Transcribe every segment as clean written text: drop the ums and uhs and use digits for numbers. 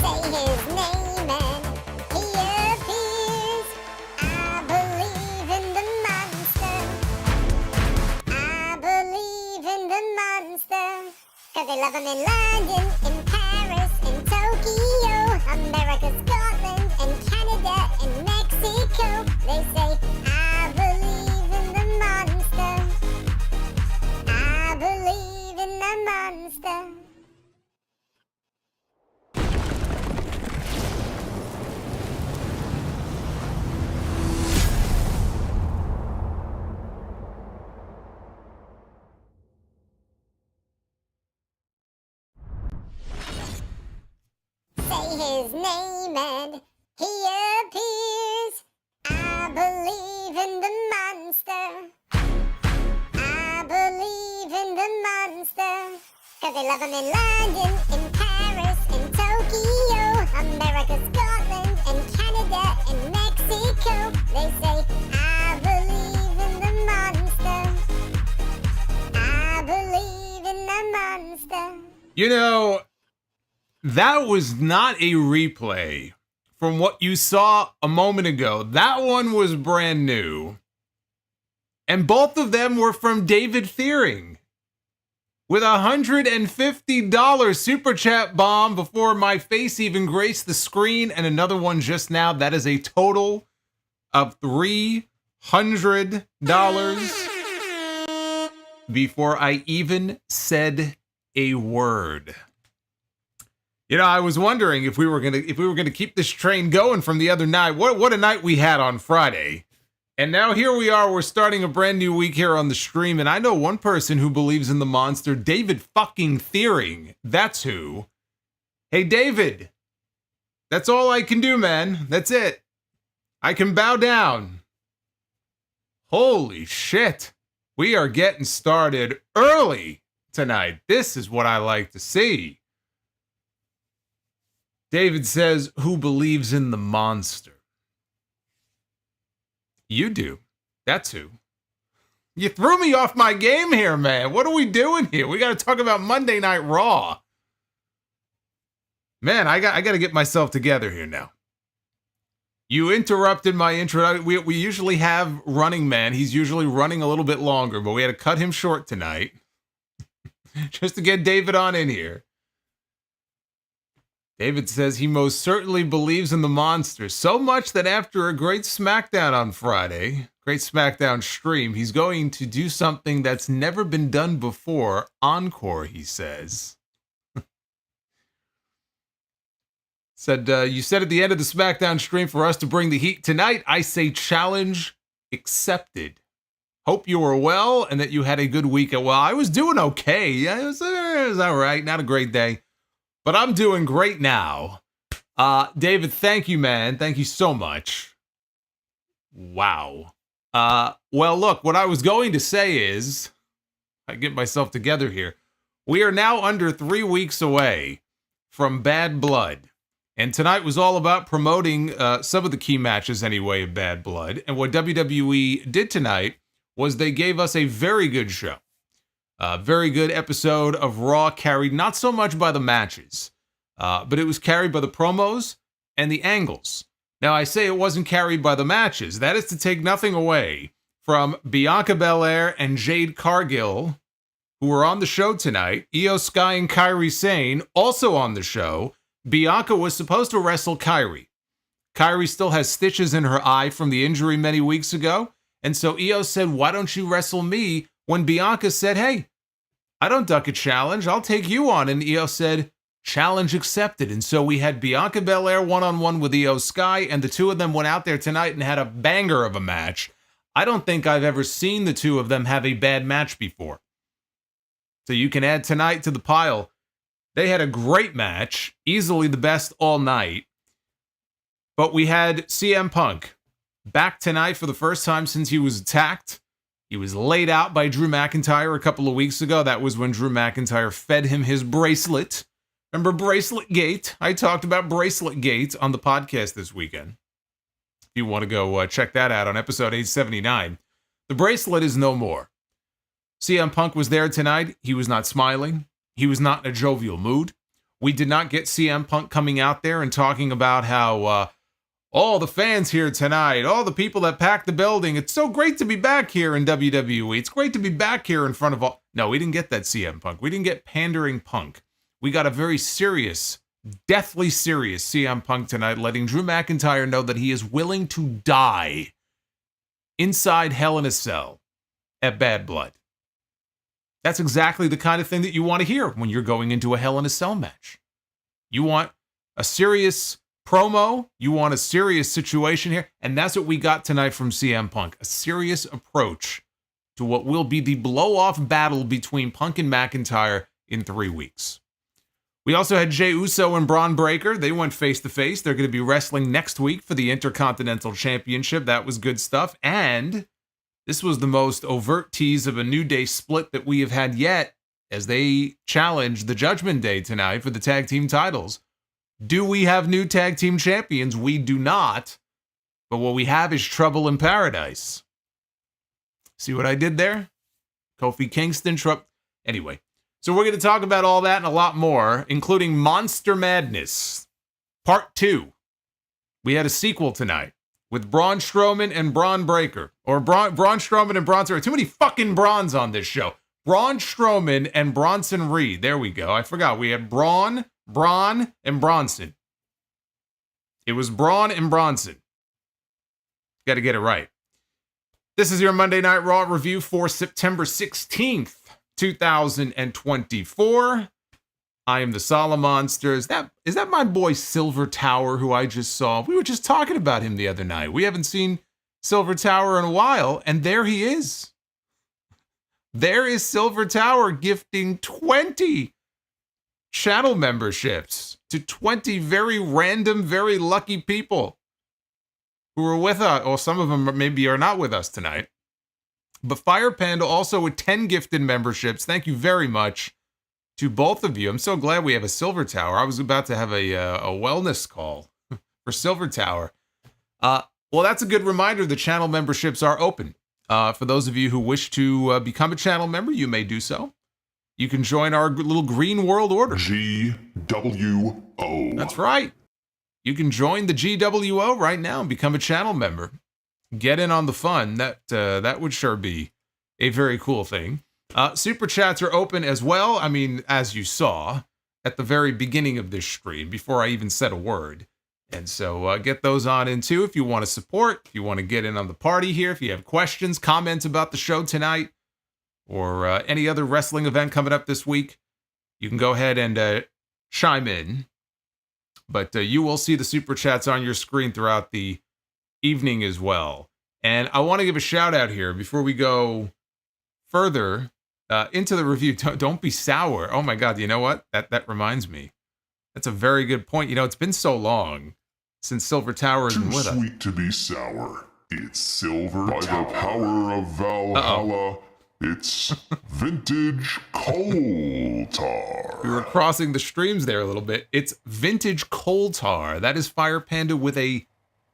Say his name and he appears. I believe in the monster. I believe in the monster. Cause they love him in London, in Paris, in Tokyo, America, Scotland, and Canada, and Mexico. They say, I believe in the monster. I believe in the monster. Say his name and he appears. I believe in the monster. I believe in the monster. Cause they love him in London, in Paris, in Tokyo, America, Scotland, and Canada, and Mexico. They say, I believe in the monster. I believe in the monster. You know, that was not a replay from what you saw a moment ago. That one was brand new. And both of them were from David Thiering with a $150 super chat bomb before my face even graced the screen, and another one just now. That is a total of $300 before I even said a word. You know, I was wondering if we were gonna keep this train going from the other night. What a night we had on Friday. And now here we are, we're starting a brand new week here on the stream, and I know one person who believes in the monster, David fucking Thiering. That's who. Hey, David. That's all I can do, man. That's it. I can bow down. Holy shit. We are getting started early tonight. This is what I like to see. David says, who believes in the monster? You do. That's who. You threw me off my game here, man. What are we doing here? We got to talk about Monday Night Raw. Man, I got to get myself together here now. You interrupted my intro. We usually have Running Man. He's usually running a little bit longer, but we had to cut him short tonight just to get David on in here. David says he most certainly believes in the monster, so much that after a great SmackDown on Friday, great SmackDown stream, he's going to do something that's never been done before. Encore, he says. Said, you said at the end of the SmackDown stream for us to bring the heat tonight. I say challenge accepted. Hope you were well and that you had a good week. Well, I was doing okay. Yeah, it was all right. Not a great day. But I'm doing great now. David, thank you, man. Thank you so much. Wow. Well, look, what I was going to say is, I get myself together here. We are now under 3 weeks away from Bad Blood. And tonight was all about promoting some of the key matches anyway of Bad Blood. And what WWE did tonight was they gave us a very good show. A very good episode of Raw, carried not so much by the matches, but it was carried by the promos and the angles. Now, I say it wasn't carried by the matches. That is to take nothing away from Bianca Belair and Jade Cargill, who were on the show tonight. Io Sky and Kairi Sane also on the show. Bianca was supposed to wrestle Kairi. Kairi still has stitches in her eye from the injury many weeks ago. And so Io said, why don't you wrestle me? When Bianca said, hey, I don't duck a challenge, I'll take you on. And Io said, challenge accepted. And so we had Bianca Belair one-on-one with Io Sky, and the two of them went out there tonight and had a banger of a match. I don't think I've ever seen the two of them have a bad match before. So you can add tonight to the pile. They had a great match, easily the best all night. But we had CM Punk back tonight for the first time since he was attacked. He was laid out by Drew McIntyre a couple of weeks ago. That was when Drew McIntyre fed him his bracelet. Remember Bracelet Gate? I talked about Bracelet Gate on the podcast this weekend. If you want to go check that out on episode 879. The bracelet is no more. CM Punk was there tonight. He was not smiling. He was not in a jovial mood. We did not get CM Punk coming out there and talking about how all the fans here tonight, all the people that packed the building, it's so great to be back here in WWE. It's great to be back here in front of all. No, we didn't get that CM Punk. We didn't get pandering Punk. We got a very serious, deathly serious CM Punk tonight, letting Drew McIntyre know that he is willing to die inside Hell in a Cell at Bad Blood. That's exactly the kind of thing that you want to hear when you're going into a Hell in a Cell match. You want a serious promo, you want a serious situation here, and that's what we got tonight from CM Punk. A serious approach to what will be the blow-off battle between Punk and McIntyre in 3 weeks. We also had Jey Uso and Braun Breaker. They went face-to-face. They're going to be wrestling next week for the Intercontinental Championship. That was good stuff. And this was the most overt tease of a New Day split that we have had yet, as they challenge the Judgment Day tonight for the tag team titles. Do we have new tag team champions? We do not. But what we have is Trouble in Paradise. See what I did there? Kofi Kingston, Anyway, so we're going to talk about all that and a lot more, including Monster Madness Part 2. We had a sequel tonight with Braun Strowman and Braun Breaker. Or Braun Strowman and Bronson Reed. Too many fucking Brauns on this show. Braun Strowman and Bronson Reed. There we go. I forgot. We had Braun, and Bronson. It was Braun and Bronson. Got to get it right. This is your Monday Night Raw review for September 16th, 2024. I am the Solomonster. Is that my boy Silver Tower, who I just saw? We were just talking about him the other night. We haven't seen Silver Tower in a while, and there he is. There is Silver Tower gifting 20 channel memberships to 20 very random, very lucky people who are with us, or some of them maybe are not with us tonight. But Fire Panda also with 10 gifted memberships. Thank you very much to both of you. I'm so glad we have a Silver Tower. I was about to have a wellness call for Silver Tower. Well, that's a good reminder. The channel memberships are open. For those of you who wish to become a channel member, you may do so. You can join our little green world order. GWO. That's right. You can join the GWO right now and become a channel member. Get in on the fun. That would sure be a very cool thing. Super chats are open as well. I mean, as you saw at the very beginning of this stream, before I even said a word. And so get those on in too if you want to support, if you want to get in on the party here, if you have questions, comments about the show tonight, or any other wrestling event coming up this week, you can go ahead and chime in. But you will see the super chats on your screen throughout the evening as well. And I want to give a shout out here before we go further into the review. Don't be sour. Oh my God, you know what? That reminds me. That's a very good point. You know, it's been so long since Silver Tower has been with us. Too sweet to be sour. It's Silver By Tower. The power of Valhalla, it's vintage coal tar. We were crossing the streams there a little bit. It's vintage coal tar. That is Fire Panda with a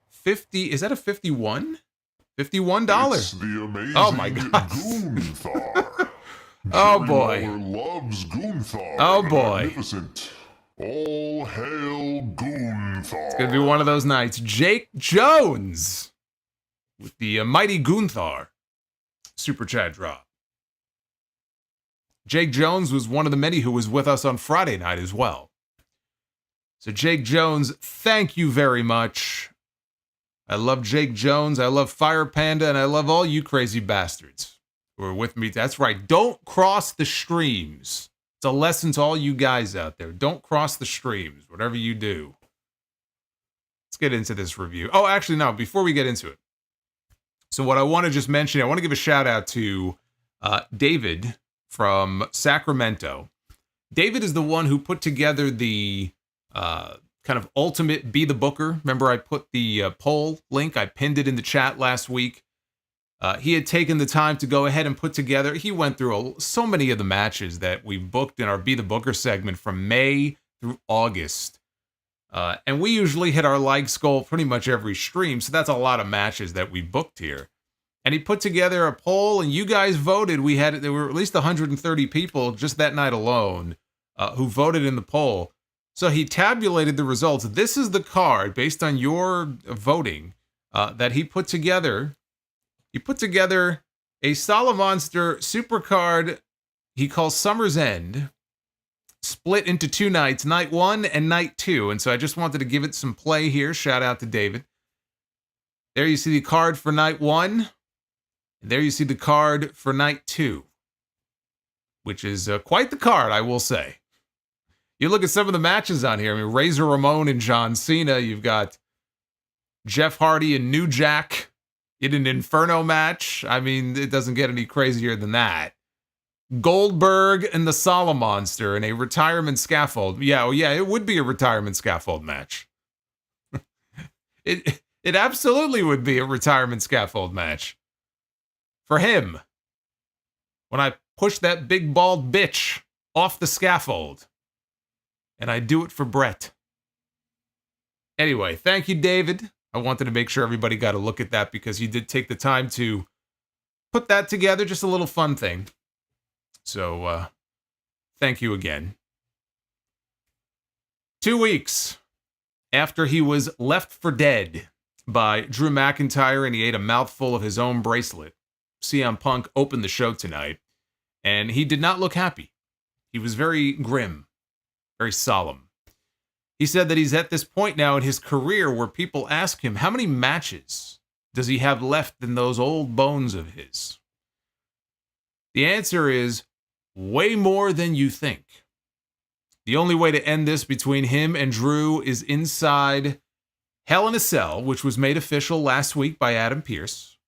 50. Is that a 51? $51. It's the amazing Oh my God. Gunther. Oh boy. Jerry Lawler loves Gunther. Oh the boy. Magnificent. All hail Gunther. It's going to be one of those nights. Jake Jones with the mighty Gunther super chat drop. Jake Jones was one of the many who was with us on Friday night as well. So Jake Jones, thank you very much. I love Jake Jones. I love Fire Panda, and I love all you crazy bastards who are with me. That's right. Don't cross the streams. It's a lesson to all you guys out there. Don't cross the streams, whatever you do. Let's get into this review. Oh, actually, no, before we get into it. So what I want to just mention, I want to give a shout out to David from Sacramento. David is the one who put together the kind of ultimate Be the Booker. Remember I put the poll link, I pinned it in the chat last week. He had taken the time to go ahead and put together, he went through so many of the matches that we booked in our Be the Booker segment from May through August. And we usually hit our likes goal pretty much every stream, so that's a lot of matches that we booked here. And he put together a poll, and you guys voted. There were at least 130 people just that night alone who voted in the poll. So he tabulated the results. This is the card, based on your voting, that he put together. He put together a Solomonster super card he calls Summer's End, split into 2 nights, night 1 and night 2. And so I just wanted to give it some play here. Shout out to David. There you see the card for night 1. And there you see the card for night 2, which is quite the card, I will say. You look at some of the matches on here. I mean, Razor Ramon and John Cena. You've got Jeff Hardy and New Jack in an Inferno match. I mean, it doesn't get any crazier than that. Goldberg and the Solomonster in a retirement scaffold. Yeah, it would be a retirement scaffold match. It absolutely would be a retirement scaffold match. For him. When I push that big bald bitch off the scaffold. And I do it for Brett. Anyway, thank you, David. I wanted to make sure everybody got a look at that because you did take the time to put that together. Just a little fun thing. So, thank you again. 2 weeks after he was left for dead by Drew McIntyre and he ate a mouthful of his own bracelet, CM Punk opened the show tonight, and he did not look happy. He was very grim. Very solemn. He said that he's at this point now in his career where people ask him, how many matches does he have left in those old bones of his? The answer is way more than you think. The only way to end this between him and Drew is inside Hell in a Cell, which was made official last week by Adam Pearce.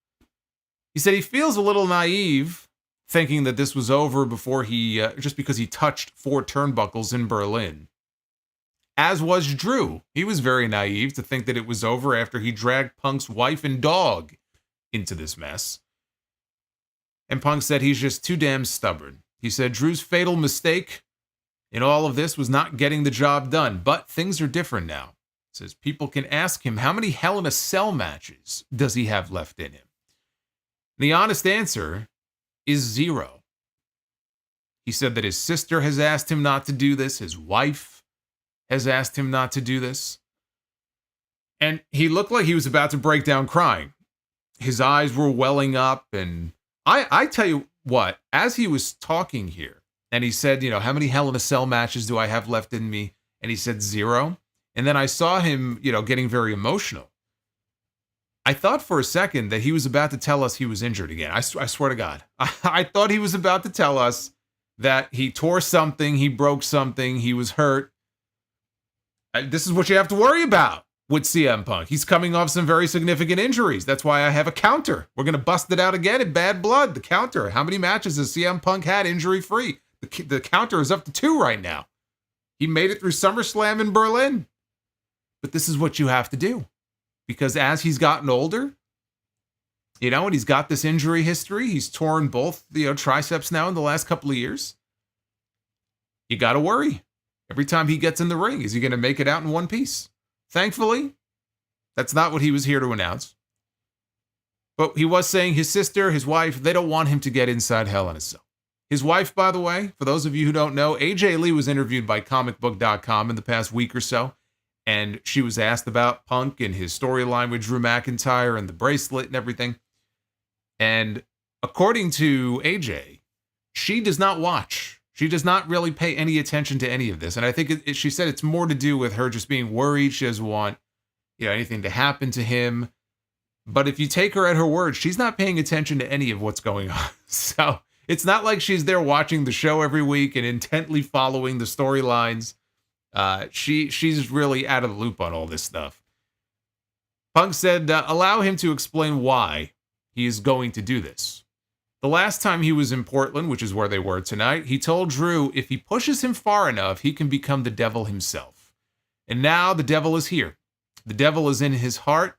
He said he feels a little naive thinking that this was over before just because he touched 4 turnbuckles in Berlin. As was Drew. He was very naive to think that it was over after he dragged Punk's wife and dog into this mess. And Punk said he's just too damn stubborn. He said Drew's fatal mistake in all of this was not getting the job done, but things are different now. He says people can ask him how many Hell in a Cell matches does he have left in him? And the honest answer is 0. He said that his sister has asked him not to do this. His wife has asked him not to do this. And he looked like he was about to break down crying. His eyes were welling up. And I tell you what, as he was talking here, and he said, how many Hell in a Cell matches do I have left in me? And he said 0. And then I saw him, getting very emotional. I thought for a second that he was about to tell us he was injured again. I swear to God. I thought he was about to tell us that he tore something, he broke something, he was hurt. This is what you have to worry about with CM Punk. He's coming off some very significant injuries. That's why I have a counter. We're going to bust it out again in Bad Blood. The counter. How many matches has CM Punk had injury-free? The counter is up to 2 right now. He made it through SummerSlam in Berlin. But this is what you have to do. Because as he's gotten older, and he's got this injury history, he's torn both, triceps now in the last couple of years. You got to worry. Every time he gets in the ring, is he going to make it out in one piece? Thankfully, that's not what he was here to announce. But he was saying his sister, his wife, they don't want him to get inside Hell in a Cell. His wife, by the way, for those of you who don't know, AJ Lee was interviewed by comicbook.com in the past week or so. And she was asked about Punk and his storyline with Drew McIntyre and the bracelet and everything. And according to AJ, she does not watch. She does not really pay any attention to any of this. And I think she said it's more to do with her just being worried. She doesn't want anything to happen to him. But if you take her at her word, she's not paying attention to any of what's going on. So it's not like she's there watching the show every week and intently following the storylines. She's really out of the loop on all this stuff. Punk said, allow him to explain why he is going to do this. The last time he was in Portland, which is where they were tonight, he told Drew if he pushes him far enough, he can become the devil himself. And now the devil is here. The devil is in his heart,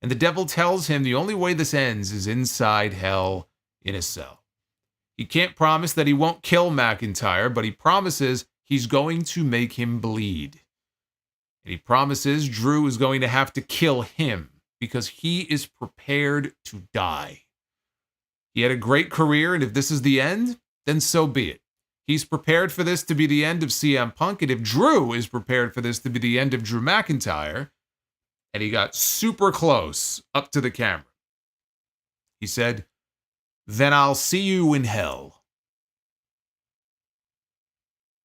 and the devil tells him the only way this ends is inside Hell in a Cell. He can't promise that he won't kill McIntyre, but he promises he's going to make him bleed. And he promises Drew is going to have to kill him because he is prepared to die. He had a great career, and if this is the end, then so be it. he's prepared for this to be the end of CM Punk, and if Drew is prepared for this to be the end of Drew McIntyre, and he got super close up to the camera, he said, "Then I'll see you in hell."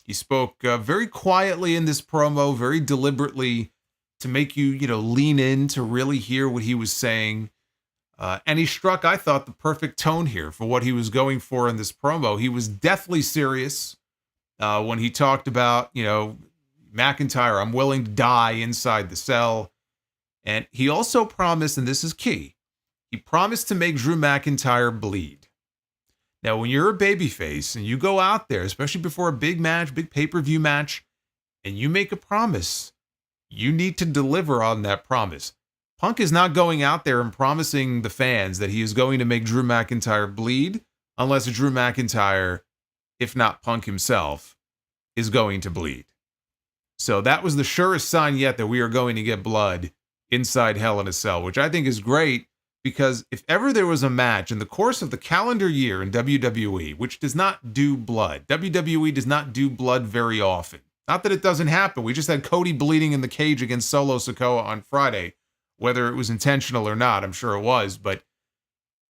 He spoke very quietly in this promo, very deliberately, to make you, lean in to really hear what he was saying. And he struck, I thought, the perfect tone here for what he was going for in this promo. He was deathly serious when he talked about, McIntyre, I'm willing to die inside the cell. And he also promised, and this is key, he promised to make Drew McIntyre bleed. Now, when you're a babyface and you go out there, especially before a big match, big pay-per-view match, and you make a promise, you need to deliver on that promise. Punk is not going out there and promising the fans that he is going to make Drew McIntyre bleed unless Drew McIntyre, if not Punk himself, is going to bleed. So that was the surest sign yet that we are going to get blood inside Hell in a Cell, which I think is great, because if ever there was a match in the course of the calendar year in WWE, which does not do blood, WWE does not do blood very often. Not that it doesn't happen. We just had Cody bleeding in the cage against Solo Sikoa on Friday. Whether it was intentional or not, I'm sure it was, but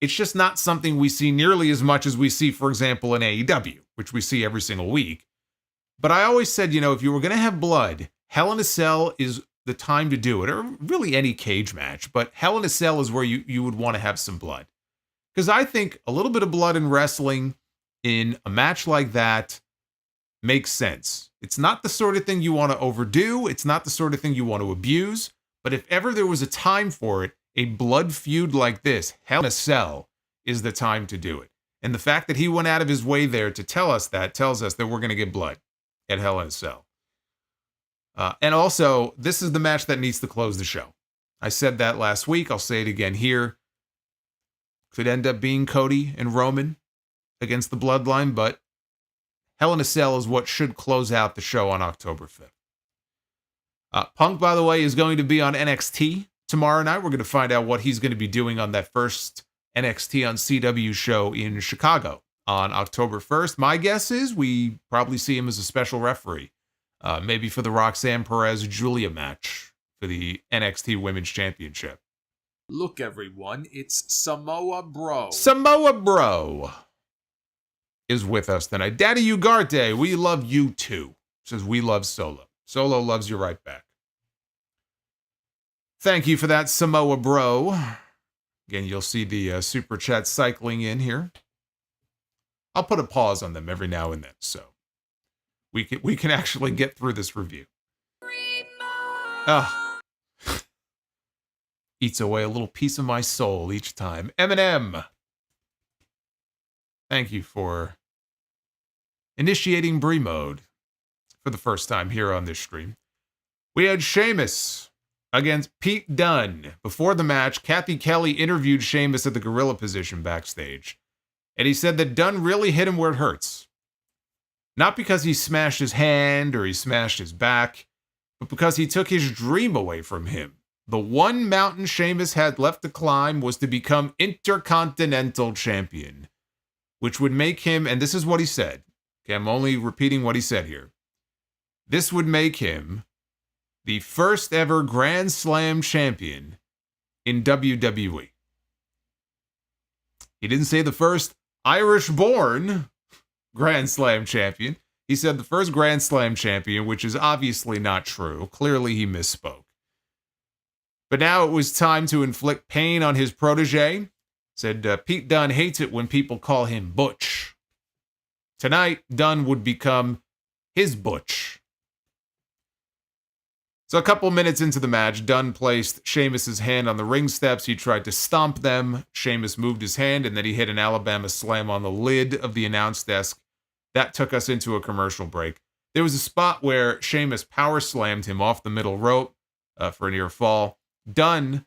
it's just not something we see nearly as much as we see, for example, in AEW, which we see every single week. But I always said, if you were going to have blood, Hell in a Cell is the time to do it, or really any cage match, but Hell in a Cell is where you would want to have some blood. Because I think a little bit of blood in wrestling in a match like that makes sense. It's not the sort of thing you want to overdo. It's not the sort of thing you want to abuse. But if ever there was a time for it, a blood feud like this, Hell in a Cell, is the time to do it. And the fact that he went out of his way there to tell us that tells us that we're going to get blood at Hell in a Cell. And also, this is the match that needs to close the show. I said that last week. I'll say it again here. Could end up being Cody and Roman against the Bloodline, but Hell in a Cell is what should close out the show on October 5th. Punk, by the way, is going to be on NXT tomorrow night. We're going to find out what he's going to be doing on that first NXT on CW show in Chicago on October 1st. My guess is we probably see him as a special referee, maybe for the Roxanne Perez-Julia match for the NXT Women's Championship. Look, everyone, it's Samoa BRO. Samoa BRO is with us tonight. Daddy Ugarte, we love you too. Says we love Solo. Solo loves you right back. Thank you for that, Samoa BRO. Again, you'll see the super chat cycling in here. I'll put a pause on them every now and then, so we can actually get through this review. Eats away a little piece of my soul each time. Eminem, thank you for initiating Brie mode for the first time here on this stream. We had Sheamus against Pete Dunne. Before the match, Kathy Kelly interviewed Sheamus at the gorilla position backstage, and he said that Dunne really hit him where it hurts. Not because he smashed his hand or he smashed his back, but because he took his dream away from him. The one mountain Sheamus had left to climb was to become Intercontinental Champion, which would make him, and this is what he said, okay, I'm only repeating what he said here, this would make him the first ever Grand Slam champion in WWE. He didn't say the first Irish-born Grand Slam champion. He said the first Grand Slam champion, which is obviously not true. Clearly he misspoke. But now it was time to inflict pain on his protege. Said Pete Dunne hates it when people call him Butch. Tonight, Dunne would become his Butch. So a couple minutes into the match, Dunne placed Sheamus's hand on the ring steps. He tried to stomp them. Sheamus moved his hand, and then he hit an Alabama slam on the lid of the announce desk. That took us into a commercial break. There was a spot where Sheamus power slammed him off the middle rope for a near fall. Dunne,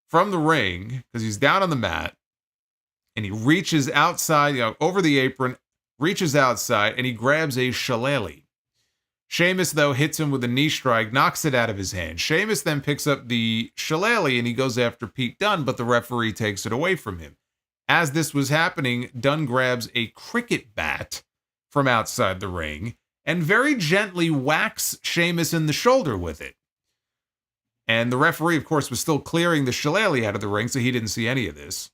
from the ring, because he's down on the mat, and he reaches outside, over the apron, reaches outside, and he grabs a shillelagh. Sheamus, though, hits him with a knee strike, knocks it out of his hand. Sheamus then picks up the shillelagh and he goes after Pete Dunne, but the referee takes it away from him. As this was happening, Dunne grabs a cricket bat from outside the ring and very gently whacks Sheamus in the shoulder with it. And the referee, of course, was still clearing the shillelagh out of the ring, so he didn't see any of this.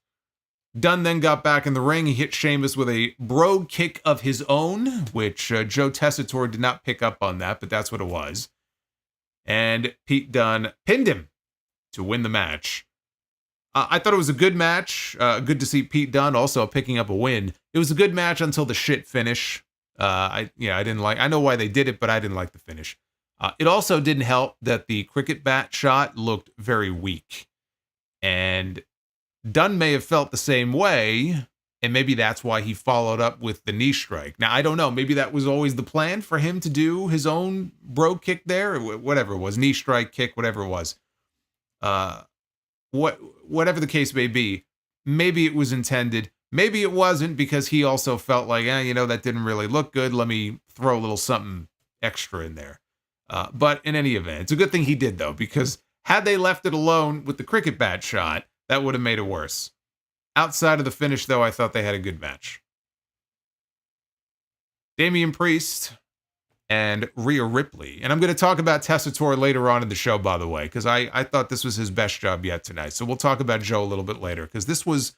Dunn then got back in the ring. He hit Sheamus with a brogue kick of his own, which Joe Tessitore did not pick up on that, but that's what it was. And Pete Dunne pinned him to win the match. I thought it was a good match. Good to see Pete Dunne also picking up a win. It was a good match until the shit finish. I didn't like. I know why they did it, but I didn't like the finish. It also didn't help that the cricket bat shot looked very weak, and Dunn may have felt the same way, and maybe that's why he followed up with the knee strike. Now, I don't know. Maybe that was always the plan for him to do his own brogue kick there, or whatever it was, knee strike kick, whatever it was. Whatever the case may be, maybe it was intended. Maybe it wasn't, because he also felt like, that didn't really look good. Let me throw a little something extra in there. But in any event, it's a good thing he did, though, because had they left it alone with the cricket bat shot, that would have made it worse. Outside of the finish, though, I thought they had a good match. Damian Priest and Rhea Ripley. And I'm going to talk about Tessitore later on in the show, by the way, because I thought this was his best job yet tonight. So we'll talk about Joe a little bit later, because this was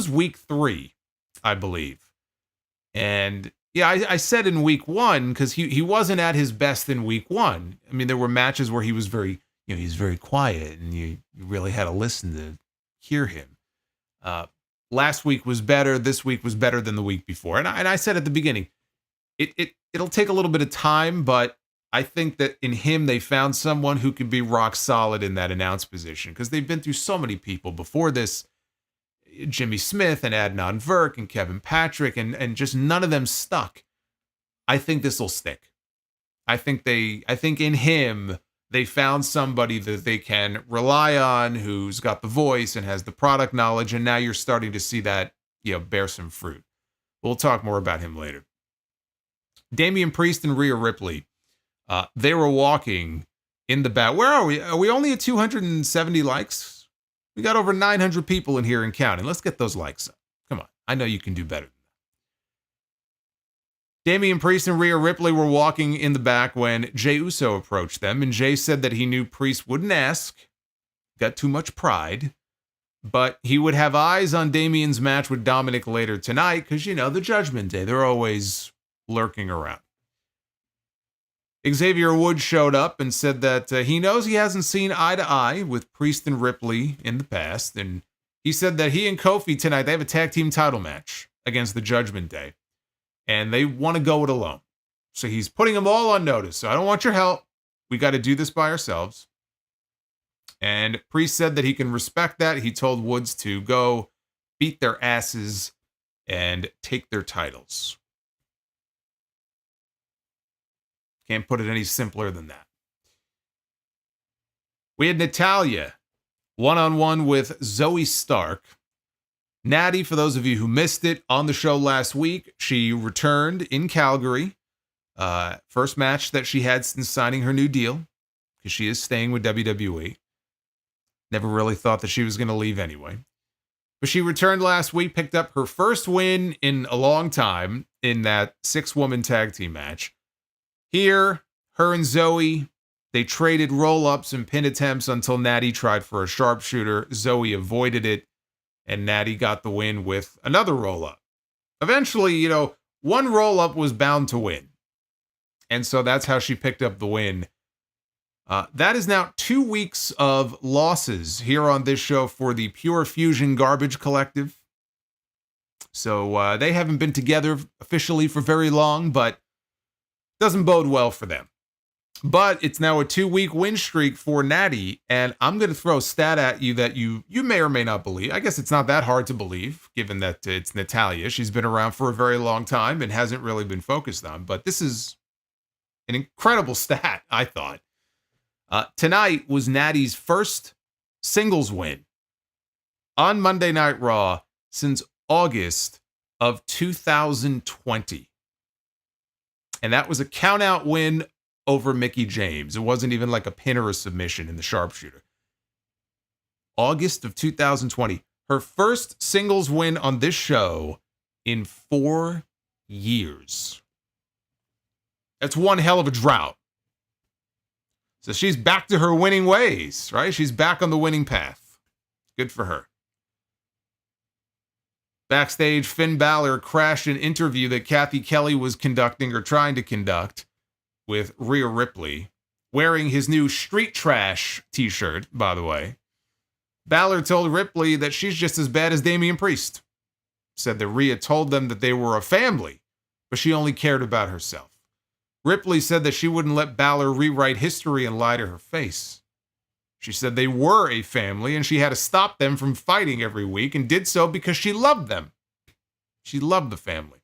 week 3, I believe. And yeah, I said in week 1, because he wasn't at his best in week 1. I mean, there were matches where he was very, he's very quiet, and you really had to listen to hear him. Last week was better. This week was better than the week before. And I said at the beginning, it'll take a little bit of time, but I think that in him, they found someone who could be rock solid in that announce position, because they've been through so many people before this. Jimmy Smith and Adnan Virk and Kevin Patrick, and just none of them stuck. I think this will stick. I think in him, they found somebody that they can rely on, who's got the voice and has the product knowledge, and now you're starting to see that, bear some fruit. We'll talk more about him later. Damian Priest and Rhea Ripley, they were walking in the back. Where are we? Are we only at 270 likes? We got over 900 people in here and counting. Let's get those likes up. Come on. I know you can do better than that. Damian Priest and Rhea Ripley were walking in the back when Jey Uso approached them, and Jey said that he knew Priest wouldn't ask, got too much pride, but he would have eyes on Damian's match with Dominik later tonight, because, the Judgment Day, they're always lurking around. Xavier Woods showed up and said that he knows he hasn't seen eye to eye with Priest and Ripley in the past, and he said that he and Kofi tonight, they have a tag team title match against the Judgment Day, and they want to go it alone. So he's putting them all on notice. So I don't want your help. We got to do this by ourselves. And Priest said that he can respect that. He told Woods to go beat their asses and take their titles. Can't put it any simpler than that. We had Natalya one-on-one with Zoey Stark. Natty, for those of you who missed it, on the show last week, she returned in Calgary. First match that she had since signing her new deal, because she is staying with WWE. Never really thought that she was going to leave anyway. But she returned last week, picked up her first win in a long time in that 6-woman tag team match. Here, her and Zoey, they traded roll-ups and pin attempts until Natty tried for a sharpshooter. Zoey avoided it, and Natty got the win with another roll-up. Eventually, one roll-up was bound to win. And so that's how she picked up the win. That is now 2 weeks of losses here on this show for the Pure Fusion Garbage Collective. So they haven't been together officially for very long, but doesn't bode well for them. But it's now a 2-week win streak for Natty, and I'm going to throw a stat at you that you may or may not believe. I guess it's not that hard to believe, given that it's Natalya. She's been around for a very long time and hasn't really been focused on. But this is an incredible stat, I thought. Tonight was Natty's first singles win on Monday Night Raw since August of 2020. And that was a count-out win over Mickie James. It wasn't even like a pin or a submission in the sharpshooter. August of 2020. Her first singles win on this show in 4 years. That's one hell of a drought. So she's back to her winning ways, right? She's back on the winning path. Good for her. Backstage, Finn Balor crashed an interview that Kathy Kelly was conducting or trying to conduct with Rhea Ripley, wearing his new Street Trash t-shirt, by the way. Balor told Ripley that she's just as bad as Damian Priest. Said that Rhea told them that they were a family, but she only cared about herself. Ripley said that she wouldn't let Balor rewrite history and lie to her face. She said they were a family and she had to stop them from fighting every week and did so because she loved them. She loved the family.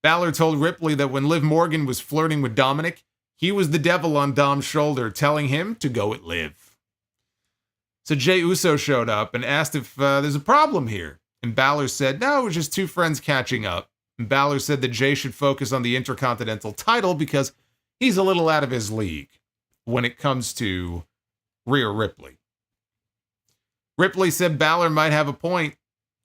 Balor told Ripley that when Liv Morgan was flirting with Dominik, he was the devil on Dom's shoulder telling him to go at Liv. So Jey Uso showed up and asked if there's a problem here. And Balor said, no, it was just two friends catching up. And Balor said that Jey should focus on the Intercontinental title because he's a little out of his league when it comes to Rhea Ripley. Ripley said Balor might have a point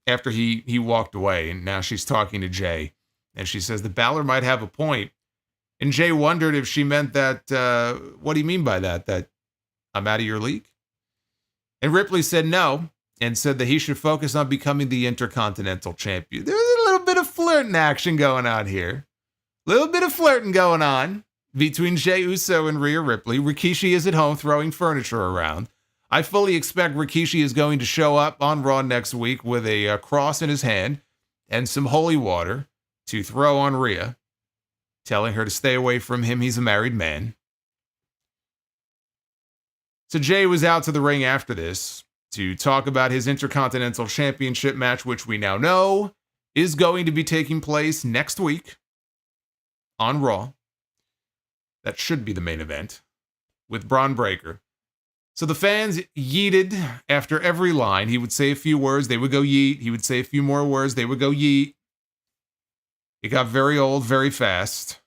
after he walked away. And now she's talking to Jey. And she says that Balor might have a point. And Jey wondered if she meant that, what do you mean by that? That I'm out of your league? And Ripley said no. And said that he should focus on becoming the Intercontinental Champion. There's a little bit of flirting action going on here. A little bit of flirting going on between Jey Uso and Rhea Ripley. Rikishi is at home throwing furniture around. I fully expect Rikishi is going to show up on Raw next week with a cross in his hand and some holy water to throw on Rhea, telling her to stay away from him. He's a married man. So Jey was out to the ring after this to talk about his Intercontinental Championship match, which we now know is going to be taking place next week on Raw. That should be the main event with Braun Breaker. So the fans yeeted after every line. He would say a few words, they would go yeet. He would say a few more words, they would go yeet. It got very old very fast.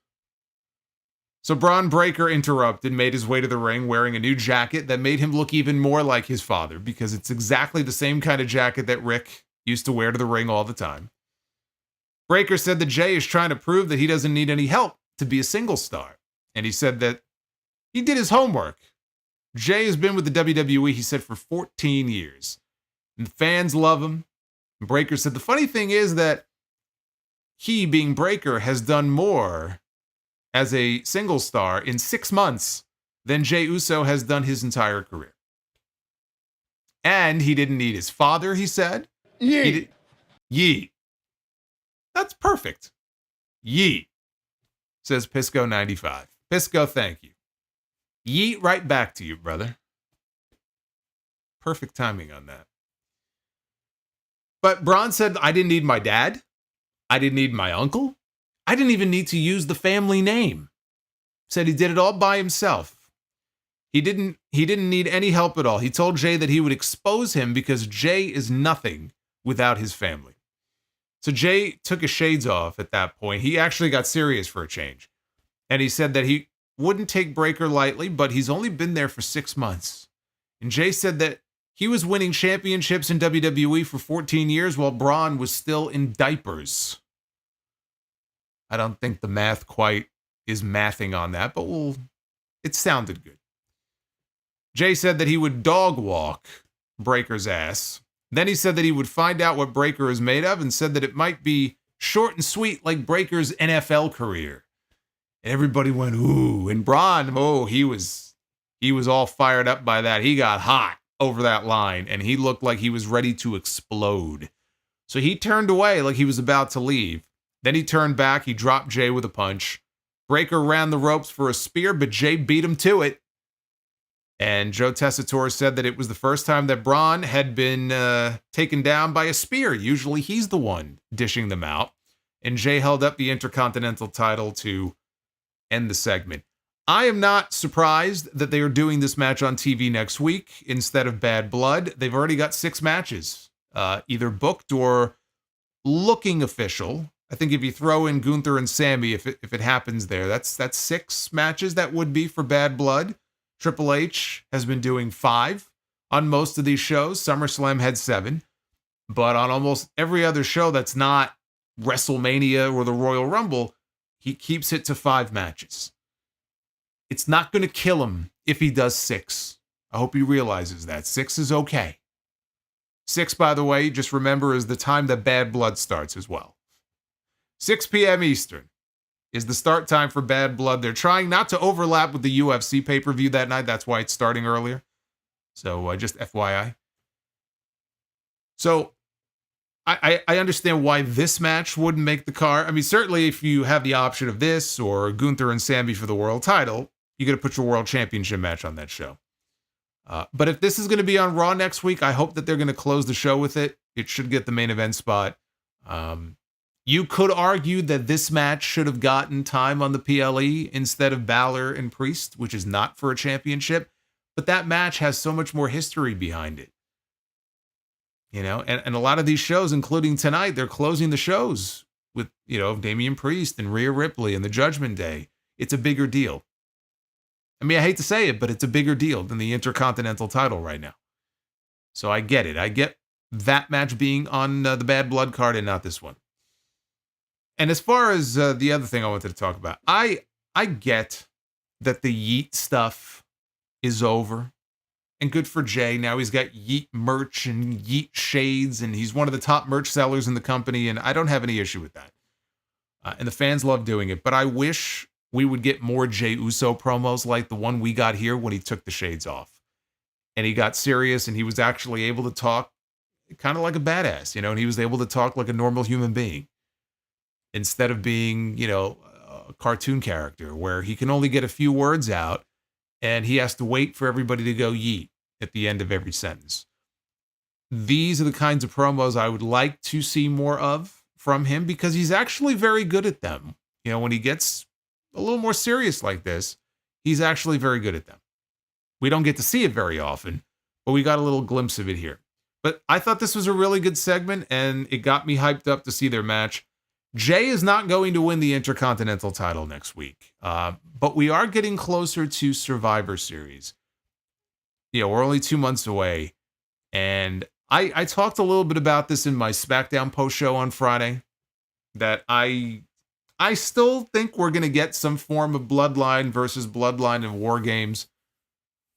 So Braun Breaker interrupted, made his way to the ring wearing a new jacket that made him look even more like his father because it's exactly the same kind of jacket that Rick used to wear to the ring all the time. Breaker said that Jey is trying to prove that he doesn't need any help to be a single star. And he said that he did his homework. Jey has been with the WWE, he said, for 14 years. And the fans love him. And Breaker said the funny thing is that he, being Breaker, has done more as a single star in 6 months than Jey Uso has done his entire career. And he didn't need his father, he said. Yeet. Yeet. That's perfect. Yeet, says Pisco95. Pisco, thank you. Yeet right back to you, brother. Perfect timing on that. But Braun said, I didn't need my dad. I didn't need my uncle. I didn't even need to use the family name. Said he did it all by himself. He didn't need any help at all. He told Jey that he would expose him because Jey is nothing without his family. So Jey took his shades off at that point. He actually got serious for a change. And he said that he wouldn't take Breaker lightly, but he's only been there for 6 months. And Jey said that he was winning championships in WWE for 14 years while Braun was still in diapers. I don't think the math quite is mathing on that, but it sounded good. Jey said that he would dog walk Breaker's ass. Then he said that he would find out what Breaker is made of and said that it might be short and sweet like Breaker's NFL career. And everybody went, ooh. And Braun, he was all fired up by that. He got hot over that line, and he looked like he was ready to explode. So he turned away like he was about to leave. Then he turned back. He dropped Jey with a punch. Breaker ran the ropes for a spear, but Jey beat him to it. And Joe Tessitore said that it was the first time that Braun had been taken down by a spear. Usually he's the one dishing them out. And Jey held up the Intercontinental title to end the segment. I am not surprised that they are doing this match on TV next week instead of Bad Blood. They've already got 6 matches, either booked or looking official. I think if you throw in Gunther and Sami, if it happens there, that's 6 matches that would be for Bad Blood. Triple H has been doing 5 on most of these shows. SummerSlam had 7. But on almost every other show that's not WrestleMania or the Royal Rumble, he keeps it to 5 matches. It's not going to kill him if he does 6. I hope he realizes that. 6 is okay. 6, by the way, just remember, is the time that Bad Blood starts as well. 6 p.m. Eastern is the start time for Bad Blood. They're trying not to overlap with the UFC pay-per-view that night. That's why it's starting earlier. So just FYI. So I understand why this match wouldn't make the card. I mean, certainly if you have the option of this or Gunther and Sami for the world title, you're going to put your world championship match on that show. But if this is going to be on Raw next week, I hope that they're going to close the show with it. It should get the main event spot. You could argue that this match should have gotten time on the PLE instead of Balor and Priest, which is not for a championship. But that match has so much more history behind it. You know, and a lot of these shows, including tonight, they're closing the shows with, you know, Damian Priest and Rhea Ripley and the Judgment Day. It's a bigger deal. I mean, I hate to say it, but it's a bigger deal than the Intercontinental title right now. So I get it. I get that match being on the Bad Blood card and not this one. And as far as the other thing I wanted to talk about, I get that the YEET stuff is over. And good for Jay. Now he's got YEET merch and YEET shades, and he's one of the top merch sellers in the company, and I don't have any issue with that. And the fans love doing it, but I wish we would get more Jey Uso promos like the one we got here when he took the shades off. And he got serious, and he was actually able to talk kind of like a badass, you know, and he was able to talk like a normal human being instead of being, you know, a cartoon character where he can only get a few words out, and he has to wait for everybody to go yeet at the end of every sentence. These are the kinds of promos I would like to see more of from him because he's actually very good at them. You know, when he gets a little more serious like this, he's actually very good at them. We don't get to see it very often, but we got a little glimpse of it here. But I thought this was a really good segment, and it got me hyped up to see their match. Jay is not going to win the Intercontinental title next week, but we are getting closer to Survivor Series. You know, we're only 2 months away, and I talked a little bit about this in my SmackDown post show on Friday, that I still think we're going to get some form of Bloodline versus Bloodline in War Games,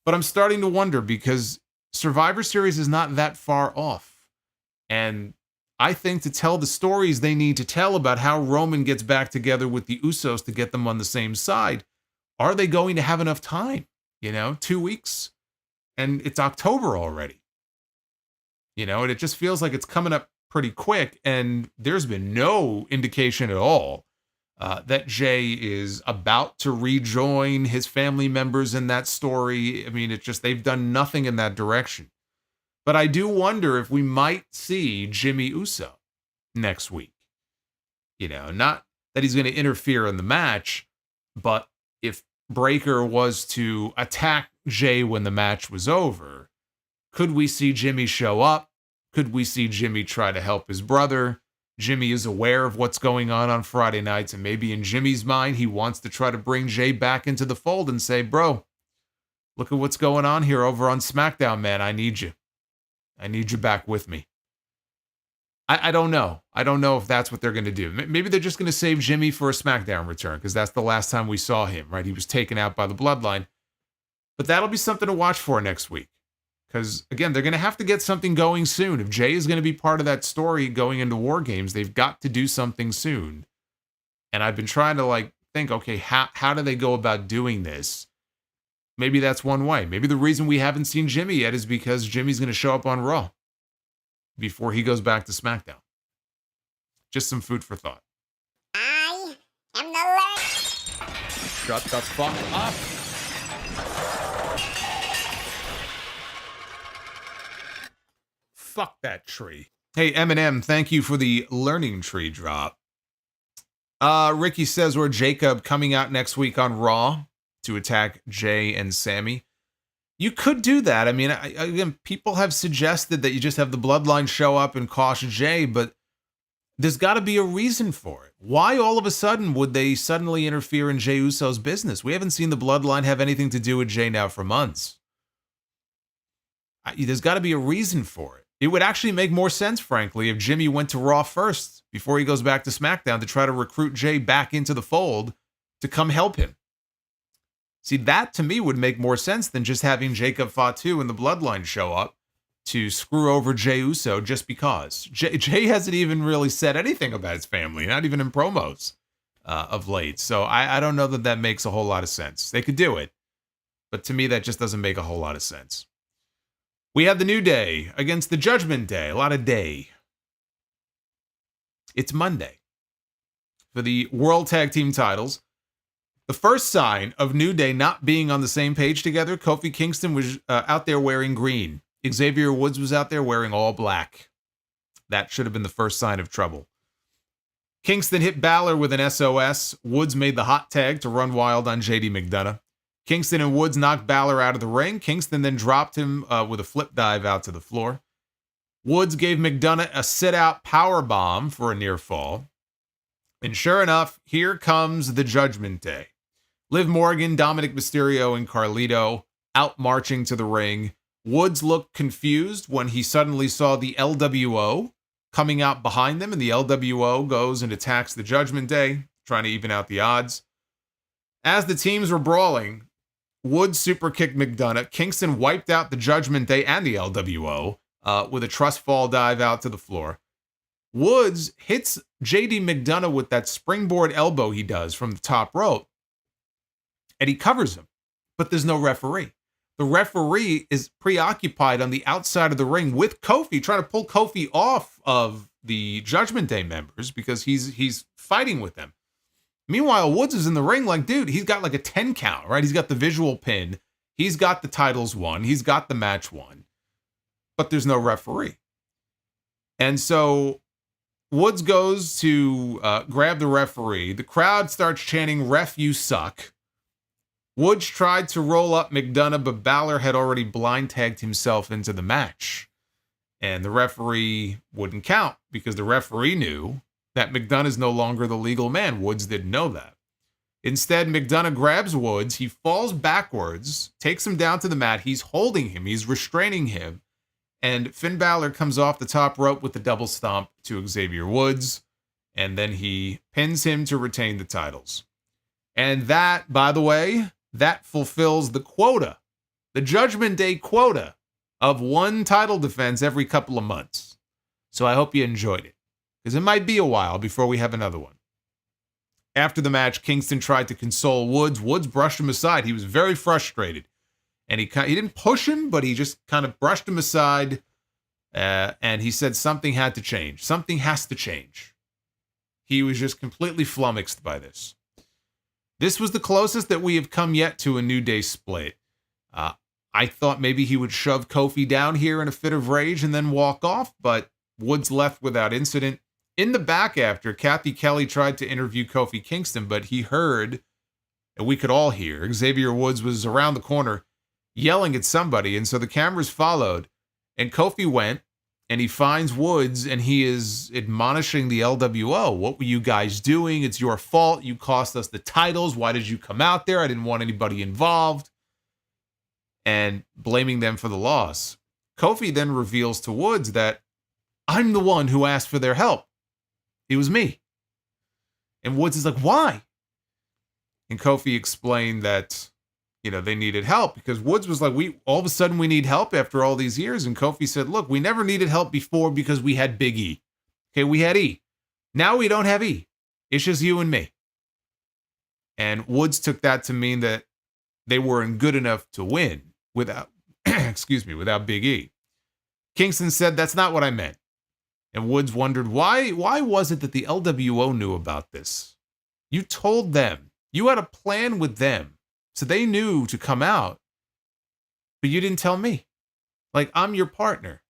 but I'm starting to wonder because Survivor Series is not that far off, and I think to tell the stories they need to tell about how Roman gets back together with the Usos to get them on the same side, are they going to have enough time? You know, 2 weeks, and it's October already. You know, and it just feels like it's coming up pretty quick, and there's been no indication at all that Jay is about to rejoin his family members in that story. I mean, it's just, they've done nothing in that direction. But I do wonder if we might see Jimmy Uso next week. You know, not that he's going to interfere in the match, but if Breaker was to attack Jay when the match was over, could we see Jimmy show up? Could we see Jimmy try to help his brother? Jimmy is aware of what's going on Friday nights, and maybe in Jimmy's mind, he wants to try to bring Jay back into the fold and say, bro, look at what's going on here over on SmackDown, man. I need you. I need you back with me. I don't know. I don't know if that's what they're going to do. Maybe they're just going to save Jimmy for a SmackDown return because that's the last time we saw him, right? He was taken out by the Bloodline. But that'll be something to watch for next week. Because, again, they're going to have to get something going soon. If Jay is going to be part of that story going into War Games, they've got to do something soon. And I've been trying to, think, okay, how do they go about doing this? Maybe that's one way. Maybe the reason we haven't seen Jimmy yet is because Jimmy's going to show up on Raw before he goes back to SmackDown. Just some food for thought. I am the legend. Shut the fuck up. Fuck that tree. Hey, Eminem, thank you for the learning tree drop. Ricky says we're Jacob coming out next week on Raw to attack Jay and Sami. You could do that. I mean, again, people have suggested that you just have the Bloodline show up and cost Jay, but there's got to be a reason for it. Why all of a sudden would they suddenly interfere in Jey Uso's business? We haven't seen the Bloodline have anything to do with Jay now for months. There's got to be a reason for it. It would actually make more sense, frankly, if Jimmy went to Raw first before he goes back to SmackDown to try to recruit Jay back into the fold to come help him. See, that to me would make more sense than just having Jacob Fatu and the Bloodline show up to screw over Jey Uso just because. Jay hasn't even really said anything about his family, not even in promos of late. So I don't know that makes a whole lot of sense. They could do it, but to me, that just doesn't make a whole lot of sense. We have the New Day against the Judgment Day. A lot of day. It's Monday for the World Tag Team titles. The first sign of New Day not being on the same page together, Kofi Kingston was out there wearing green. Xavier Woods was out there wearing all black. That should have been the first sign of trouble. Kingston hit Balor with an SOS. Woods made the hot tag to run wild on JD McDonough. Kingston and Woods knocked Balor out of the ring. Kingston then dropped him with a flip dive out to the floor. Woods gave McDonough a sit-out power bomb for a near fall. And sure enough, here comes the Judgment Day. Liv Morgan, Dominik Mysterio, and Carlito out marching to the ring. Woods looked confused when he suddenly saw the LWO coming out behind them, and the LWO goes and attacks the Judgment Day, trying to even out the odds. As the teams were brawling, Woods super kicked McDonough. Kingston wiped out the Judgment Day and the LWO with a trust fall dive out to the floor. Woods hits JD McDonough with that springboard elbow he does from the top rope, and he covers him, but there's no referee. The referee is preoccupied on the outside of the ring with Kofi, trying to pull Kofi off of the Judgment Day members because he's fighting with them. Meanwhile, Woods is in the ring like, dude, he's got like a 10 count, right? He's got the visual pin. He's got the titles won. He's got the match won. But there's no referee. And so Woods goes to grab the referee. The crowd starts chanting, "Ref, you suck." Woods tried to roll up McDonough, but Balor had already blind tagged himself into the match. And the referee wouldn't count because the referee knew that McDonough is no longer the legal man. Woods didn't know that. Instead, McDonough grabs Woods. He falls backwards, takes him down to the mat. He's holding him. He's restraining him. And Finn Balor comes off the top rope with the double stomp to Xavier Woods. And then he pins him to retain the titles. And that, by the way, that fulfills the quota, the Judgment Day quota of one title defense every couple of months. So I hope you enjoyed it, because it might be a while before we have another one. After the match, Kingston tried to console Woods. Woods brushed him aside. He was very frustrated. And he didn't push him, but he just kind of brushed him aside. And he said something had to change. Something has to change. He was just completely flummoxed by this. This was the closest that we have come yet to a New Day split. I thought maybe he would shove Kofi down here in a fit of rage and then walk off, but Woods left without incident. In the back after, Kathy Kelly tried to interview Kofi Kingston, but he heard, and we could all hear, Xavier Woods was around the corner yelling at somebody, and so the cameras followed, and Kofi went, and he finds Woods, and he is admonishing the LWO. What were you guys doing? It's your fault. You cost us the titles. Why did you come out there? I didn't want anybody involved. And blaming them for the loss. Kofi then reveals to Woods that I'm the one who asked for their help. It was me. And Woods is like, why? And Kofi explained that, they needed help because Woods was like, all of a sudden we need help after all these years. And Kofi said, look, we never needed help before because we had Big E. Okay, we had E. Now we don't have E. It's just you and me. And Woods took that to mean that they weren't good enough to win without, without Big E. Kingston said, that's not what I meant. And Woods wondered, why was it that the LWO knew about this? You told them. You had a plan with them. So they knew to come out, but you didn't tell me. Like, I'm your partner.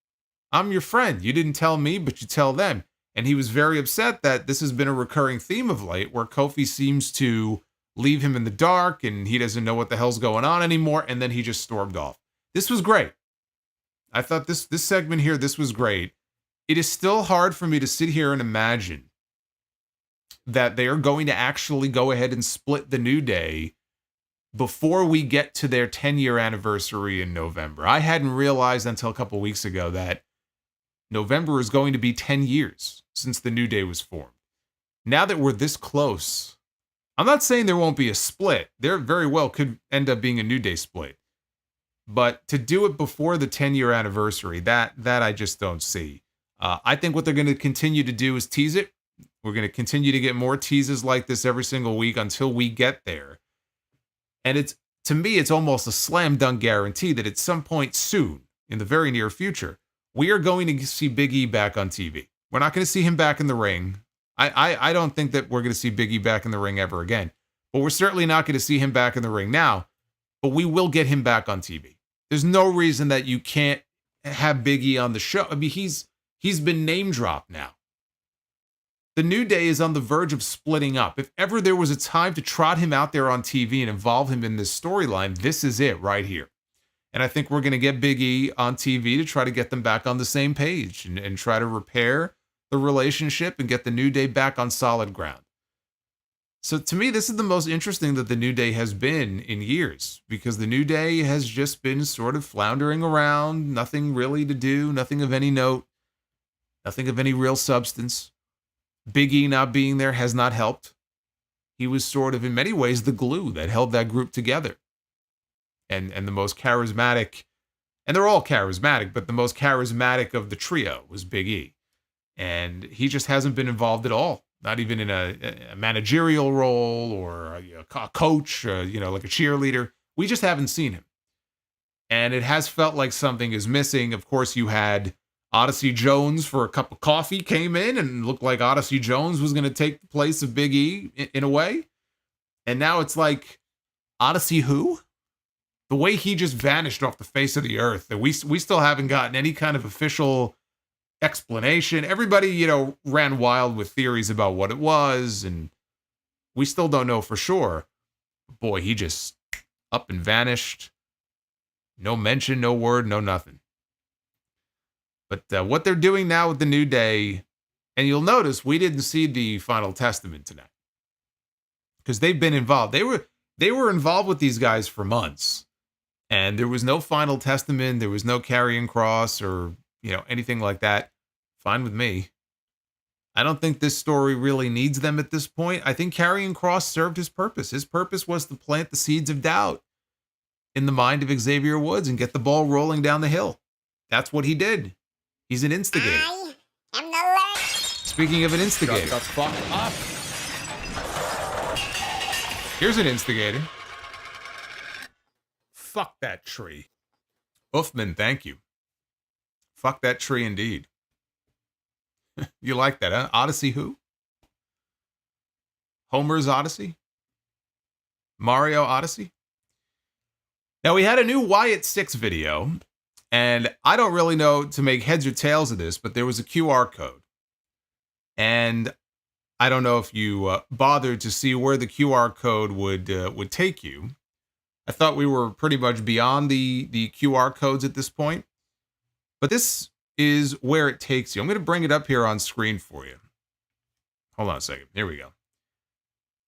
I'm your friend. You didn't tell me, but you tell them. And he was very upset that this has been a recurring theme of late where Kofi seems to leave him in the dark and he doesn't know what the hell's going on anymore. And then he just stormed off. This was great. I thought this segment here, this was great. It is still hard for me to sit here and imagine that they are going to actually go ahead and split the New Day before we get to their 10-year anniversary in November. I hadn't realized until a couple weeks ago that November is going to be 10 years since the New Day was formed. Now that we're this close, I'm not saying there won't be a split. There very well could end up being a New Day split. But to do it before the 10-year anniversary, that I just don't see. I think what they're going to continue to do is tease it. We're going to continue to get more teases like this every single week until we get there. And to me, it's almost a slam dunk guarantee that at some point soon, in the very near future, we are going to see Big E back on TV. We're not going to see him back in the ring. I don't think that we're going to see Big E back in the ring ever again. But we're certainly not going to see him back in the ring now. But we will get him back on TV. There's no reason that you can't have Big E on the show. I mean, he's been name dropped now. The New Day is on the verge of splitting up. If ever there was a time to trot him out there on TV and involve him in this storyline, this is it right here. And I think we're going to get Big E on TV to try to get them back on the same page and try to repair the relationship and get the New Day back on solid ground. So to me, this is the most interesting that the New Day has been in years, because the New Day has just been sort of floundering around, nothing really to do, nothing of any note, nothing of any real substance. Big E not being there has not helped. He was sort of, in many ways, the glue that held that group together. And the most charismatic, and they're all charismatic, but the most charismatic of the trio was Big E. And he just hasn't been involved at all. Not even in a managerial role or a coach, like a cheerleader. We just haven't seen him. And it has felt like something is missing. Of course, you had Odyssey Jones for a cup of coffee came in and looked like Odyssey Jones was going to take the place of Big E in a way. And now it's like, Odyssey who? The way he just vanished off the face of the earth. That we still haven't gotten any kind of official explanation. Everybody, ran wild with theories about what it was, and we still don't know for sure. Boy, he just up and vanished. No mention, no word, no nothing. But what they're doing now with the New Day, and you'll notice we didn't see the Final Testament tonight because they've been involved. They were involved with these guys for months, and there was no Final Testament. There was no Karrion Kross or anything like that. Fine with me. I don't think this story really needs them at this point. I think Karrion Kross served his purpose. His purpose was to plant the seeds of doubt in the mind of Xavier Woods and get the ball rolling down the hill. That's what he did. He's an instigator. I am the last. Speaking of an instigator, Shut the fuck up. here's an instigator. Fuck that tree. Uffman, thank you. Fuck that tree indeed. You like that, huh? Odyssey who? Homer's Odyssey? Mario Odyssey? Now, we had a new Wyatt 6 video, and I don't really know to make heads or tails of this, but there was a QR code. And I don't know if you bothered to see where the QR code would take you. I thought we were pretty much beyond the QR codes at this point. But this is where it takes you. I'm going to bring it up here on screen for you. Hold on a second. Here we go.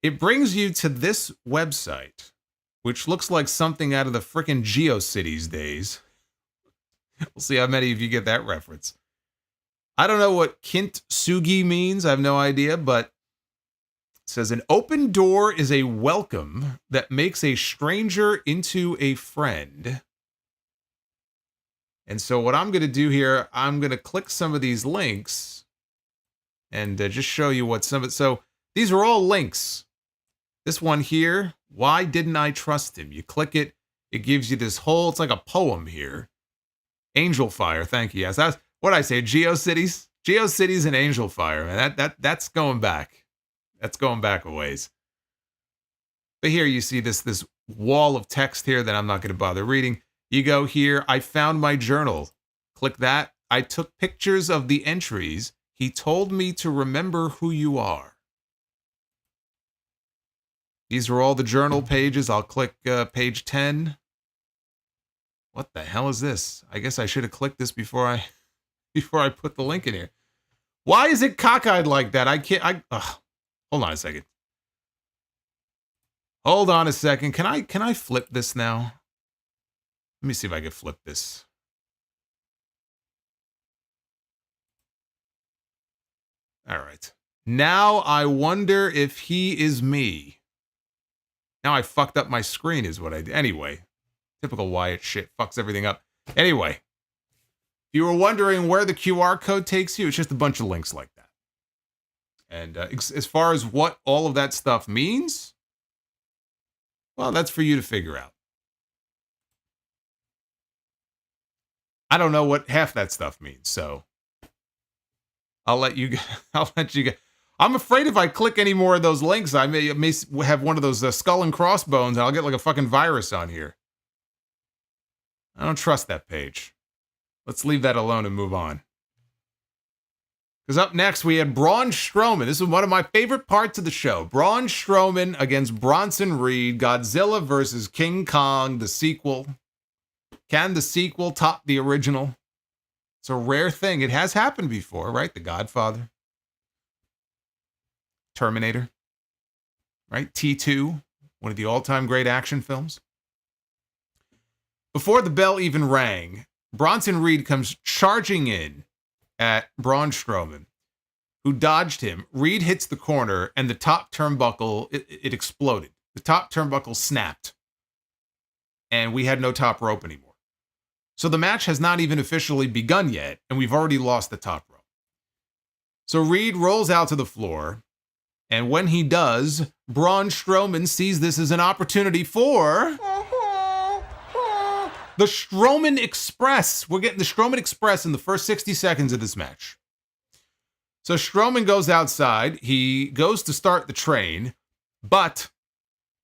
It brings you to this website, which looks like something out of the frickin' GeoCities days. We'll see how many of you get that reference. I don't know what Kintsugi means. I have no idea, but it says an open door is a welcome that makes a stranger into a friend. And so what I'm going to do here, I'm going to click some of these links and just show you what some of it. So these are all links. This one here, why didn't I trust him? You click it, it gives you this whole, it's like a poem here. Angel Fire, thank you. Yes, that's what I say, GeoCities. GeoCities and Angel Fire, man. That's going back. That's going back a ways. But here you see this wall of text here that I'm not going to bother reading. You go here, I found my journal. Click that. I took pictures of the entries. He told me to remember who you are. These are all the journal pages. I'll click page 10. What the hell is this? I guess I should have clicked this before I put the link in here. Why is it cockeyed like that? Hold on a second. Hold on a second. Can I flip this now? Let me see if I can flip this. All right. Now I wonder if he is me. Now I fucked up my screen is what I did. Anyway, typical Wyatt shit. Fucks everything up. Anyway, if you were wondering where the QR code takes you, it's just a bunch of links like that. And as far as what all of that stuff means, well, that's for you to figure out. I don't know what half that stuff means, so I'll let you go. I'm afraid if I click any more of those links, I may have one of those skull and crossbones, and I'll get like a fucking virus on here. I don't trust that page. Let's leave that alone and move on. Because up next, we had Braun Strowman. This is one of my favorite parts of the show. Braun Strowman against Bronson Reed. Godzilla versus King Kong, the sequel. Can the sequel top the original? It's a rare thing. It has happened before, right? The Godfather. Terminator. Right? T2. One of the all-time great action films. Before the bell even rang, Bronson Reed comes charging in at Braun Strowman, who dodged him. Reed hits the corner, and the top turnbuckle, it exploded. The top turnbuckle snapped, and we had no top rope anymore. So the match has not even officially begun yet, and we've already lost the top rope. So Reed rolls out to the floor, and when he does, Braun Strowman sees this as an opportunity for the Strowman Express. We're getting the Strowman Express in the first 60 seconds of this match. So Strowman goes outside. He goes to start the train, but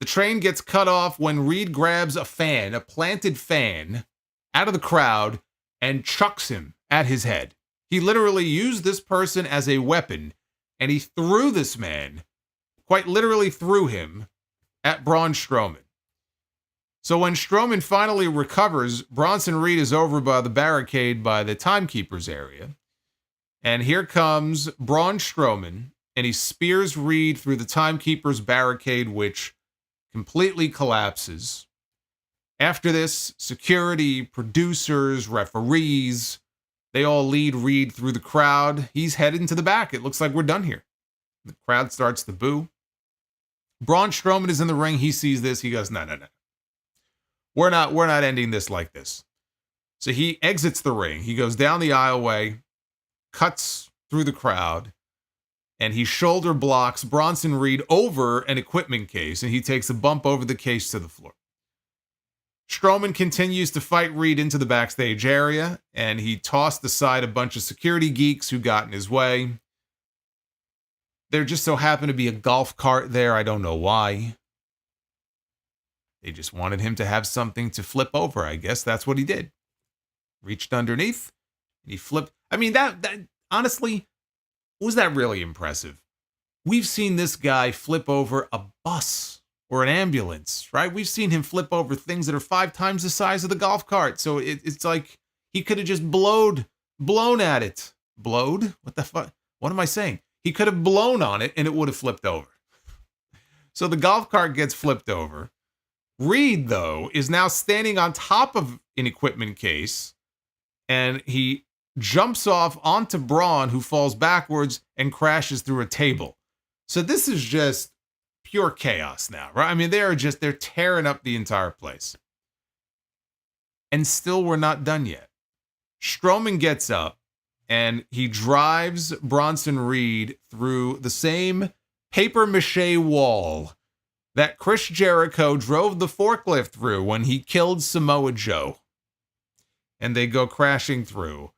the train gets cut off when Reed grabs a fan, a planted fan, out of the crowd and chucks him at his head. He literally used this person as a weapon, and he threw this man, quite literally threw him, at Braun Strowman. So when Strowman finally recovers, Bronson Reed is over by the barricade by the timekeeper's area. And here comes Braun Strowman, and he spears Reed through the timekeeper's barricade, which completely collapses. After this, security, producers, referees, they all lead Reed through the crowd. He's heading to the back. It looks like we're done here. The crowd starts to boo. Braun Strowman is in the ring. He sees this. He goes, no. We're not ending this like this. So he exits the ring. He goes down the aisleway, cuts through the crowd, and he shoulder blocks Bronson Reed over an equipment case, and he takes a bump over the case to the floor. Strowman continues to fight Reed into the backstage area, and he tossed aside a bunch of security geeks who got in his way. There just so happened to be a golf cart there. I don't know why. They just wanted him to have something to flip over. I guess that's what he did. Reached underneath, and he flipped. I mean, that honestly, was that really impressive? We've seen this guy flip over a bus or an ambulance, right? We've seen him flip over things that are 5 times the size of the golf cart. So it's like he could have just blown at it. Blowed? What the fuck? What am I saying? He could have blown on it and it would have flipped over. So the golf cart gets flipped over. Reed, though, is now standing on top of an equipment case, and he jumps off onto Braun, who falls backwards and crashes through a table. So this is just pure chaos now, right? I mean, they're tearing up the entire place. And still we're not done yet. Strowman gets up and he drives Bronson Reed through the same papier-mâché wall that Chris Jericho drove the forklift through when he killed Samoa Joe. And they go crashing through.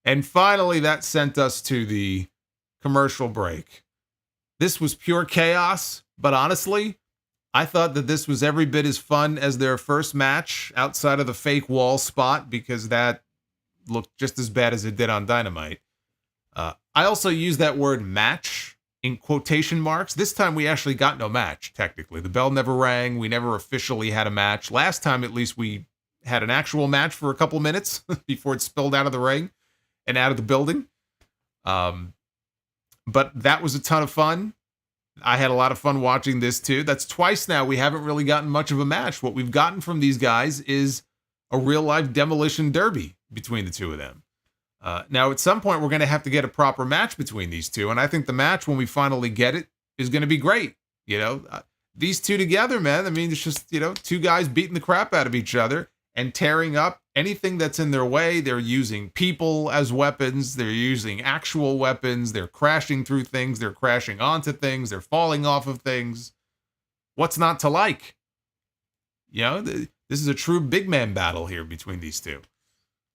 And finally, that sent us to the commercial break. This was pure chaos. But honestly, I thought that this was every bit as fun as their first match outside of the fake wall spot, because that looked just as bad as it did on Dynamite. I also use that word match in quotation marks. This time we actually got no match, technically. The bell never rang. We never officially had a match. Last time, at least, we had an actual match for a couple minutes before it spilled out of the ring and out of the building. But that was a ton of fun. I had a lot of fun watching this too. That's twice now we haven't really gotten much of a match. What we've gotten from these guys is a real life demolition derby between the two of them. Now, at some point, we're going to have to get a proper match between these two. And I think the match, when we finally get it, is going to be great. These two together, man. I mean, it's just, two guys beating the crap out of each other and tearing up anything that's in their way. They're using people as weapons. They're using actual weapons. They're crashing through things. They're crashing onto things. They're falling off of things. What's not to like? This is a true big man battle here between these two.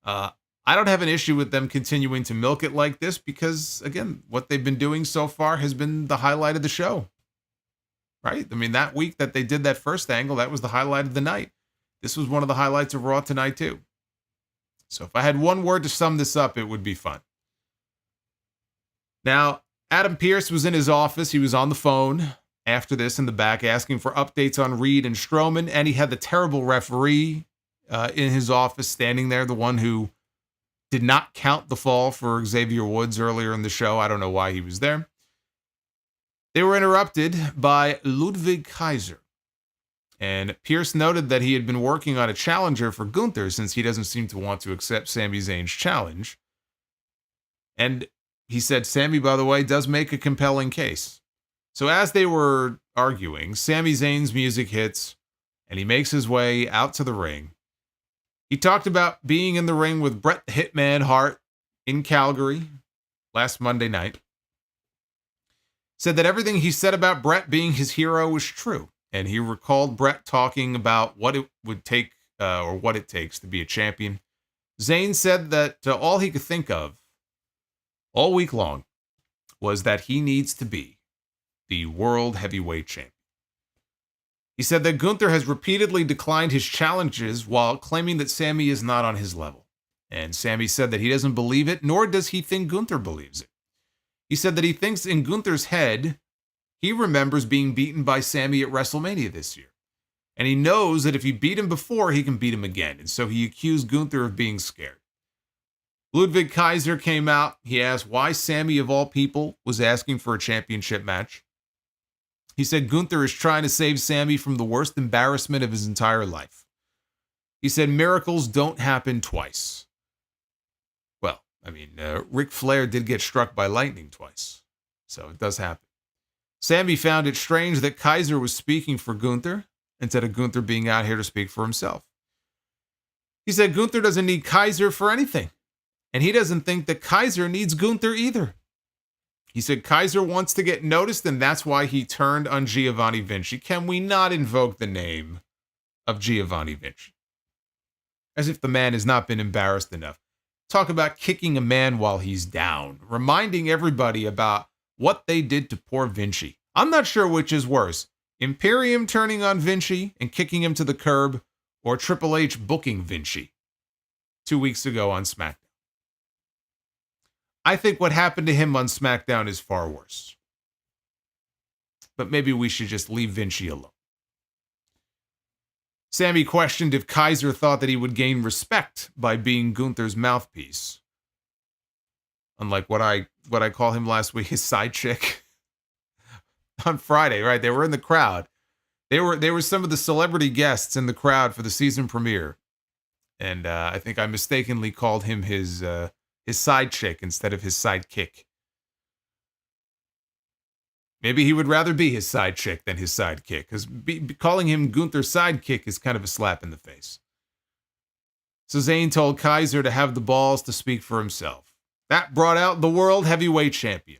I don't have an issue with them continuing to milk it like this because, again, what they've been doing so far has been the highlight of the show. Right? I mean, that week that they did that first angle, that was the highlight of the night. This was one of the highlights of Raw tonight, too. So if I had one word to sum this up, it would be fun. Now, Adam Pearce was in his office. He was on the phone after this in the back asking for updates on Reed and Strowman, and he had the terrible referee in his office standing there, the one who did not count the fall for Xavier Woods earlier in the show. I don't know why he was there. They were interrupted by Ludwig Kaiser. And Pierce noted that he had been working on a challenger for Gunther since he doesn't seem to want to accept Sami Zayn's challenge. And he said Sami, by the way, does make a compelling case. So as they were arguing, Sami Zayn's music hits and he makes his way out to the ring. He talked about being in the ring with Bret the Hitman Hart in Calgary last Monday night. Said that everything he said about Bret being his hero was true. And he recalled Bret talking about what it would take or what it takes to be a champion. Zayn said that all he could think of all week long was that he needs to be the world heavyweight champion. He said that Gunther has repeatedly declined his challenges while claiming that Sami is not on his level. And Sami said that he doesn't believe it, nor does he think Gunther believes it. He said that he thinks in Gunther's head, he remembers being beaten by Sami at WrestleMania this year. And he knows that if he beat him before, he can beat him again. And so he accused Gunther of being scared. Ludwig Kaiser came out. He asked why Sami, of all people, was asking for a championship match. He said Gunther is trying to save Sami from the worst embarrassment of his entire life. He said miracles don't happen twice. Well, I mean, Ric Flair did get struck by lightning twice, so it does happen. Sami found it strange that Kaiser was speaking for Gunther instead of Gunther being out here to speak for himself. He said Gunther doesn't need Kaiser for anything, and he doesn't think that Kaiser needs Gunther either. He said Kaiser wants to get noticed, and that's why he turned on Giovanni Vinci. Can we not invoke the name of Giovanni Vinci? As if the man has not been embarrassed enough. Talk about kicking a man while he's down, reminding everybody about what they did to poor Vinci. I'm not sure which is worse, Imperium turning on Vinci and kicking him to the curb, or Triple H booking Vinci 2 weeks ago on SmackDown. I think what happened to him on SmackDown is far worse. But maybe we should just leave Vinci alone. Sami questioned if Kaiser thought that he would gain respect by being Gunther's mouthpiece. Unlike what I call him last week, his side chick. On Friday, right? They were in the crowd. They were some of the celebrity guests in the crowd for the season premiere. And I think I mistakenly called him his side chick instead of his sidekick. Maybe he would rather be his side chick than his sidekick, because calling him Gunther's sidekick is kind of a slap in the face. So Zayn told Kaiser to have the balls to speak for himself. That brought out the world heavyweight champion.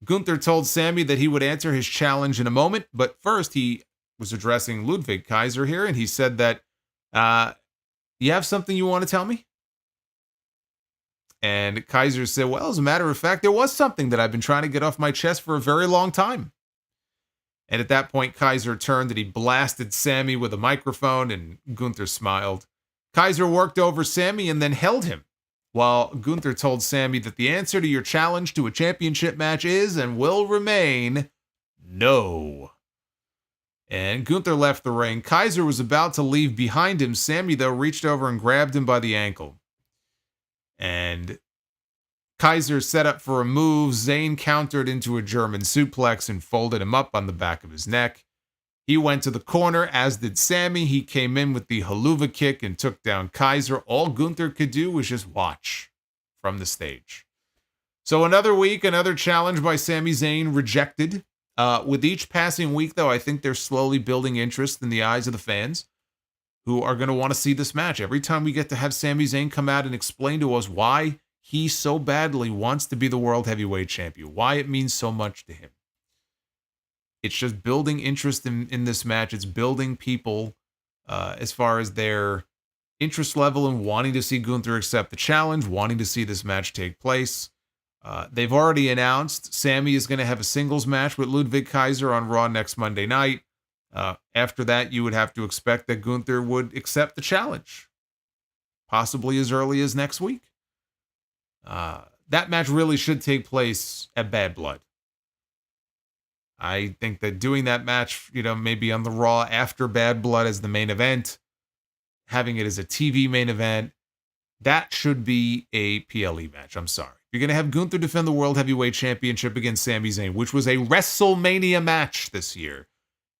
Gunther told Sami that he would answer his challenge in a moment, but first he was addressing Ludwig Kaiser here, and he said that, you have something you want to tell me? And Kaiser said, well, as a matter of fact, there was something that I've been trying to get off my chest for a very long time. And at that point, Kaiser turned and he blasted Sami with a microphone, and Gunther smiled. Kaiser worked over Sami and then held him, while Gunther told Sami that the answer to your challenge to a championship match is and will remain no. And Gunther left the ring. Kaiser was about to leave behind him. Sami, though, reached over and grabbed him by the ankle. And Kaiser set up for a move. Zayn countered into a German suplex and folded him up on the back of his neck. He went to the corner, as did Sami. He came in with the haluva kick and took down Kaiser. All Gunther could do was just watch from the stage. So another week, another challenge by Sami Zayn rejected. With each passing week, though, I think they're slowly building interest in the eyes of the fans who are going to want to see this match. Every time we get to have Sami Zayn come out and explain to us why he so badly wants to be the World Heavyweight Champion, why it means so much to him. It's just building interest in this match. It's building people as far as their interest level and wanting to see Gunther accept the challenge, wanting to see this match take place. They've already announced Sami is going to have a singles match with Ludwig Kaiser on Raw next Monday night. After that, you would have to expect that Gunther would accept the challenge, possibly as early as next week. That match really should take place at Bad Blood. I think that doing that match, maybe on the Raw after Bad Blood as the main event, having it as a TV main event, that should be a PLE match. I'm sorry. You're going to have Gunther defend the World Heavyweight Championship against Sami Zayn, which was a WrestleMania match this year.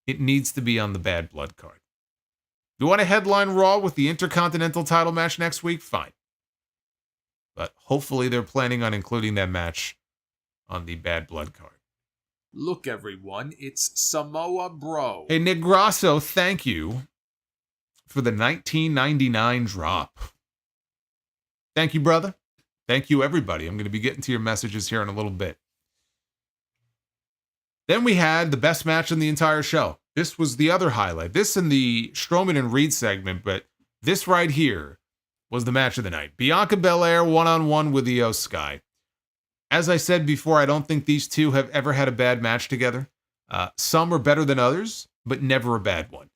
It needs to be on the Bad Blood card. You want to headline Raw with the Intercontinental title match next week? Fine. But hopefully they're planning on including that match on the Bad Blood card. Look, everyone, it's Samoa BRO. Hey, Nick Grasso, thank you for the 1999 drop. Thank you, brother. Thank you, everybody. I'm going to be getting to your messages here in a little bit. Then we had the best match in the entire show. This was the other highlight. This in the Strowman and Reed segment, but this right here was the match of the night. Bianca Belair one-on-one with Io Sky. As I said before, I don't think these two have ever had a bad match together. Some are better than others, but never a bad one.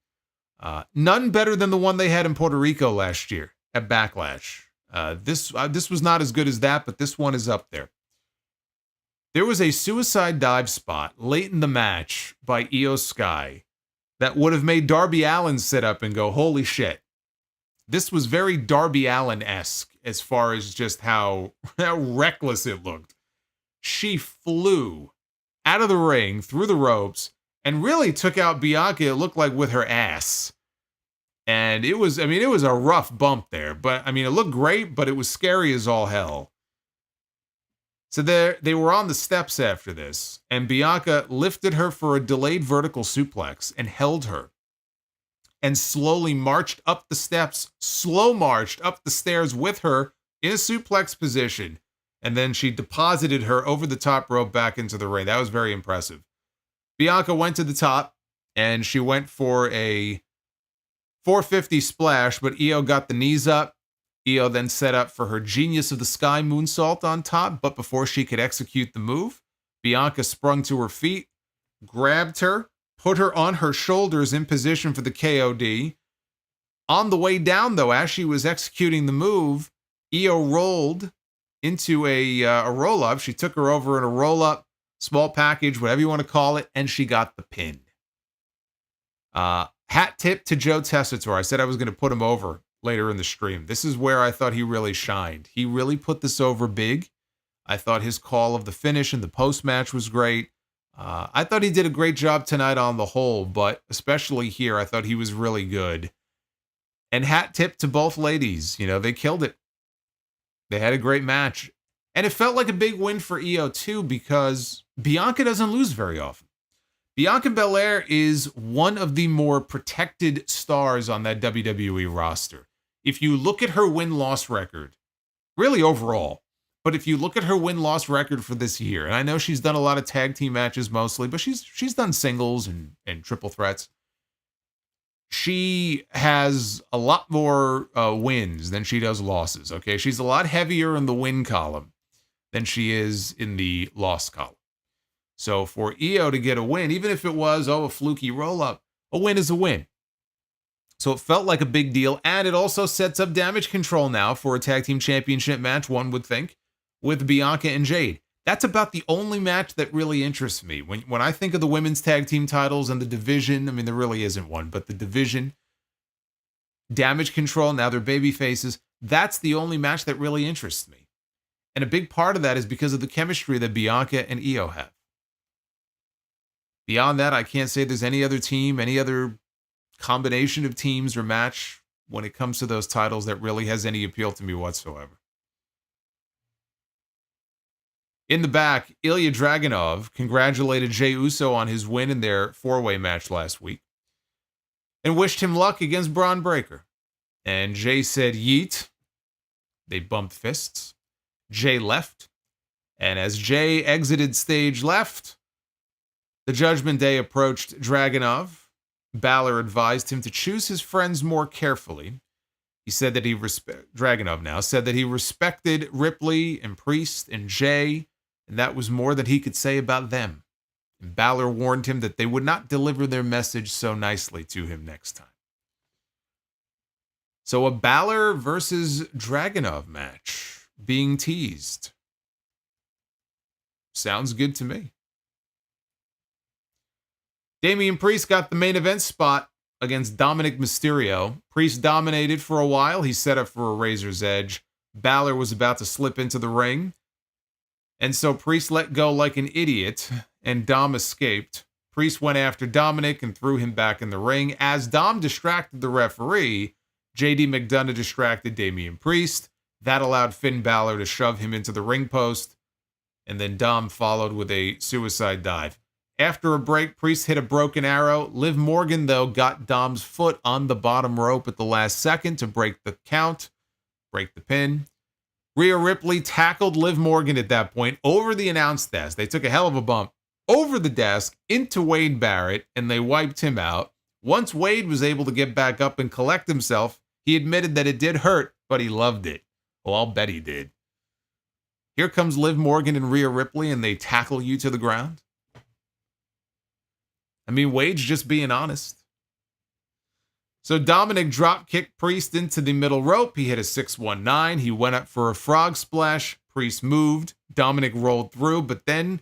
None better than the one they had in Puerto Rico last year at Backlash. This was not as good as that, but this one is up there. There was a suicide dive spot late in the match by Io Sky that would have made Darby Allin sit up and go, holy shit. This was very Darby Allin-esque as far as just how reckless it looked. She flew out of the ring, through the ropes, and really took out Bianca, it looked like, with her ass. And it was a rough bump there. But, it looked great, but it was scary as all hell. So they were on the steps after this, and Bianca lifted her for a delayed vertical suplex and held her. And slowly marched up the steps, slow marched up the stairs with her in a suplex position. And then she deposited her over the top rope back into the ring. That was very impressive. Bianca went to the top, and she went for a 450 splash, but Io got the knees up. Io then set up for her Genius of the Sky moonsault on top, but before she could execute the move, Bianca sprung to her feet, grabbed her, put her on her shoulders in position for the KOD. On the way down, though, as she was executing the move, Io rolled into a roll-up. She took her over in a roll-up, small package, whatever you want to call it, and she got the pin. Hat tip to Joe Tessitore. I said I was going to put him over later in the stream. This is where I thought he really shined. He really put this over big. I thought his call of the finish and the post-match was great. I thought he did a great job tonight on the whole, but especially here, I thought he was really good. And hat tip to both ladies. They killed it. They had a great match. And it felt like a big win for Io, too, because Bianca doesn't lose very often. Bianca Belair is one of the more protected stars on that WWE roster. If you look at her win-loss record, really overall, but if you look at her win-loss record for this year, and I know she's done a lot of tag team matches mostly, but she's done singles and triple threats. She has a lot more wins than she does losses, okay? She's a lot heavier in the win column than she is in the loss column. So for Io to get a win, even if it was, a fluky roll-up, a win is a win. So it felt like a big deal, and it also sets up Damage Control now for a tag team championship match, one would think, with Bianca and Jade. That's about the only match that really interests me. When I think of the women's tag team titles and the division, there really isn't one, but the division, Damage Control, now they're baby faces, that's the only match that really interests me. And a big part of that is because of the chemistry that Bianca and Io have. Beyond that, I can't say there's any other team, any other combination of teams or match when it comes to those titles that really has any appeal to me whatsoever. In the back, Ilya Dragunov congratulated Jey Uso on his win in their four-way match last week and wished him luck against Braun Breaker. And Jey said yeet. They bumped fists. Jey left. And as Jey exited stage left, the Judgment Day approached Dragunov. Balor advised him to choose his friends more carefully. He said that Dragunov now said that he respected Ripley and Priest and Jey, and that was more than he could say about them. And Balor warned him that they would not deliver their message so nicely to him next time. So a Balor versus Dragunov match being teased. Sounds good to me. Damian Priest got the main event spot against Dominik Mysterio. Priest dominated for a while. He set up for a razor's edge. Balor was about to slip into the ring. And so Priest let go like an idiot, and Dom escaped. Priest went after Dominik and threw him back in the ring. As Dom distracted the referee, JD McDonough distracted Damian Priest. That allowed Finn Balor to shove him into the ring post. And then Dom followed with a suicide dive. After a break, Priest hit a broken arrow. Liv Morgan, though, got Dom's foot on the bottom rope at the last second to break the count, break the pin. Rhea Ripley tackled Liv Morgan at that point over the announce desk. They took a hell of a bump over the desk into Wade Barrett, and they wiped him out. Once Wade was able to get back up and collect himself, he admitted that it did hurt, but he loved it. Well, I'll bet he did. Here comes Liv Morgan and Rhea Ripley, and they tackle you to the ground. I mean, Wade's just being honest. So Dominik drop-kicked Priest into the middle rope. He hit a 619. He went up for a frog splash. Priest moved. Dominik rolled through, but then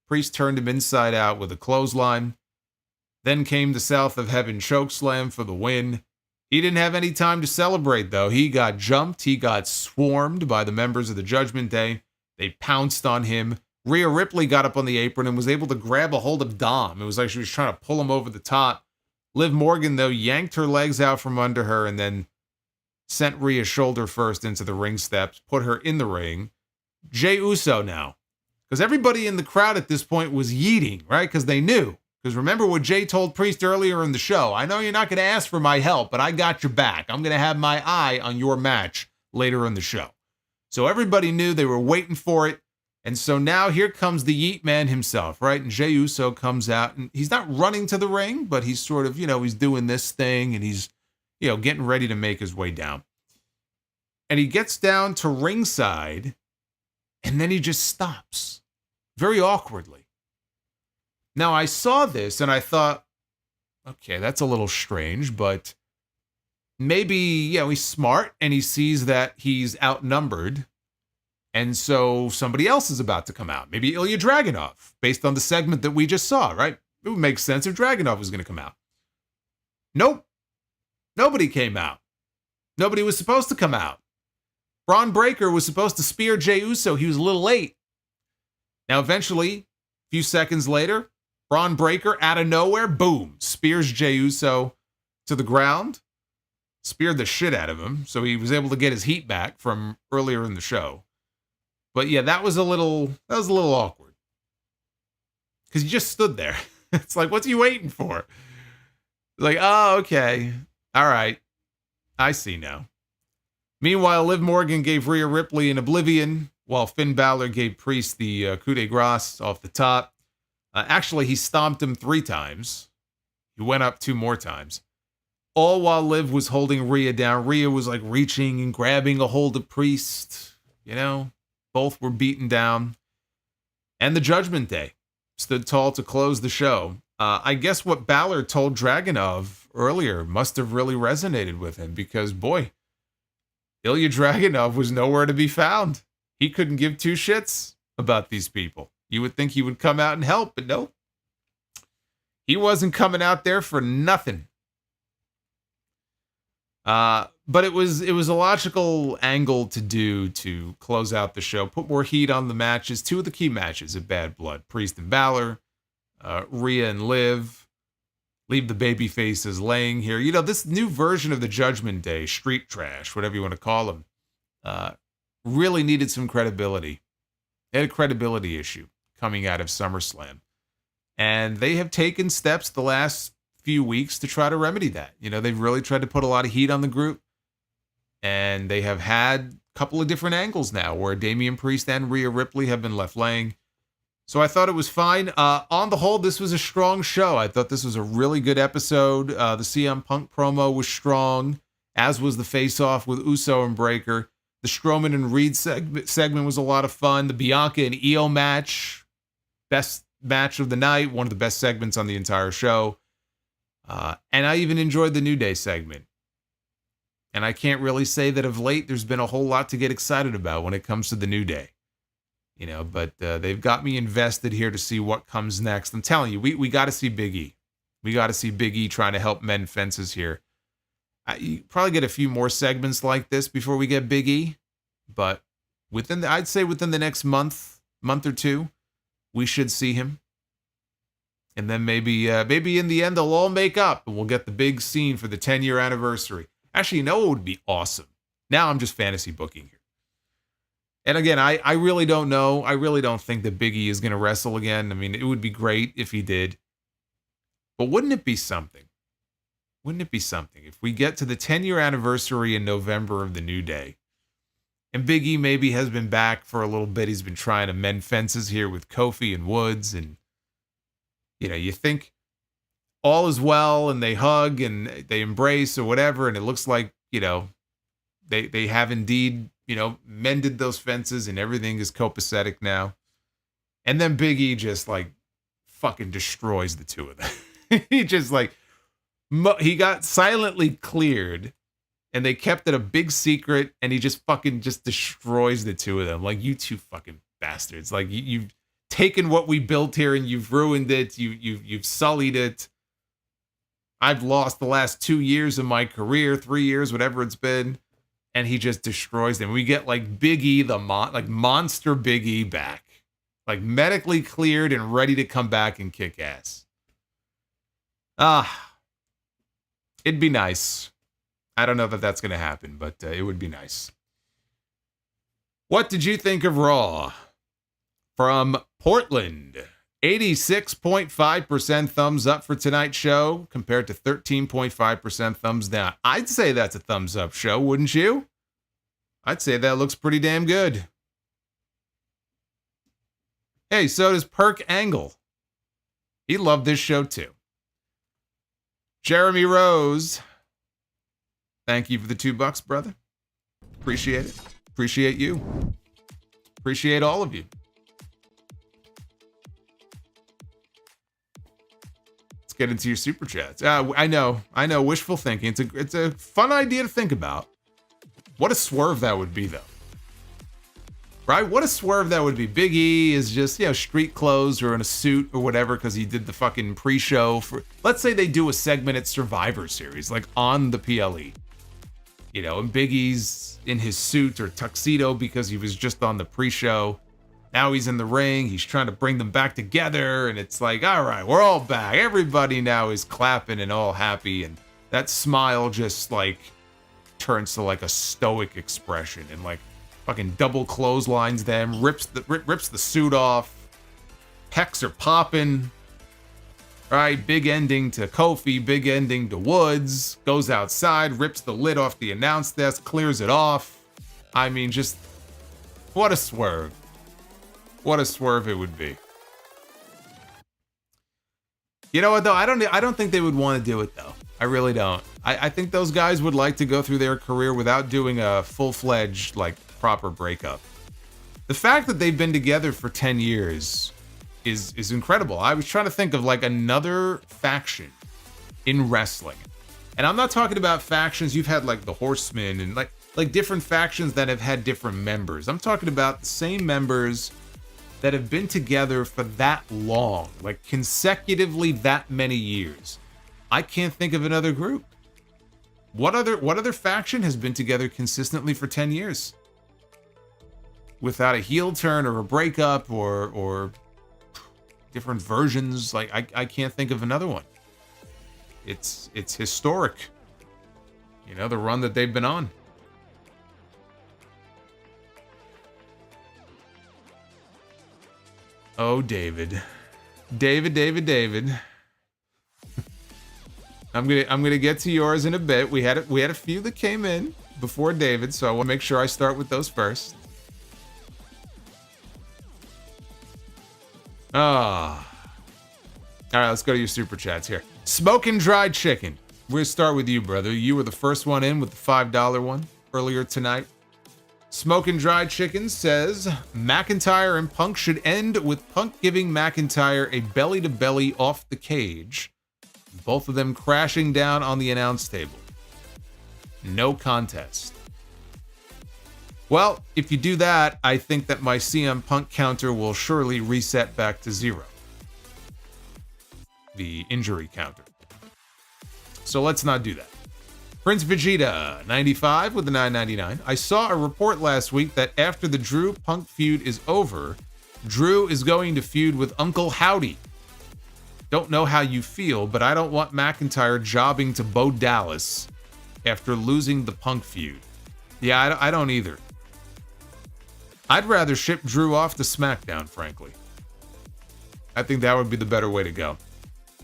Priest turned him inside out with a clothesline. Then came the South of Heaven chokeslam for the win. He didn't have any time to celebrate, though. He got jumped. He got swarmed by the members of the Judgment Day. They pounced on him. Rhea Ripley got up on the apron and was able to grab a hold of Dom. It was like she was trying to pull him over the top. Liv Morgan, though, yanked her legs out from under her and then sent Rhea shoulder first into the ring steps, put her in the ring. Jey Uso now. Because everybody in the crowd at this point was yeeting, right? Because they knew. Because remember what Jey told Priest earlier in the show. I know you're not going to ask for my help, but I got your back. I'm going to have my eye on your match later in the show. So everybody knew, they were waiting for it. And so now here comes the Yeet Man himself, right? And Jey Uso comes out, and he's not running to the ring, but he's sort of, he's doing this thing, and he's, getting ready to make his way down. And he gets down to ringside, and then he just stops very awkwardly. Now, I saw this, and I thought, okay, that's a little strange, but maybe, he's smart, and he sees that he's outnumbered. And so somebody else is about to come out. Maybe Ilya Dragunov, based on the segment that we just saw, right? It would make sense if Dragunov was going to come out. Nope. Nobody came out. Nobody was supposed to come out. Braun Breaker was supposed to spear Jey Uso. He was a little late. Now, eventually, a few seconds later, Braun Breaker, out of nowhere, boom, spears Jey Uso to the ground. Speared the shit out of him, so he was able to get his heat back from earlier in the show. But yeah, that was a little awkward. Because he just stood there. It's like, what's he waiting for? Like, oh, okay. All right. I see now. Meanwhile, Liv Morgan gave Rhea Ripley an oblivion, while Finn Balor gave Priest the coup de grace off the top. Actually, he stomped him 3 times. He went up 2 more times. All while Liv was holding Rhea down. Rhea was like reaching and grabbing a hold of Priest, Both were beaten down. And the Judgment Day stood tall to close the show. I guess what Balor told Dragunov earlier must have really resonated with him because, boy, Ilya Dragunov was nowhere to be found. He couldn't give 2 shits about these people. You would think he would come out and help, but no. He wasn't coming out there for nothing. But it was a logical angle to do to close out the show, put more heat on the matches. 2 of the key matches of Bad Blood, Priest and Balor, Rhea and Liv, leave the baby faces laying here. This new version of the Judgment Day, street trash, whatever you want to call them, really needed some credibility. They had a credibility issue coming out of SummerSlam. And they have taken steps the last few weeks to try to remedy that. You know, they've really tried to put a lot of heat on the group. And they have had a couple of different angles now where Damian Priest and Rhea Ripley have been left laying. So I thought it was fine. On the whole, this was a strong show. I thought this was a really good episode. The CM Punk promo was strong, as was the face-off with Uso and Breaker. The Strowman and Reed segment was a lot of fun. The Bianca and Io match, best match of the night, one of the best segments on the entire show. And I even enjoyed the New Day segment. And I can't really say that of late there's been a whole lot to get excited about when it comes to the New Day. You know, but they've got me invested here to see what comes next. I'm telling you, we got to see Big E. We got to see Big E trying to help mend fences here. You probably get a few more segments like this before we get Big E, but I'd say within the next month or two, we should see him. And then maybe in the end they'll all make up and we'll get the big scene for the 10-year anniversary. Actually, you know what would be awesome? Now I'm just fantasy booking here. And again, I really don't know. I really don't think that Big E is going to wrestle again. I mean, it would be great if he did. But wouldn't it be something? Wouldn't it be something if we get to the 10-year anniversary in November of the New Day, and Big E maybe has been back for a little bit. He's been trying to mend fences here with Kofi and Woods, and you know, you think all is well, and they hug and they embrace or whatever, and it looks like, you know, they have indeed, you know, mended those fences and everything is copacetic now. And then Big E just like fucking destroys the two of them. He just like, he got silently cleared and they kept it a big secret, and he just fucking just destroys the two of them. Like, you two fucking bastards. Like, you've taken what we built here and you've ruined it. You've sullied it. I've lost the last 2 years of my career, 3 years, whatever it's been. And he just destroys them. We get like Big E, like monster Big E back. Like medically cleared and ready to come back and kick ass. It'd be nice. I don't know that that's going to happen, but it would be nice. What did you think of Raw? From Portland, 86.5% thumbs up for tonight's show compared to 13.5% thumbs down. I'd say that's a thumbs up show, wouldn't you? I'd say that looks pretty damn good. Hey, so does Perk Angle. He loved this show too. Jeremy Rose, thank you for the $2, brother. Appreciate it. Appreciate you. Appreciate all of you. Let's get into your super chats. I know, wishful thinking. It's a fun idea to think about. What a swerve that would be, though. Right? What a swerve that would be. Big E is just, you know, street clothes or in a suit or whatever because he did the fucking pre-show for... Let's say they do a segment at Survivor Series, like on the PLE. You know, and Big E's in his suit or tuxedo because he was just on the pre-show. Now he's in the ring. He's trying to bring them back together. And it's like, all right, we're all back. Everybody now is clapping and all happy. And that smile just like turns to like a stoic expression and like fucking double clotheslines them, rips the suit off. Pecs are popping. Right, big ending to Kofi, big ending to Woods. Goes outside, rips the lid off the announce desk, clears it off. I mean, just what a swerve. What a swerve it would be. You know what though? I don't think they would want to do it though. I really don't. I think those guys would like to go through their career without doing a full-fledged, like, proper breakup. The fact that they've been together for 10 years is incredible. I was trying to think of like another faction in wrestling. And I'm not talking about factions you've had like the Horsemen and like different factions that have had different members. I'm talking about the same members that have been together for that long, like consecutively that many years. I can't think of another group. What other faction has been together consistently for 10 years? Without a heel turn or a breakup or different versions, like I can't think of another one. It's historic. You know, the run that they've been on. Oh, David. David. I'm gonna get to yours in a bit. We had a few that came in before David, so I want to make sure I start with those first. All right, let's go to your super chats here. Smoking Dried Chicken. We're gonna start with you, brother. You were the first one in with the $5 one earlier tonight. Smoking Dried Chicken says McIntyre and Punk should end with Punk giving McIntyre a belly-to-belly off the cage. Both of them crashing down on the announce table. No contest. Well, if you do that, I think that my CM Punk counter will surely reset back to 0. The injury counter. So let's not do that. Prince Vegeta, 95 with the $9.99. I saw a report last week that after the Drew Punk feud is over, Drew is going to feud with Uncle Howdy. Don't know how you feel, but I don't want McIntyre jobbing to Bo Dallas after losing the Punk feud. Yeah, I don't either. I'd rather ship Drew off to SmackDown, frankly. I think that would be the better way to go.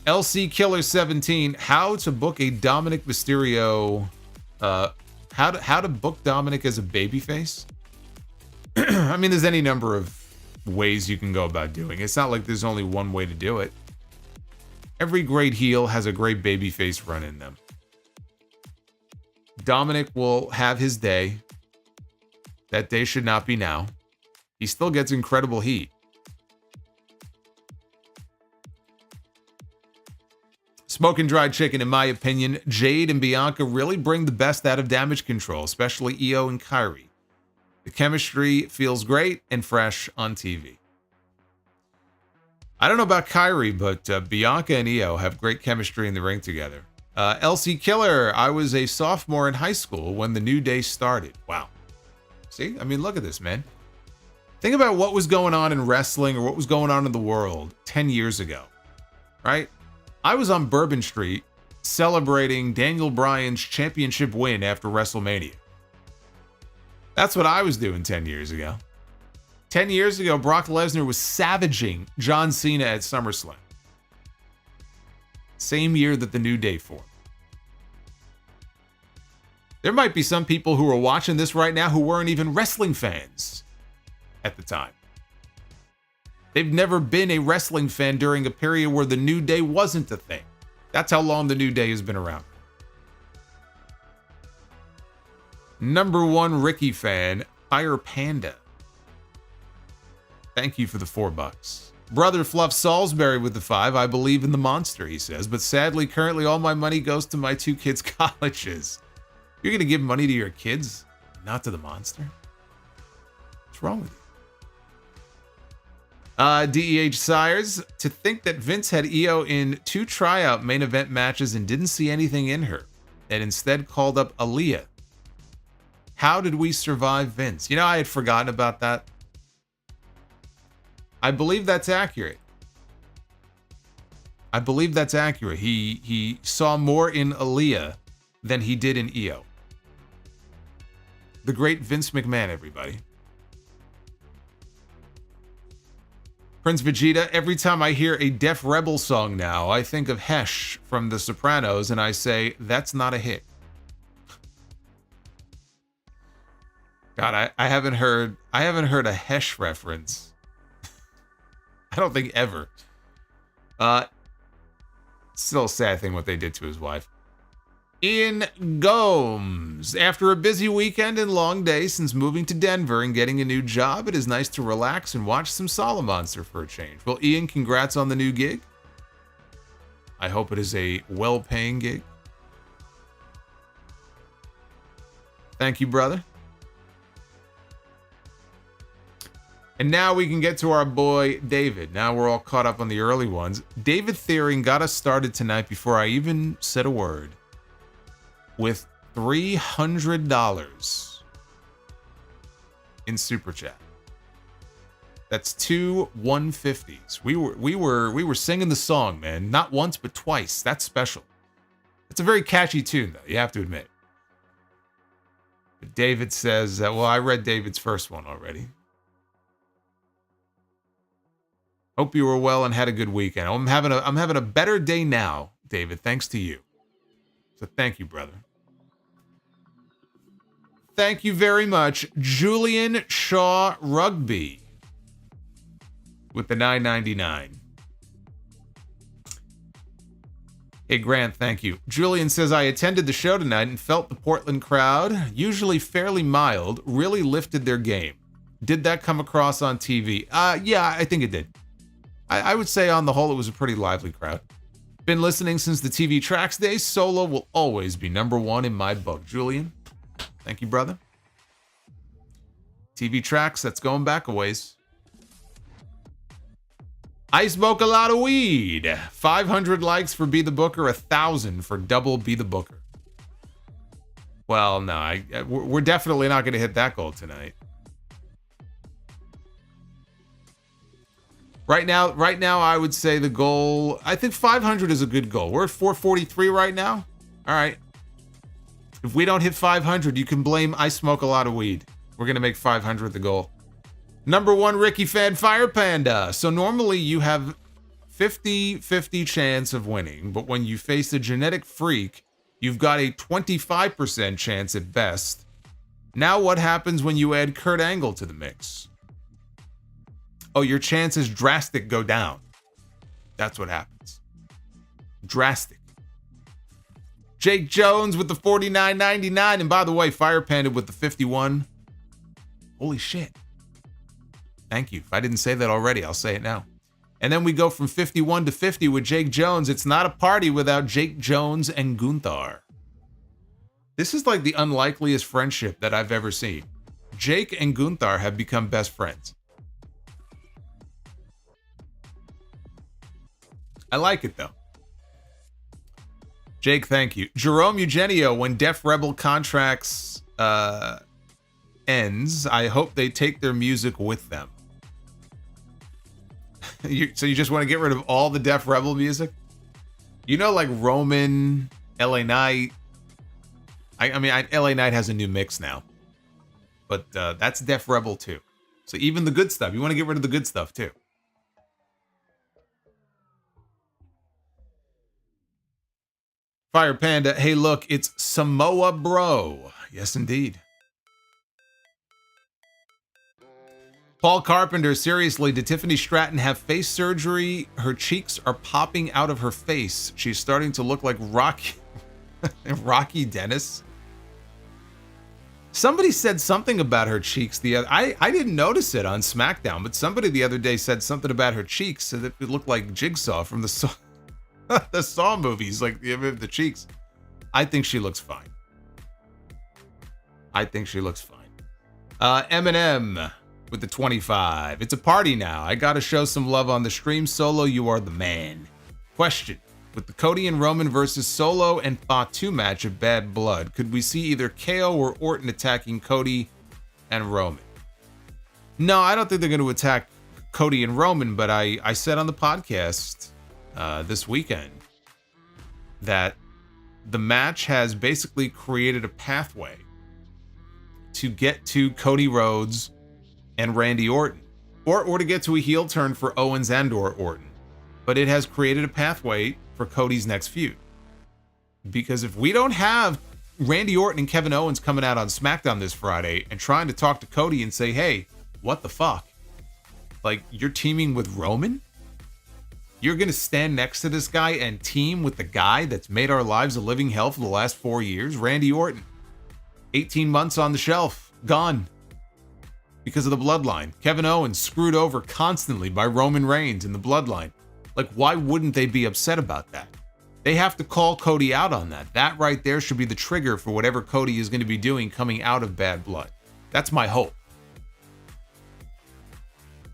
LC Killer 17, how to book a Dominik Mysterio, how to book Dominik as a babyface? I mean, there's any number of ways you can go about doing it. It's not like there's only one way to do it. Every great heel has a great babyface run in them. Dominik will have his day. That day should not be now. He still gets incredible heat. Smoking Dried Chicken, in my opinion, Jade and Bianca really bring the best out of Damage Control, especially Io and Kairi. The chemistry feels great and fresh on TV. I don't know about Kairi, but Bianca and Io have great chemistry in the ring together. LC Killer, I was a sophomore in high school when the New Day started. Wow. See? I mean, look at this, man. Think about what was going on in wrestling or what was going on in the world 10 years ago, right? I was on Bourbon Street celebrating Daniel Bryan's championship win after WrestleMania. That's what I was doing 10 years ago. 10 years ago, Brock Lesnar was savaging John Cena at SummerSlam. Same year that the New Day formed. There might be some people who are watching this right now who weren't even wrestling fans at the time. They've never been a wrestling fan during a period where the New Day wasn't a thing. That's how long the New Day has been around. Number 1 Ricky fan, Fire Panda. Thank you for the $4. Brother Fluff Salisbury with the 5. I believe in the monster, he says, but sadly, currently all my money goes to my 2 kids' colleges. You're going to give money to your kids, not to the monster? What's wrong with you? DEH Sires, to think that Vince had Io in 2 tryout main event matches and didn't see anything in her, and instead called up Aaliyah. How did we survive Vince? You know, I had forgotten about that. I believe that's accurate. He saw more in Aaliyah than he did in Io. The great Vince McMahon, everybody. Prince Vegeta, every time I hear a Def Rebel song now, I think of Hesh from The Sopranos, and I say, that's not a hit. God, I haven't heard a Hesh reference. I don't think ever. Still a sad thing what they did to his wife. Ian Gomes. After a busy weekend and long day since moving to Denver and getting a new job, it is nice to relax and watch some Solomonster for a change. Well, Ian, congrats on the new gig. I hope it is a well-paying gig. Thank you, brother. And now we can get to our boy, David. Now we're all caught up on the early ones. David Thiering got us started tonight before I even said a word. With $300 in Super Chat. That's 2 150s. We were singing the song, man. Not once, but twice. That's special. It's a very catchy tune, though, you have to admit. But David says, well, I read David's first one already. Hope you were well and had a good weekend. I'm having a better day now, David, thanks to you. So thank you, brother. Thank you very much, Julian Shaw Rugby, with the $9.99. Hey, Grant, thank you. Julian says, I attended the show tonight and felt the Portland crowd, usually fairly mild, really lifted their game. Did that come across on TV? Yeah, I think it did. I would say on the whole, it was a pretty lively crowd. Been listening since the TV Tracks days. Solo will always be #1 in my book. Julian, thank you, brother. TV Tracks, that's going back a ways. I smoke a lot of weed. 500 likes for Be the Booker, 1,000 for double Be the Booker. Well, no, we're definitely not going to hit that goal tonight. Right now, I would say the goal, I think 500 is a good goal. We're at 443 right now. All right. If we don't hit 500, you can blame I smoke a lot of weed. We're going to make 500 the goal. #1 Ricky Fan Fire Panda. So normally you have 50-50 chance of winning, but when you face a genetic freak, you've got a 25% chance at best. Now what happens when you add Kurt Angle to the mix? Oh, your chances drastic go down. That's what happens. Drastic. Jake Jones with the $49.99. And by the way, Fire Panda with the 51. Holy shit. Thank you. If I didn't say that already, I'll say it now. And then we go from 51 to 50 with Jake Jones. It's not a party without Jake Jones and Gunther. This is like the unlikeliest friendship that I've ever seen. Jake and Gunther have become best friends. I like it, though. Jake, thank you. Jerome Eugenio, when Def Rebel contracts ends, I hope they take their music with them. So you just want to get rid of all the Def Rebel music? You know, like Roman, LA Knight. I mean, LA Knight has a new mix now. But that's Def Rebel, too. So even the good stuff. You want to get rid of the good stuff, too. Fire Panda, hey look, it's Samoa BRO. Yes, indeed. Paul Carpenter, seriously, did Tiffany Stratton have face surgery? Her cheeks are popping out of her face. She's starting to look like Rocky Dennis. Somebody said something about her cheeks the other. I didn't notice it on SmackDown, but somebody the other day said something about her cheeks so that it looked like Jigsaw from the Saw. The Saw movies, like the cheeks. I think she looks fine. Eminem with the 25. It's a party now. I gotta show some love on the stream. Solo, you are the man. Question. With the Cody and Roman versus Solo and Fatu match of Bad Blood, could we see either KO or Orton attacking Cody and Roman? No, I don't think they're going to attack Cody and Roman, but I said on the podcast this weekend that the match has basically created a pathway to get to Cody Rhodes and Randy Orton, or to get to a heel turn for Owens and or Orton. But it has created a pathway for Cody's next feud. Because if we don't have Randy Orton and Kevin Owens coming out on SmackDown this Friday and trying to talk to Cody and say, hey, what the fuck? Like, you're teaming with Roman? You're going to stand next to this guy and team with the guy that's made our lives a living hell for the last 4 years? Randy Orton. 18 months on the shelf. Gone. Because of the Bloodline. Kevin Owens screwed over constantly by Roman Reigns in the Bloodline. Like, why wouldn't they be upset about that? They have to call Cody out on that. That right there should be the trigger for whatever Cody is going to be doing coming out of Bad Blood. That's my hope.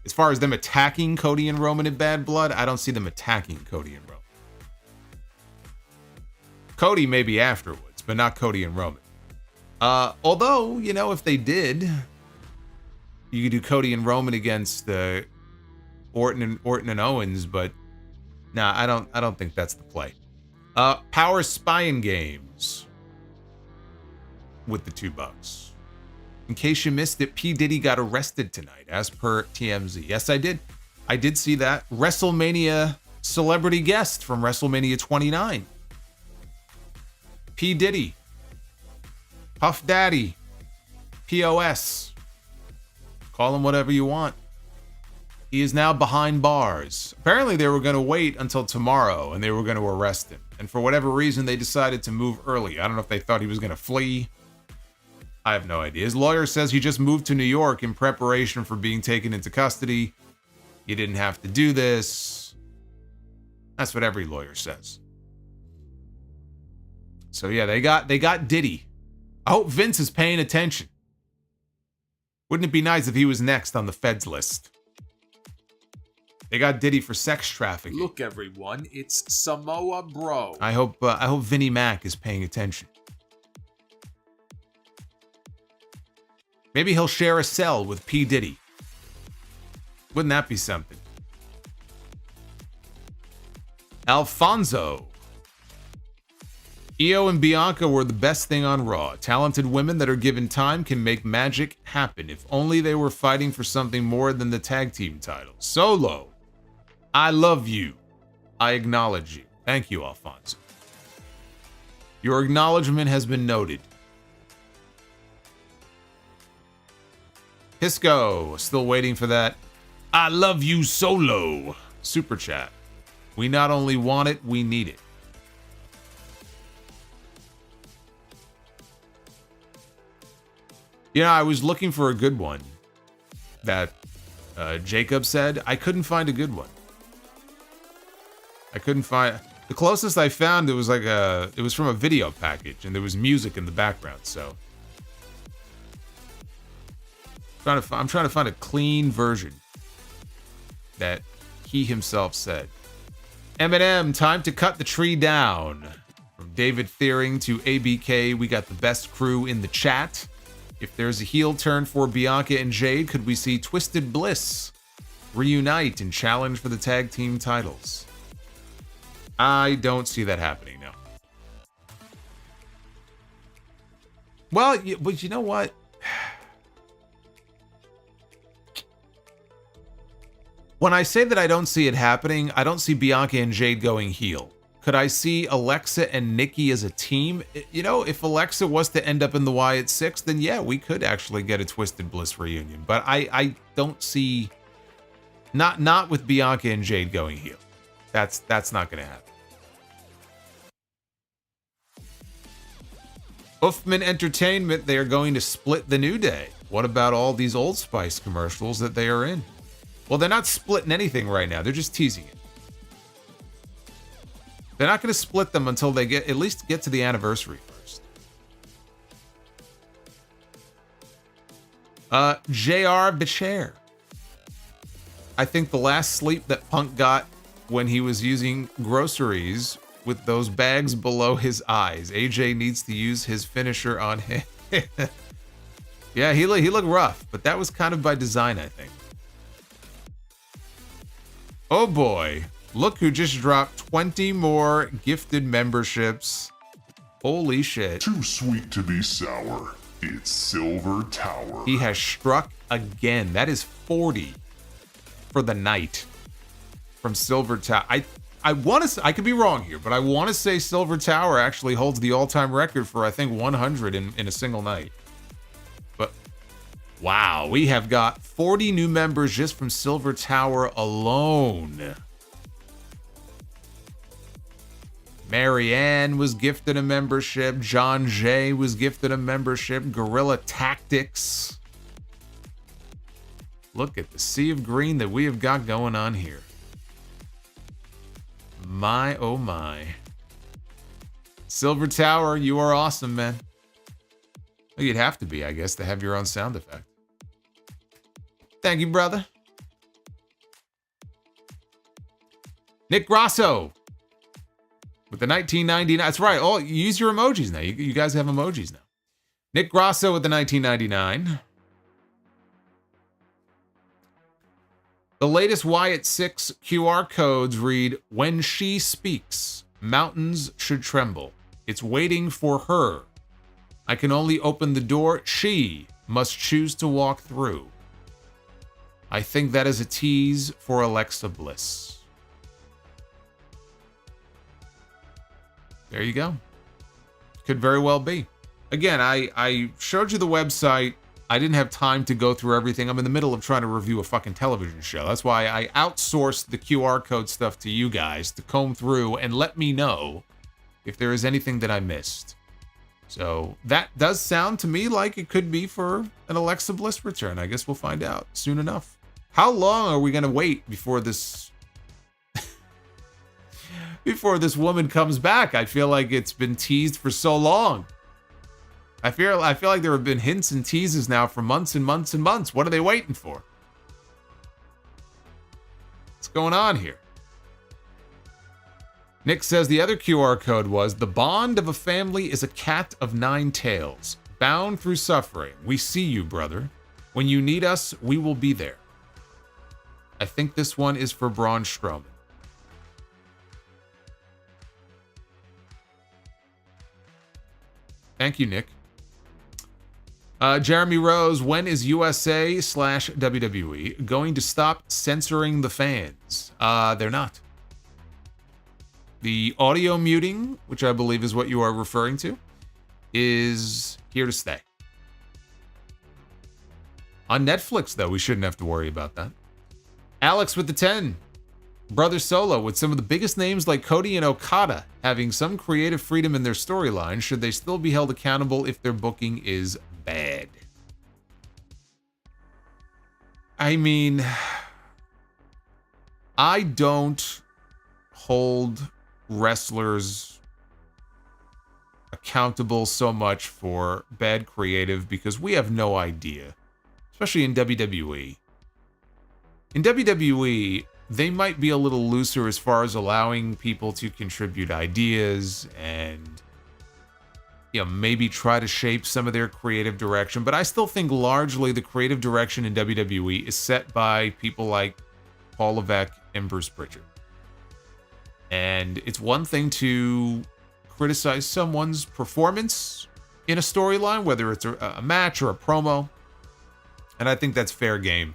As far as them attacking Cody and Roman in Bad Blood, I don't see them attacking Cody and Roman. Cody maybe afterwards, but not Cody and Roman. Although, you know, if they did, you could do Cody and Roman against Orton and Owens, but nah, I don't think that's the play. Power Spying Games with the $2. In case you missed it, P. Diddy got arrested tonight, as per TMZ. Yes, I did. I did see that. WrestleMania celebrity guest from WrestleMania 29. P. Diddy. Puff Daddy. POS. Call him whatever you want. He is now behind bars. Apparently they were going to wait until tomorrow and they were going to arrest him. And for whatever reason, they decided to move early. I don't know if they thought he was going to flee. I have no idea. His lawyer says he just moved to New York in preparation for being taken into custody. You didn't have to do this. That's what every lawyer says. So yeah, they got Diddy. I hope Vince is paying attention. Wouldn't it be nice if he was next on the feds list? They got Diddy for sex trafficking. Look, everyone, it's Samoa BRO. I hope Vinnie Mac is paying attention. Maybe he'll share a cell with P. Diddy. Wouldn't that be something? Alfonso. Io and Bianca were the best thing on Raw. Talented women that are given time can make magic happen. If only they were fighting for something more than the tag team titles. Solo. I love you. I acknowledge you. Thank you, Alfonso. Your acknowledgement has been noted. Hisco, still waiting for that. I love you, Solo. Super chat. We not only want it, we need it. You know, I was looking for a good one that Jacob said. I couldn't find a good one. I couldn't find the closest I found. It was like it was from a video package, and there was music in the background. So I'm trying to find a clean version that he himself said. Eminem, time to cut the tree down. From David Thiering to ABK, we got the best crew in the chat. If there's a heel turn for Bianca and Jade, could we see Twisted Bliss reunite and challenge for the tag team titles? I don't see that happening, no. Well, but you know what? When I say that I don't see it happening, I don't see Bianca and Jade going heel. Could I see Alexa and Nikki as a team? You know, if Alexa was to end up in the Wyatt 6, then yeah, we could actually get a Twisted Bliss reunion. But I don't see, not with Bianca and Jade going heel. That's not going to happen. Uffman Entertainment, they are going to split the New Day. What about all these Old Spice commercials that they are in? Well, they're not splitting anything right now. They're just teasing it. They're not going to split them until they at least get to the anniversary first. JR Bichair. I think the last sleep that Punk got when he was using groceries with those bags below his eyes. AJ needs to use his finisher on him. Yeah, he looked rough, but that was kind of by design, I think. Oh boy. Look who just dropped 20 more gifted memberships. Holy shit. Too sweet to be sour. It's Silver Tower. He has struck again. That is 40 for the night from Silver Tower. I want to, I could be wrong here, but I want to say Silver Tower actually holds the all-time record for, I think, 100 in a single night. But wow, we have got 40 new members just from Silver Tower alone. Marianne was gifted a membership. John Jay was gifted a membership. Guerrilla Tactics. Look at the sea of green that we have got going on here. My, oh my. Silver Tower, you are awesome, man. Well, you'd have to be, I guess, to have your own sound effect. Thank you, brother. Nick Grasso. With the 1999, that's right. Oh, use your emojis now. You guys have emojis now. Nick Grasso with the 1999. The latest Wyatt 6 QR codes read, when she speaks, mountains should tremble. It's waiting for her. I can only open the door she must choose to walk through. I think that is a tease for Alexa Bliss. There you go. Could very well be. Again, I showed you the website. I didn't have time to go through everything. I'm in the middle of trying to review a fucking television show. That's why I outsourced the QR code stuff to you guys to comb through and let me know if there is anything that I missed. So that does sound to me like it could be for an Alexa Bliss return. I guess we'll find out soon enough. How long are we going to wait before this before this woman comes back? I feel like it's been teased for so long. I feel like there have been hints and teases now for months and months and months. What are they waiting for? What's going on here? Nick says the other QR code was, the bond of a family is a cat of 9 tails, bound through suffering. We see you, brother. When you need us, we will be there. I think this one is for Braun Strowman. Thank you, Nick. Jeremy Rose, when is USA/WWE going to stop censoring the fans? They're not. The audio muting, which I believe is what you are referring to, is here to stay. On Netflix, though, we shouldn't have to worry about that. Alex with the 10. Brother Solo, with some of the biggest names like Cody and Okada having some creative freedom in their storyline, should they still be held accountable if their booking is bad? I mean, I don't hold wrestlers accountable so much for bad creative because we have no idea, especially in WWE. In WWE, they might be a little looser as far as allowing people to contribute ideas and, you know, maybe try to shape some of their creative direction. But I still think largely the creative direction in WWE is set by people like Paul Levesque and Bruce Pritchard. And it's one thing to criticize someone's performance in a storyline, whether it's a match or a promo. And I think that's fair game.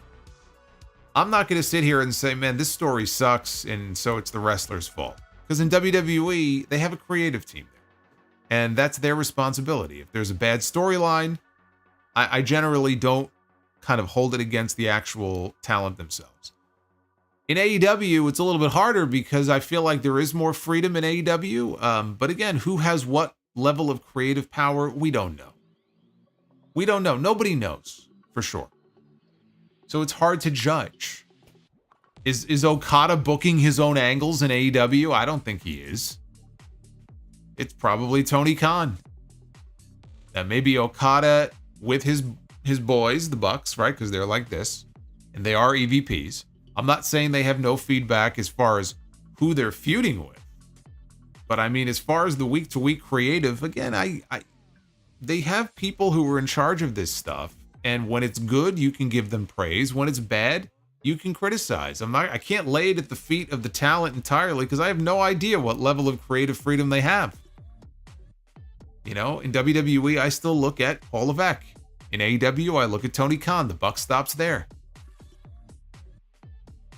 I'm not going to sit here and say, man, this story sucks, and so it's the wrestler's fault. Because in WWE, they have a creative team there. And that's their responsibility. If there's a bad storyline, I generally don't kind of hold it against the actual talent themselves. In AEW, it's a little bit harder because I feel like there is more freedom in AEW. But again, who has what level of creative power? We don't know. We don't know. Nobody knows for sure. So it's hard to judge. Is Okada booking his own angles in AEW? I don't think he is. It's probably Tony Khan. That maybe Okada with his boys, the Bucks, right? Because they're like this. And they are EVPs. I'm not saying they have no feedback as far as who they're feuding with. But I mean, as far as the week-to-week creative, again, they have people who are in charge of this stuff. And when it's good, you can give them praise. When it's bad, you can criticize. I can't lay it at the feet of the talent entirely because I have no idea what level of creative freedom they have. You know, in WWE, I still look at Paul Levesque. In AEW, I look at Tony Khan. The buck stops there.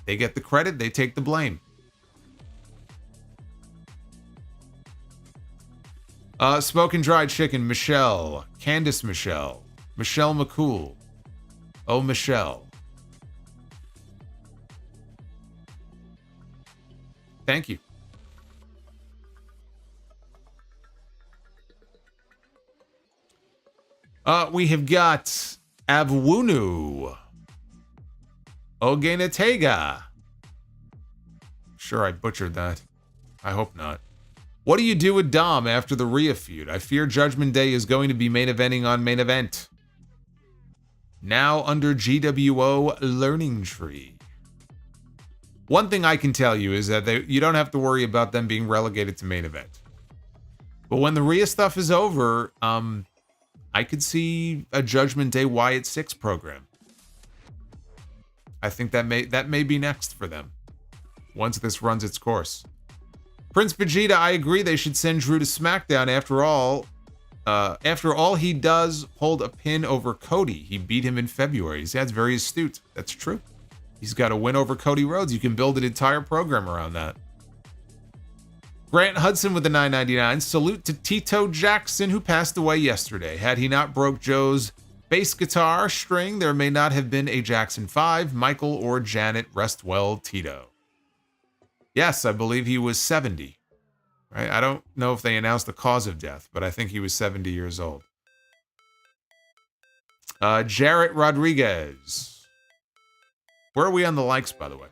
They get the credit, they take the blame. Smoking Dried Chicken, Michelle. Candice Michelle. Michelle McCool. Oh, Michelle. Thank you. We have got Avwunu. Ogenetega. Sure, I butchered that. I hope not. What do you do with Dom after the Rhea feud? I fear Judgment Day is going to be main eventing on Main Event. Now under GWO Learning Tree. One thing I can tell you is that you don't have to worry about them being relegated to Main Event. But when the Rhea stuff is over, I could see a Judgment Day Wyatt 6 program. I think that may be next for them once this runs its course. Prince Vegeta, I agree they should send Drew to SmackDown. After all, he does hold a pin over Cody. He beat him in February. That's very astute. That's true. He's got a win over Cody Rhodes. You can build an entire program around that. Grant Hudson with the $9.99. Salute to Tito Jackson, who passed away yesterday. Had he not broke Joe's bass guitar string, there may not have been a Jackson 5. Michael or Janet, rest well, Tito. Yes, I believe he was 70. Right? I don't know if they announced the cause of death, but I think he was 70 years old. Jarrett Rodriguez. Where are we on the likes, by the way?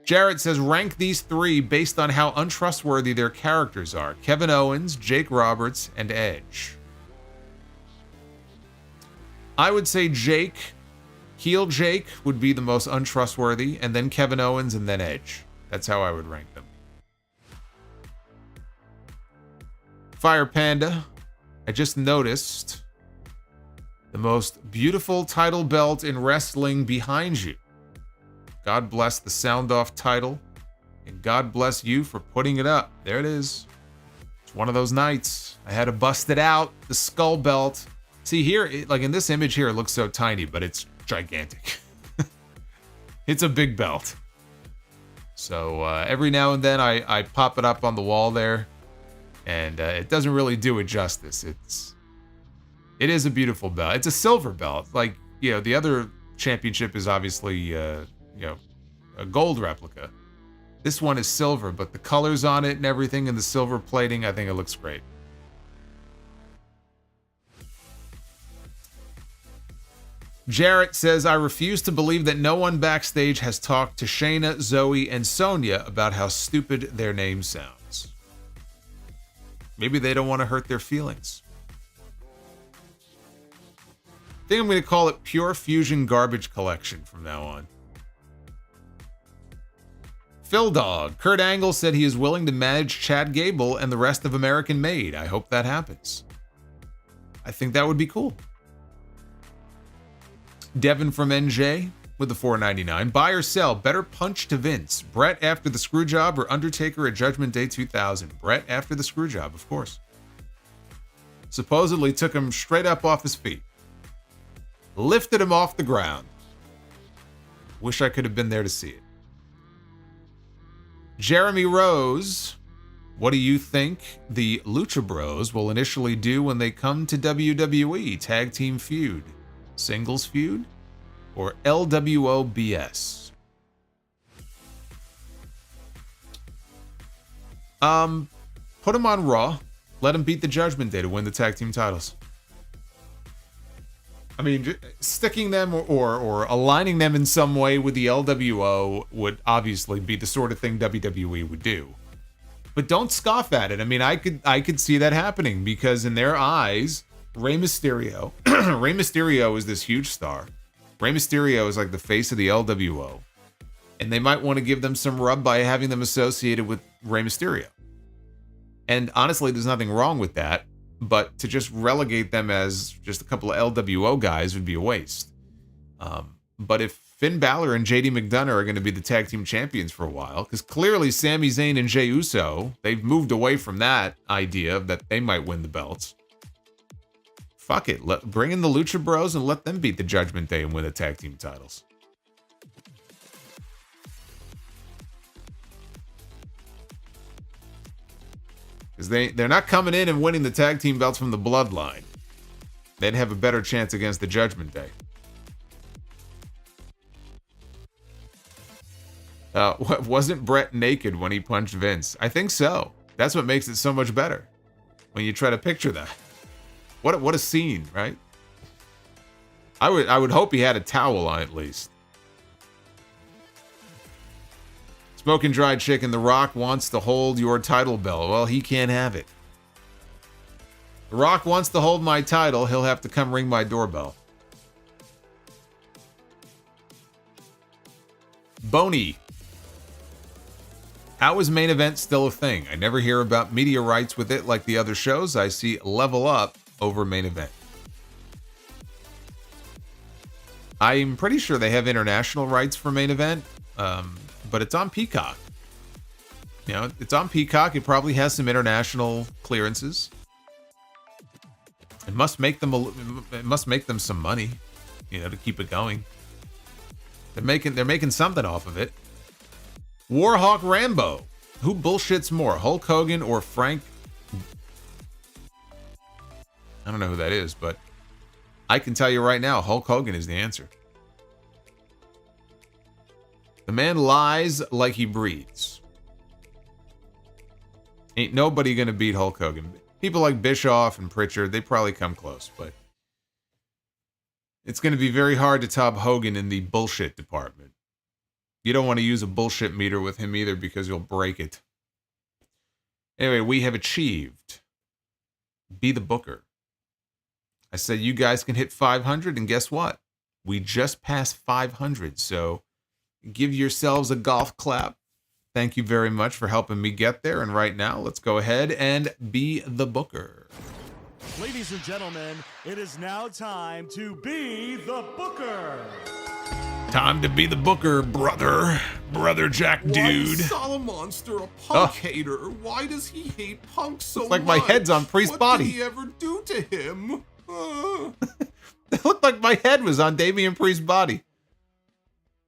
Jarrett says, rank these three based on how untrustworthy their characters are. Kevin Owens, Jake Roberts, and Edge. I would say Jake, heel Jake, would be the most untrustworthy, and then Kevin Owens, and then Edge. That's how I would rank them. Fire Panda, I just noticed the most beautiful title belt in wrestling behind you. God bless the Sound Off title, and God bless you for putting it up. There it is. It's one of those nights. I had to bust it out, the skull belt. See here, like in this image here, it looks so tiny, but it's gigantic. It's a big belt. So every now and then I pop it up on the wall there, and it doesn't really do it justice. It is a beautiful belt. It's a silver belt. Like, you know, the other championship is obviously a gold replica. This one is silver, but the colors on it and everything and the silver plating, I think it looks great. Jarrett says, I refuse to believe that no one backstage has talked to Shayna, Zoey, and Sonya about how stupid their name sounds. Maybe they don't want to hurt their feelings. I think I'm going to call it Pure Fusion Garbage Collection from now on. Phil Dog. Kurt Angle said he is willing to manage Chad Gable and the rest of American Made. I hope that happens. I think that would be cool. Devin from NJ with the $4.99. Buy or sell. Better punch to Vince. Brett after the screw job or Undertaker at Judgment Day 2000? Brett after the screw job, of course. Supposedly took him straight up off his feet. Lifted him off the ground. Wish I could have been there to see it. Jeremy Rose, what do you think the Lucha Bros will initially do when they come to WWE? Tag team feud, singles feud, or LWO BS? Put them on Raw. Let them beat the Judgment Day to win the tag team titles. I mean, sticking them or aligning them in some way with the LWO would obviously be the sort of thing WWE would do. But don't scoff at it. I mean, I could see that happening because in their eyes, Rey Mysterio, Rey Mysterio is this huge star. Rey Mysterio is like the face of the LWO. And they might want to give them some rub by having them associated with Rey Mysterio. And honestly, there's nothing wrong with that. But to just relegate them as just a couple of LWO guys would be a waste. But if Finn Balor and JD McDonough are going to be the tag team champions for a while, because clearly Sami Zayn and Jey Uso, they've moved away from that idea that they might win the belts. Fuck it. Bring in the Lucha Bros and let them beat the Judgment Day and win the tag team titles. Because they're not coming in and winning the tag team belts from the Bloodline. They'd have a better chance against the Judgment Day. Wasn't Brett naked when he punched Vince? I think so. That's what makes it so much better. When you try to picture that. What a scene, right? I would hope he had a towel on at least. Smoking Dried Chicken, The Rock wants to hold your title belt. Well, he can't have it. The Rock wants to hold my title. He'll have to come ring my doorbell. Boney. How is main event still a thing? I never hear about media rights with it like the other shows. I see Level Up over main event. I'm pretty sure they have international rights for main event. But it's on Peacock. You know, it's on Peacock. It probably has some international clearances. It must make them some money, you know, to keep it going. They're making something off of it. Warhawk Rambo. Who bullshits more, Hulk Hogan or Frank? I don't know who that is, but I can tell you right now, Hulk Hogan is the answer. The man lies like he breathes. Ain't nobody gonna beat Hulk Hogan. People like Bischoff and Pritchard, they probably come close, but it's gonna be very hard to top Hogan in the bullshit department. You don't want to use a bullshit meter with him either because you'll break it. Anyway, we have achieved Be the Booker. I said you guys can hit 500, and guess what? We just passed 500, so give yourselves a golf clap. Thank you very much for helping me get there, and right now, let's go ahead and be the Booker. Ladies and gentlemen, it is now time to be the Booker. Time to be the Booker, brother. Brother Jack dude. Why is Solomonster a Punk hater? Why does he hate Punk so Looks like much? my head's on Priest's body. What did he ever do to him? It looked like my head was on Damian Priest's body.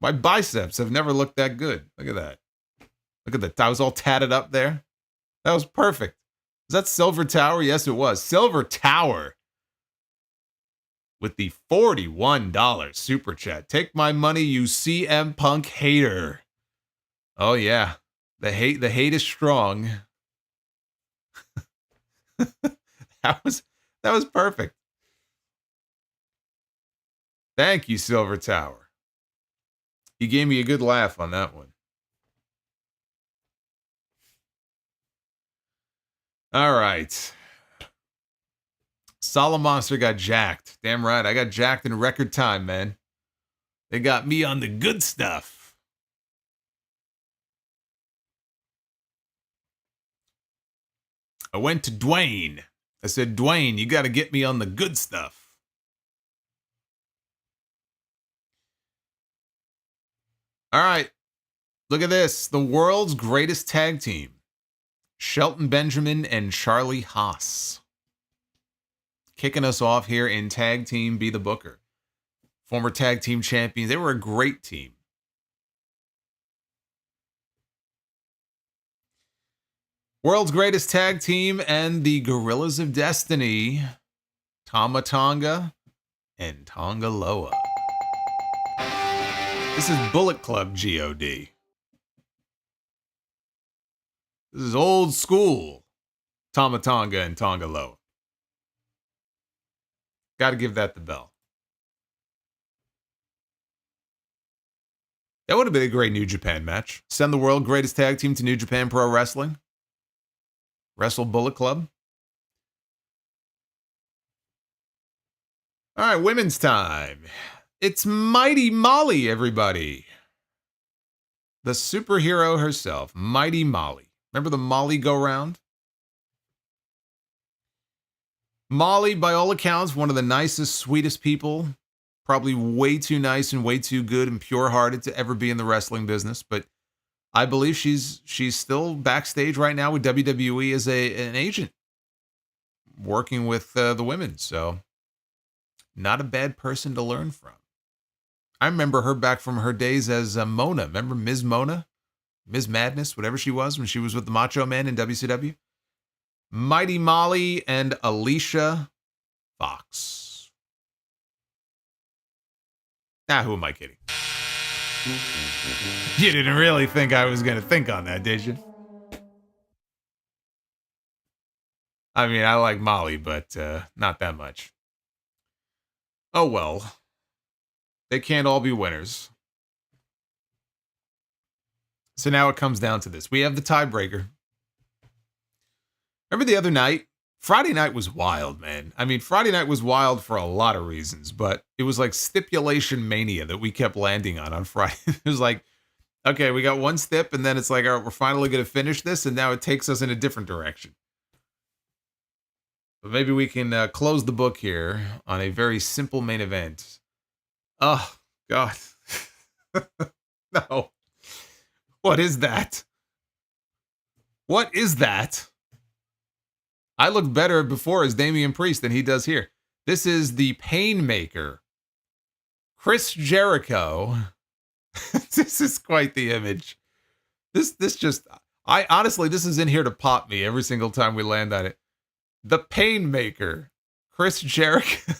My biceps have never looked that good. Look at that. Look at that. I was all tatted up there. That was perfect. Is that Silver Tower? Yes, it was. Silver Tower. With the $41 super chat. Take my money, you CM Punk hater. Oh yeah. The hate is strong. That was perfect. Thank you, Silver Tower. You gave me a good laugh on that one. All right. Solomonster got jacked. Damn right. I got jacked in record time, man. They got me on the good stuff. I went to Dwayne. I said, Dwayne, you got to get me on the good stuff. All right. Look at this. The world's greatest tag team. Shelton Benjamin and Charlie Haas. Kicking us off here in Tag Team Be the Booker. Former tag team champions. They were a great team. World's greatest tag team and the Gorillas of Destiny. Tama Tonga and Tonga Loa. This is Bullet Club G.O.D. This is old school Tama Tonga and Tonga Loa. Got to give that the bell. That would have been a great New Japan match. Send the world greatest tag team to New Japan Pro Wrestling. Wrestle Bullet Club. All right, women's time. It's Mighty Molly, everybody. The superhero herself, Mighty Molly. Remember the Molly go-round? Molly, by all accounts, one of the nicest, sweetest people. Probably way too nice and way too good and pure-hearted to ever be in the wrestling business. But I believe she's still backstage right now with WWE as an agent. Working with the women. So, not a bad person to learn from. I remember her back from her days as Mona. Remember Ms. Mona? Ms. Madness, whatever she was when she was with the Macho Man in WCW. Mighty Molly and Alicia Fox. Who am I kidding? You didn't really think I was going to think on that, did you? I mean, I like Molly, but not that much. Oh, well. They can't all be winners. So now it comes down to this. We have the tiebreaker. Remember the other night? Friday night was wild, man. I mean, Friday night was wild for a lot of reasons, but it was like stipulation mania that we kept landing on Friday. It was like, okay, we got one stip, and then it's like, all right, we're finally going to finish this, and now it takes us in a different direction. But maybe we can close the book here on a very simple main event. Oh, God. No. What is that? What is that? I looked better before as Damian Priest than he does here. This is the Painmaker. Chris Jericho This is quite the image. This just, I honestly, this is in here to pop me every single time we land on it. The Painmaker, Chris Jericho.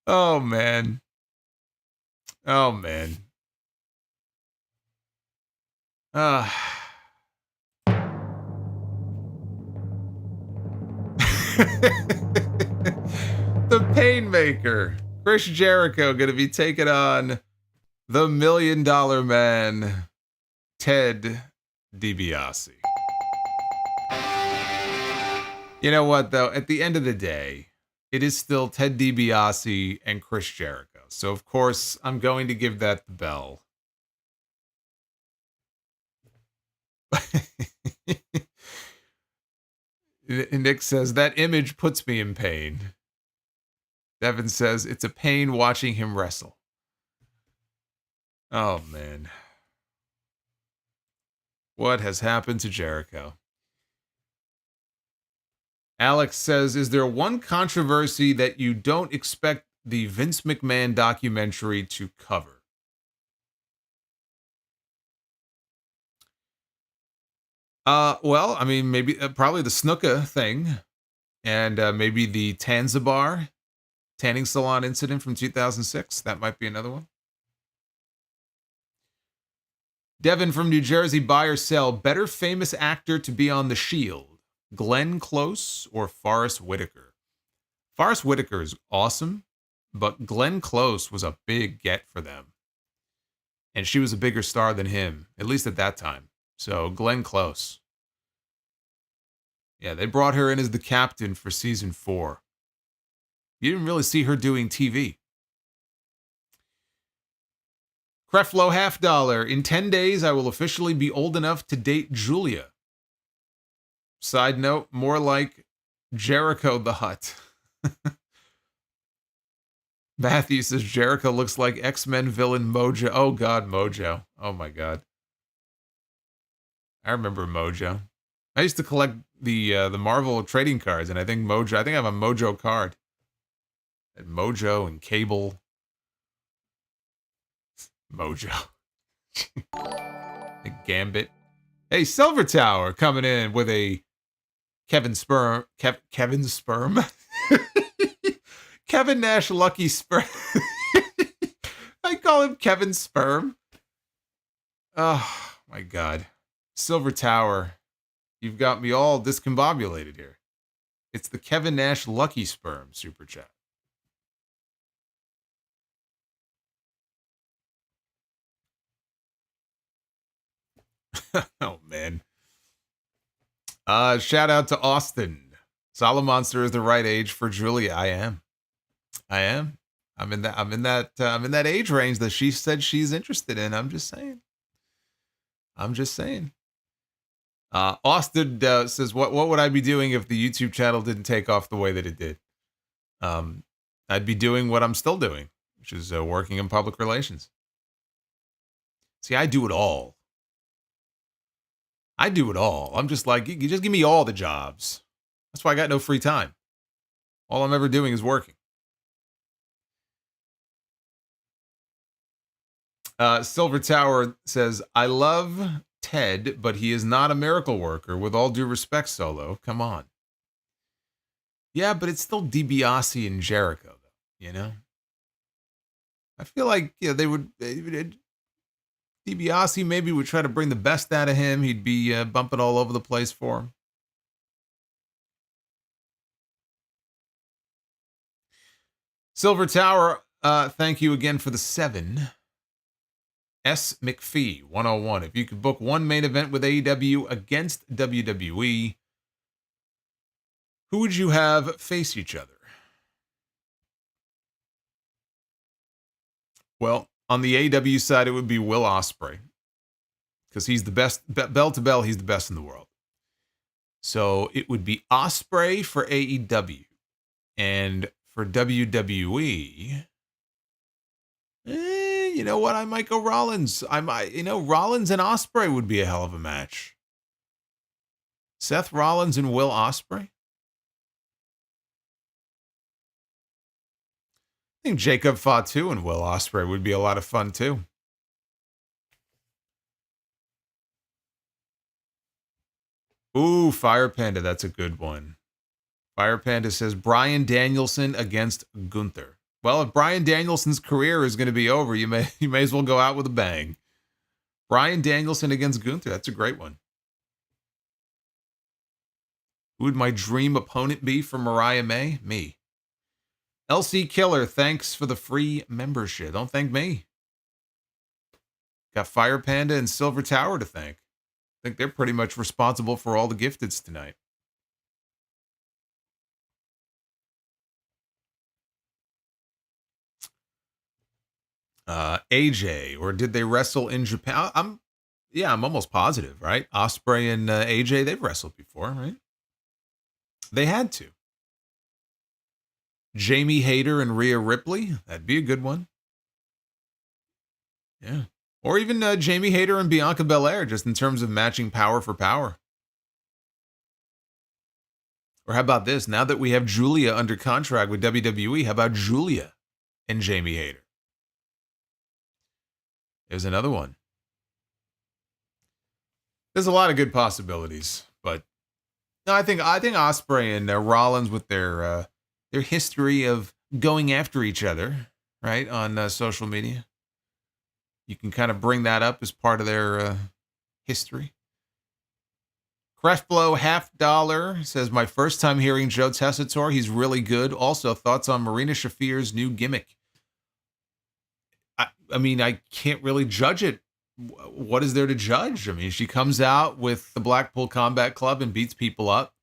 Oh, man. Oh, man. The Painmaker, Chris Jericho, going to be taking on the $1 Million Man, Ted DiBiase. You know what, though? At the end of the day, it is still Ted DiBiase and Chris Jericho. So, of course, I'm going to give that the bell. Nick says, that image puts me in pain. Devin says, it's a pain watching him wrestle. Oh, man. What has happened to Jericho? Alex says, is there one controversy that you don't expect the Vince McMahon documentary to cover? Well, I mean, maybe, probably the Snuka thing, and maybe the Tanzabar tanning salon incident from 2006. That might be another one. Devin from New Jersey, buy or sell. Better famous actor to be on The Shield, Glenn Close or Forrest Whitaker? Forrest Whitaker is awesome, but Glenn Close was a big get for them. And she was a bigger star than him, at least at that time. So Glenn Close. Yeah, they brought her in as the captain for season 4. You didn't really see her doing TV. Creflo $50. In 10 days, I will officially be old enough to date Julia. Side note, more like Jericho the Hutt. Matthew says Jericho looks like X-Men villain Mojo. Oh, God, Mojo. Oh, my God. I remember Mojo. I used to collect the Marvel trading cards, and I think I have a Mojo card. And Mojo and Cable. Mojo. The Gambit. Hey, Silver Tower coming in with a Kevin Sperm. Kevin Sperm? Kevin Nash Lucky Sperm. I call him Kevin Sperm. Oh, my God. Silver Tower. You've got me all discombobulated here. It's the Kevin Nash Lucky Sperm super chat. Oh, man. Shout out to Austin. Solomonster is the right age for Julia. I am. I'm in that age range that she said she's interested in. I'm just saying. Austin says, what would I be doing if the YouTube channel didn't take off the way that it did? I'd be doing what I'm still doing, which is working in public relations. See, I do it all. I'm just like, you just give me all the jobs. That's why I got no free time. All I'm ever doing is working. Silver Tower says, I love Ted, but he is not a miracle worker. With all due respect, Solo. Come on. Yeah, but it's still DiBiase and Jericho, though, you know? I feel like, yeah, DiBiase maybe would try to bring the best out of him. He'd be bumping all over the place for him. Silver Tower, thank you again for the 7. S. McPhee, 101. If you could book one main event with AEW against WWE, who would you have face each other? Well, on the AEW side, it would be Will Ospreay, because he's the best, bell to bell, he's the best in the world. So it would be Ospreay for AEW. And for WWE, you know what? I might go Rollins. Rollins and Ospreay would be a hell of a match. Seth Rollins and Will Ospreay. I think Jacob Fatu and Will Ospreay would be a lot of fun too. Ooh, Fire Panda, that's a good one. Fire Panda says Bryan Danielson against Gunther. Well, if Bryan Danielson's career is going to be over, you may as well go out with a bang. Bryan Danielson against Gunther, that's a great one. Who would my dream opponent be for Mariah May? Me. LC Killer, thanks for the free membership. Don't thank me. Got Fire Panda and Silver Tower to thank. I think they're pretty much responsible for all the gifteds tonight. AJ, or did they wrestle in Japan? I'm almost positive, right? Ospreay and AJ, they've wrestled before, right? They had to. Jamie Hayter and Rhea Ripley, that'd be a good one. Yeah. Or even Jamie Hayter and Bianca Belair, just in terms of matching power for power. Or how about this? Now that we have Julia under contract with WWE, how about Julia and Jamie Hayter? There's another one. There's a lot of good possibilities, but no, I think Ospreay and Rollins with their history of going after each other, right, on social media. You can kind of bring that up as part of their history. Crefblow $50 says, my first time hearing Joe Tessitore. He's really good. Also, thoughts on Marina Shafir's new gimmick. I mean, I can't really judge it. What is there to judge? I mean, she comes out with the Blackpool Combat Club and beats people up.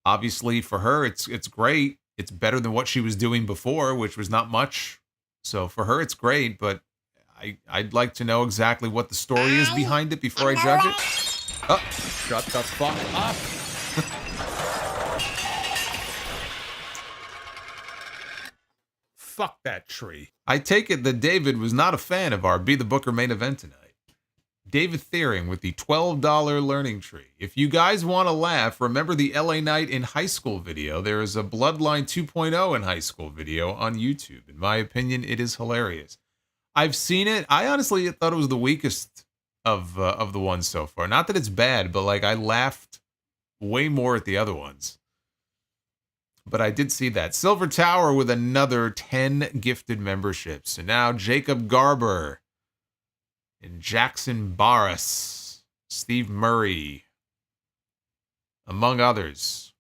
Obviously, for her, it's great. It's better than what she was doing before, which was not much. So for her, it's great, but I'd like to know exactly what the story is behind it before I judge it. Oh. Shut the fuck up. Fuck that tree. I take it that David was not a fan of our Be the Booker main event tonight. David Thiering with the $12 learning tree. If you guys want to laugh, remember the LA Knight in high school video. There is a Bloodline 2.0 in high school video on YouTube. In my opinion, it is hilarious. I've seen it. I honestly thought it was the weakest of the ones so far. Not that it's bad, but like I laughed way more at the other ones. But I did see that. Silver Tower with another 10 gifted memberships. And now Jacob Garber and Jackson Barras, Steve Murray, among others,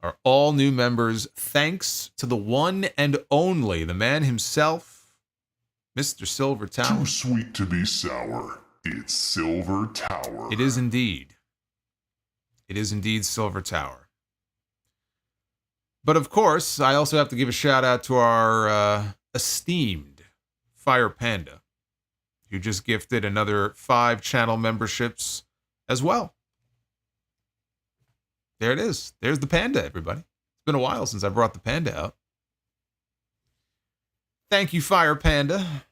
are all new members thanks to the one and only, the man himself, Mr. Silver Tower. Too sweet to be sour. It's Silver Tower. It is indeed. It is indeed Silver Tower. But of course, I also have to give a shout out to our esteemed Fire Panda, who just gifted another 5 channel memberships as well. There it is. There's the panda, everybody. It's been a while since I brought the panda out. Thank you, Fire Panda.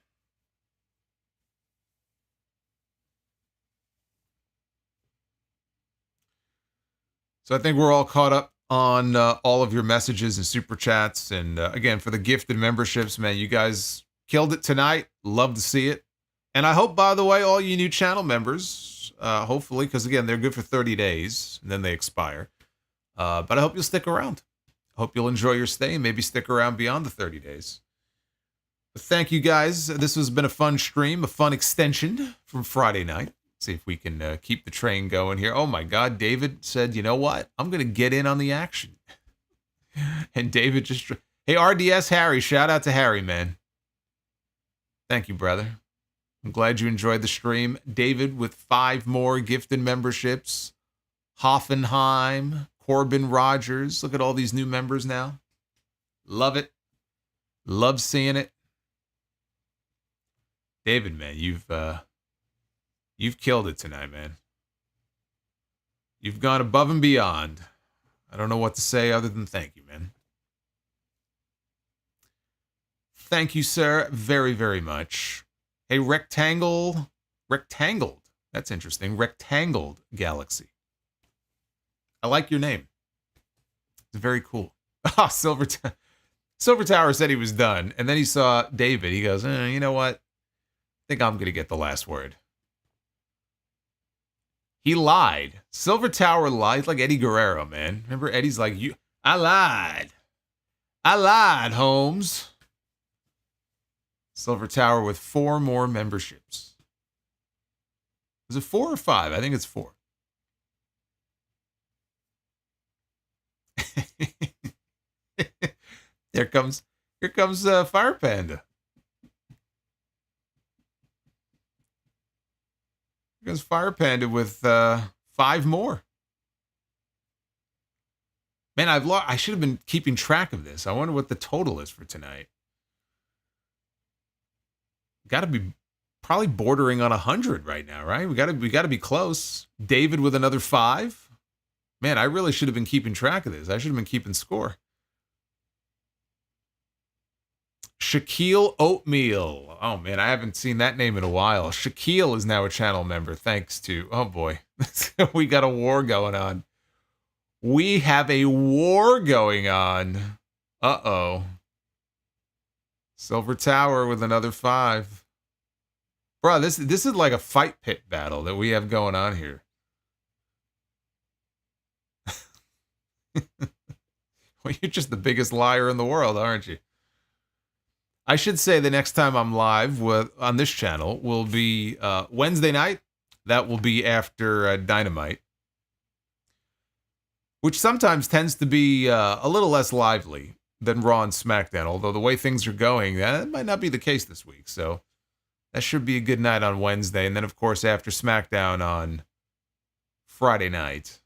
So I think we're all caught up on all of your messages and super chats. And again, for the gifted memberships, man, you guys killed it tonight. Love to see it. And I hope, by the way, all you new channel members, hopefully, because again, they're good for 30 days and then they expire. But I hope you'll stick around. I hope you'll enjoy your stay and maybe stick around beyond the 30 days. But thank you guys. This has been a fun stream, a fun extension from Friday night. See if we can keep the train going here. Oh my God, David said, you know what? I'm going to get in on the action. And David just, hey, RDS Harry, shout out to Harry, man. Thank you, brother. I'm glad you enjoyed the stream. David with 5 more gifted memberships. Hoffenheim, Corbin Rogers. Look at all these new members now. Love it. Love seeing it. David, man, you've killed it tonight, man. You've gone above and beyond. I don't know what to say other than thank you, man. Thank you, sir, very, very much. Hey, Rectangled. That's interesting. Rectangled Galaxy. I like your name. It's very cool. Ah, Silver. Silver Tower said he was done, and then he saw David. He goes, you know what? I think I'm going to get the last word. He lied. Silver Tower lied like Eddie Guerrero, man. Remember, Eddie's like, I lied. I lied, Holmes. Silver Tower with 4 more memberships. Is it 4 or 5? I think it's 4. Here comes Fire Panda. Here comes Fire Panda with 5 more. Man, I should have been keeping track of this. I wonder what the total is for tonight. Got to be probably bordering on 100 right now, right? We got to be close. David with another 5. Man, I really should have been keeping track of this. I should have been keeping score. Shaquille Oatmeal. Oh, man, I haven't seen that name in a while. Shaquille is now a channel member thanks to... Oh, boy. We got a war going on. We have a war going on. Uh-oh. Silver Tower with another 5. Bro, this is like a fight pit battle that we have going on here. Well, you're just the biggest liar in the world, aren't you? I should say the next time I'm live on this channel will be Wednesday night. That will be after Dynamite, which sometimes tends to be a little less lively than Raw and SmackDown, although the way things are going, that might not be the case this week. So that should be a good night on Wednesday. And then, of course, after SmackDown on Friday night.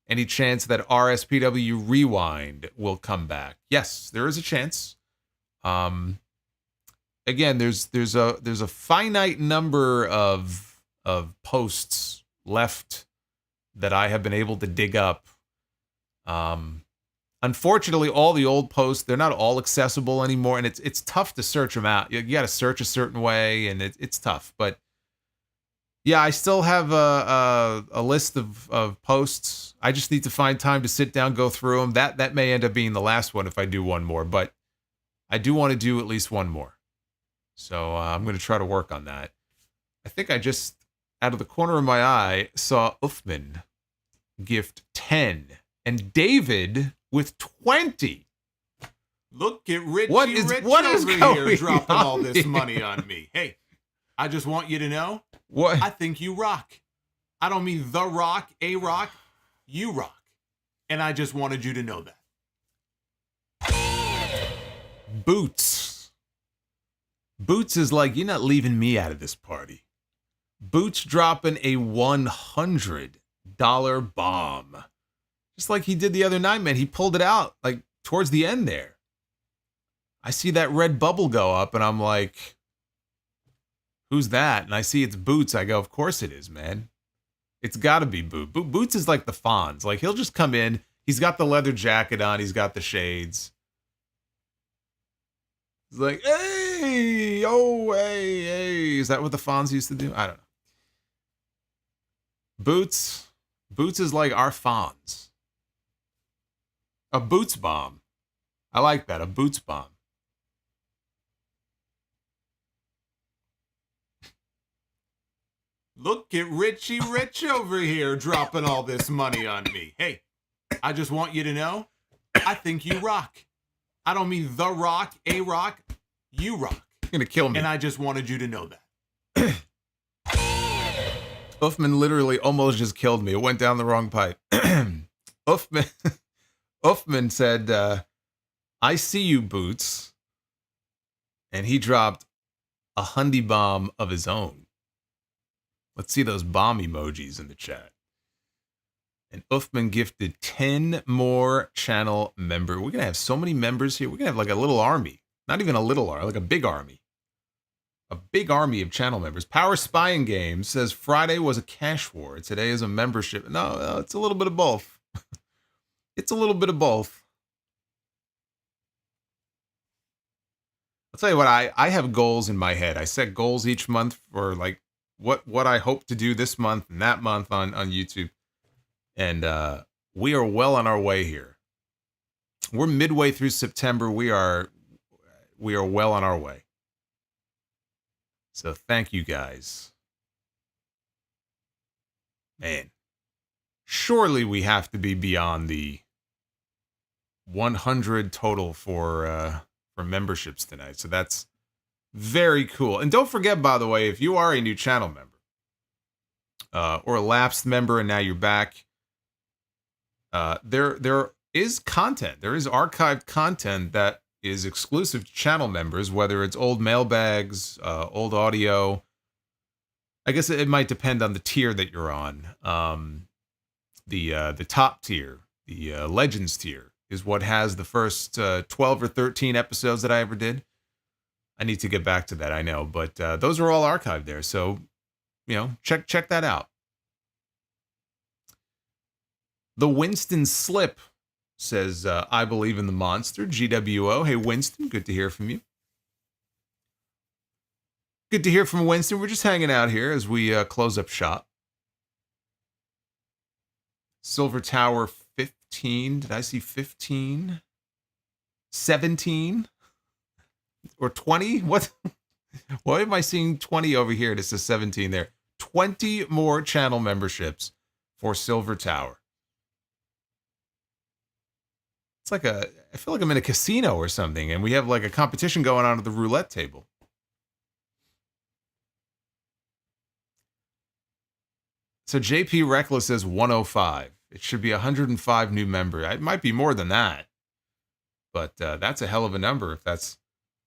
Any chance that RSPW Rewind will come back? Yes, there is a chance. Again, there's a finite number of posts left that I have been able to dig up. Unfortunately, all the old posts, they're not all accessible anymore, and it's tough to search them out. You got to search a certain way, and it's tough. But yeah, I still have a list of posts. I just need to find time to sit down, go through them. That may end up being the last one if I do one more, but I do want to do at least one more. So I'm going to try to work on that. I think I just, out of the corner of my eye, saw Uthman gift 10 and David with 20. Look at Richie What is over going here dropping on all this here? money on me. Hey, I just want you to know, What? I think you rock. I don't mean the rock, a rock, you rock. And I just wanted you to know that. Boots. Boots is like, you're not leaving me out of this party. Boots dropping a $100 bomb. Just like he did the other night, man. He pulled it out like towards the end there. I see that red bubble go up and I'm like, who's that? And I see it's Boots. I go, of course it is, man. It's got to be Boots. Boots is like the Fonz. Like he'll just come in. He's got the leather jacket on. He's got the shades. He's like, hey, oh, hey. Is that what the Fonz used to do? I don't know. Boots is like our Fonz. A Boots bomb. I like that. A Boots bomb. Look at Richie Rich over here dropping all this money on me. Hey, I just want you to know, I think you rock. I don't mean the rock, a rock, you rock. You're going to kill me. And I just wanted you to know that. Uthman literally almost just killed me. It went down the wrong pipe. Uthman said, I see you, Boots. And he dropped a hundy bomb of his own. Let's see those bomb emojis in the chat. And Uthman gifted 10 more channel members. We're going to have so many members here. We're going to have like a little army. Not even a little army, like a big army. A big army of channel members. Power Spying Games says Friday was a cash war. Today is a membership. No, it's a little bit of both. It's a little bit of both. I'll tell you what, I have goals in my head. I set goals each month for like what I hope to do this month and that month on YouTube. And we are well on our way here. We're midway through September. We are well on our way. So thank you guys. Man, surely we have to be beyond the 100 total for memberships tonight. So that's very cool. And don't forget, by the way, if you are a new channel member or a lapsed member and now you're back, there is content. There is archived content that is exclusive to channel members, whether it's old mailbags, old audio. I guess it might depend on the tier that you're on. The top tier, the Legends tier, is what has the first 12 or 13 episodes that I ever did. I need to get back to that, I know, but those are all archived there. So, check that out. The Winston Slip says, I believe in the monster. GWO. Hey, Winston, good to hear from you. Good to hear from Winston. We're just hanging out here as we close up shop. Silver Tower 15. Did I see 15? 17? Or 20? What? Why am I seeing 20 over here? This is 17 there. 20 more channel memberships for Silver Tower. It's like I feel like I'm in a casino or something, and we have like a competition going on at the roulette table. So JP Reckless says 105. It should be 105 new member. It might be more than that, but that's a hell of a number if that's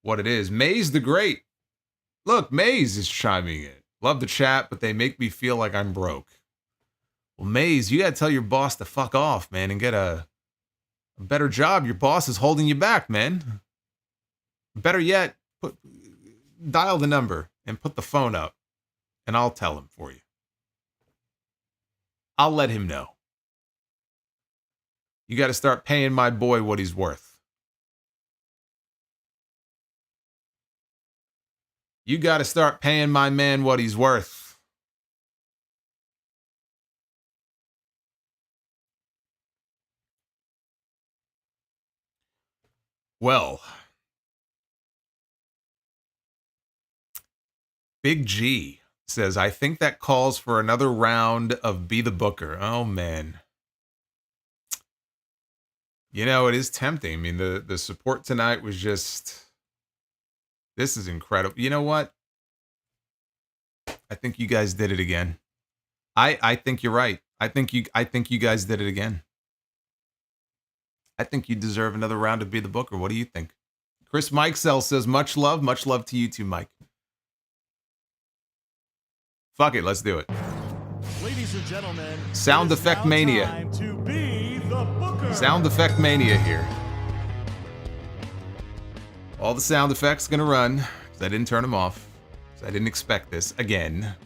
what it is. Maze the Great. Look, Maze is chiming in. Love the chat, but they make me feel like I'm broke. Well, Maze, you got to tell your boss to fuck off, man, and get a better job. Your boss is holding you back, man. Better yet, dial the number and put the phone up, and I'll tell him for you. I'll let him know. You got to start paying my boy what he's worth. You got to start paying my man what he's worth. Well, Big G says, I think that calls for another round of Be the Booker. Oh, man. It is tempting. I mean, the support tonight was just, this is incredible. You know what? I think you guys did it again. I think you're right. I think you guys did it again. I think you deserve another round of Be the Booker. What do you think? Chris Mikesell says, much love to you too, Mike. Fuck it, let's do it. Ladies and gentlemen, Sound effect mania. Time to be the Booker. Sound effect mania here. All the sound effects gonna run because I didn't turn them off. I didn't expect this again.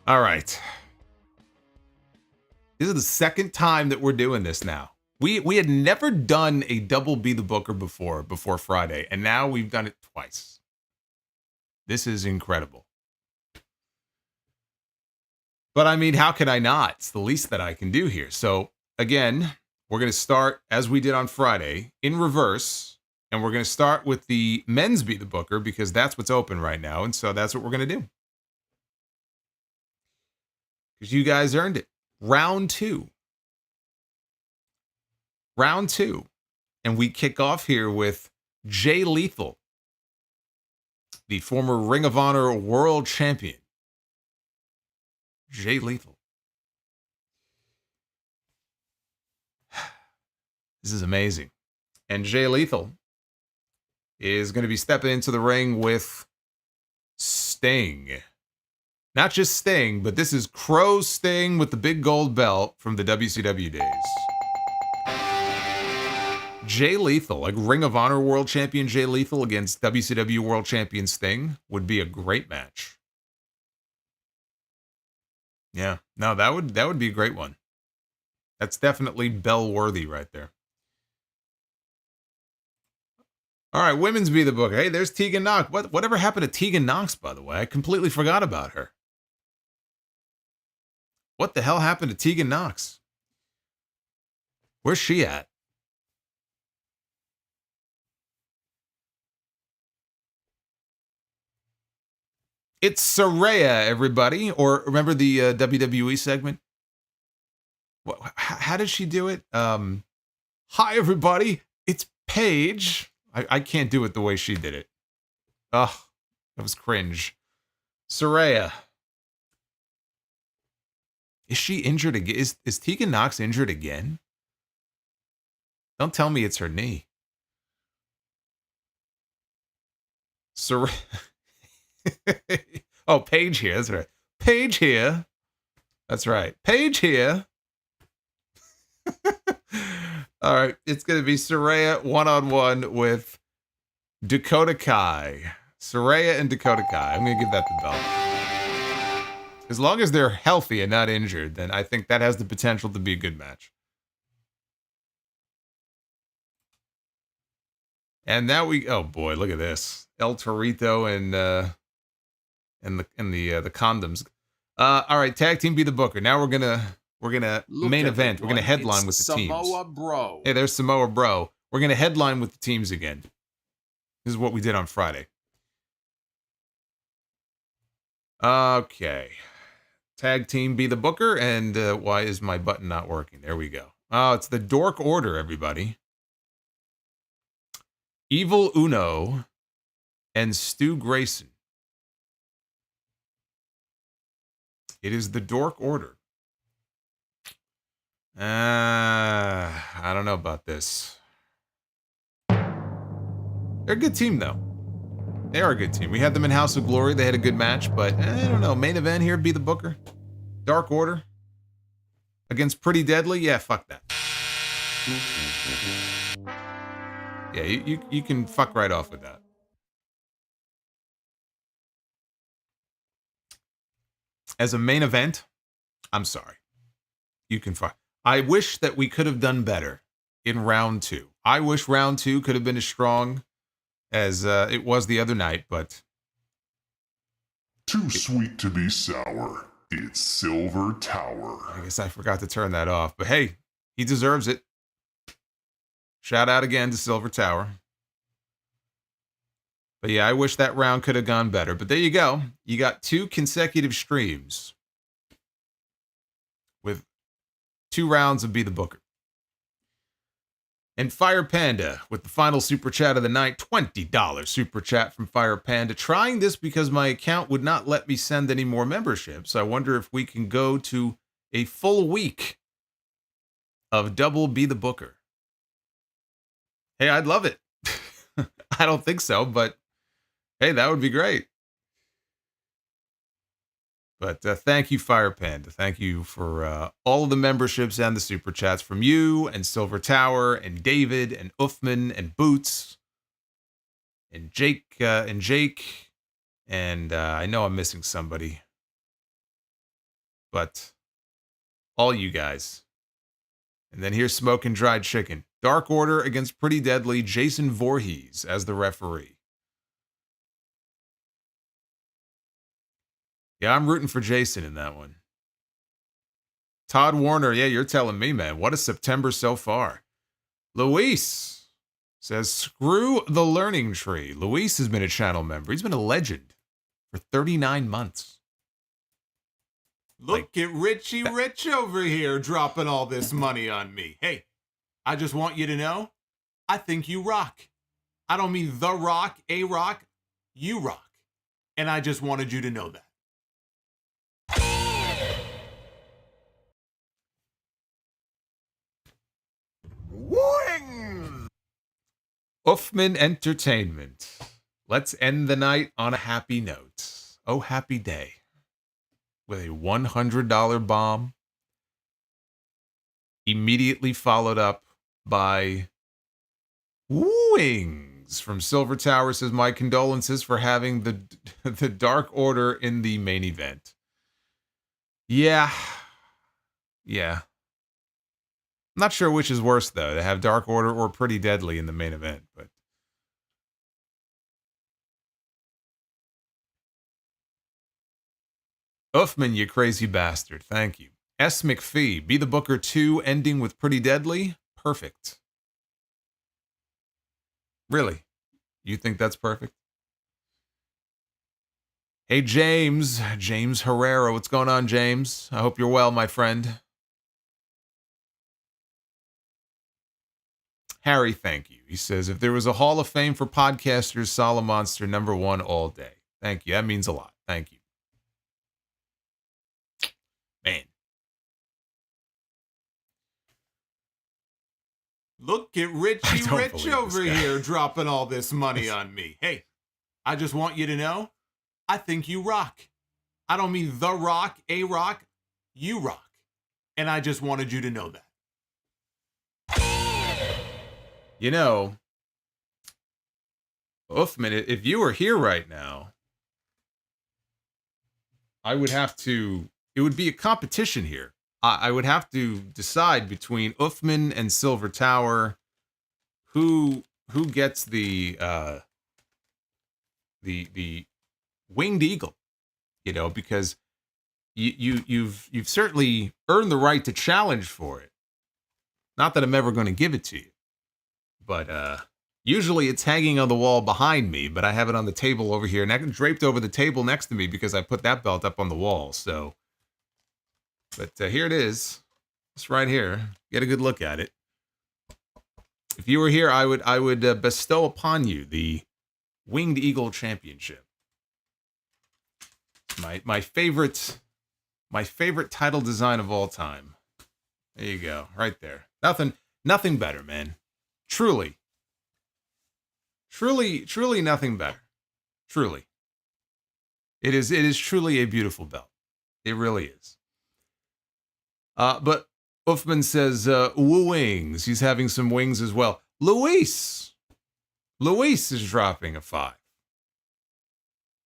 All right. This is the second time that we're doing this now. We had never done a double Be the Booker before Friday, and now we've done it twice. This is incredible. But I mean, how could I not? It's the least that I can do here. So again, we're going to start as we did on Friday in reverse, and we're going to start with the men's Be the Booker because that's what's open right now, and so that's what we're going to do. Because you guys earned it. Round two. And we kick off here with Jay Lethal, the former Ring of Honor World Champion. Jay Lethal. This is amazing. And Jay Lethal is going to be stepping into the ring with Sting. Not just Sting, but this is Crow Sting with the big gold belt from the WCW days. Jay Lethal, like Ring of Honor World Champion Jay Lethal against WCW World Champion Sting would be a great match. Yeah, no, that would be a great one. That's definitely bell worthy right there. All right, women's Be the Booker. Hey, there's Tegan Knox. Whatever happened to Tegan Knox, by the way? I completely forgot about her. What the hell happened to Tegan Knox? Where's she at? It's Saraya, everybody. Or remember the WWE segment? How did she do it? Hi, everybody. It's Paige. I can't do it the way she did it. Ugh, that was cringe. Saraya. Is she injured again? Is Tegan Nox injured again? Don't tell me it's her knee. Saraya. Oh, Paige here. That's right. Paige here. That's right. Paige here. All right. It's going to be Saraya one-on-one with Dakota Kai. Saraya and Dakota Kai. I'm going to give that the belt. As long as they're healthy and not injured, then I think that has the potential to be a good match. And now oh boy, look at this. El Torito and the condoms. All right, tag team be the booker. Now we're gonna main event. We're gonna headline with the teams. Samoa Bro. Hey, there's Samoa Bro. We're gonna headline with the teams again. This is what we did on Friday. Okay. Tag team be the booker, and why is my button not working? There we go. Oh, it's the Dork Order, everybody. Evil Uno and Stu Grayson. It is the Dork Order. I don't know about this. They're a good team, though. They are a good team. We had them in House of Glory. They had a good match, but I don't know. Main event here, be the booker. Dark Order against Pretty Deadly. Yeah, fuck that. Yeah, you can fuck right off with that. As a main event, I'm sorry. You can fuck. I wish that we could have done better in round 2. I wish round 2 could have been as strong as it was the other night, but... Too sweet to be sour. It's Silver Tower. I guess I forgot to turn that off, but hey, he deserves it. Shout out again to Silver Tower. But yeah, I wish that round could have gone better. But there you go. You got 2 consecutive streams with 2 rounds of Be the Booker. And Fire Panda with the final super chat of the night. $20 super chat from Fire Panda. Trying this because my account would not let me send any more memberships. I wonder if we can go to a full week of double Be the Booker. Hey, I'd love it. I don't think so, but hey, that would be great. But thank you, Fire Panda. Thank you for all of the memberships and the super chats from you and Silver Tower and David and Uffman and Boots and Jake and I know I'm missing somebody, but all you guys. And then here's Smoking Dried Chicken. Dark Order against Pretty Deadly, Jason Voorhees as the referee. Yeah, I'm rooting for Jason in that one. Todd Warner, yeah, you're telling me, man. What a September so far. Luis says, screw the learning tree. Luis has been a channel member. He's been a legend for 39 months. Look at Richie Rich over here dropping all this money on me. Hey, I just want you to know, I think you rock. I don't mean the rock, a rock, you rock. And I just wanted you to know that. Wing! Uffman Entertainment. Let's end the night on a happy note. Oh, happy day. With a $100 bomb. Immediately followed up by wings from Silver Tower. Says, my condolences for having the Dark Order in the main event. Yeah. I'm not sure which is worse, though, to have Dark Order or Pretty Deadly in the main event, but... Uffman, you crazy bastard. Thank you. S. McPhee, Be the Booker 2, ending with Pretty Deadly. perfect. Really? You think that's perfect? Hey, James Herrera. What's going on, James? I hope you're well, my friend. Harry, thank you. He says, if there was a Hall of Fame for podcasters, Solomonster #1 all day. Thank you. That means a lot. Thank you. Man. Look at Richie don't Rich believe over this guy. here dropping all this money on me. Hey, I just want you to know, I think you rock. I don't mean The Rock, A Rock, you rock. And I just wanted you to know that. You know, Uthman, if you were here right now, I would have to, it would be a competition here. I would have to decide between Uthman and Silver Tower who gets the winged eagle, you know, because you've certainly earned the right to challenge for it. Not that I'm ever going to give it to you, but usually it's hanging on the wall behind me, but I have it on the table over here, draped over the table next to me because I put that belt up on the wall. So, but here it is. It's right here. Get a good look at it. If you were here, I would bestow upon you the Winged Eagle Championship. My favorite title design of all time. There you go, right there. Nothing better, man. Truly nothing better. Truly. It is truly a beautiful belt. It really is. But Uthman says, woo wings. He's having some wings as well. Luis is dropping a 5.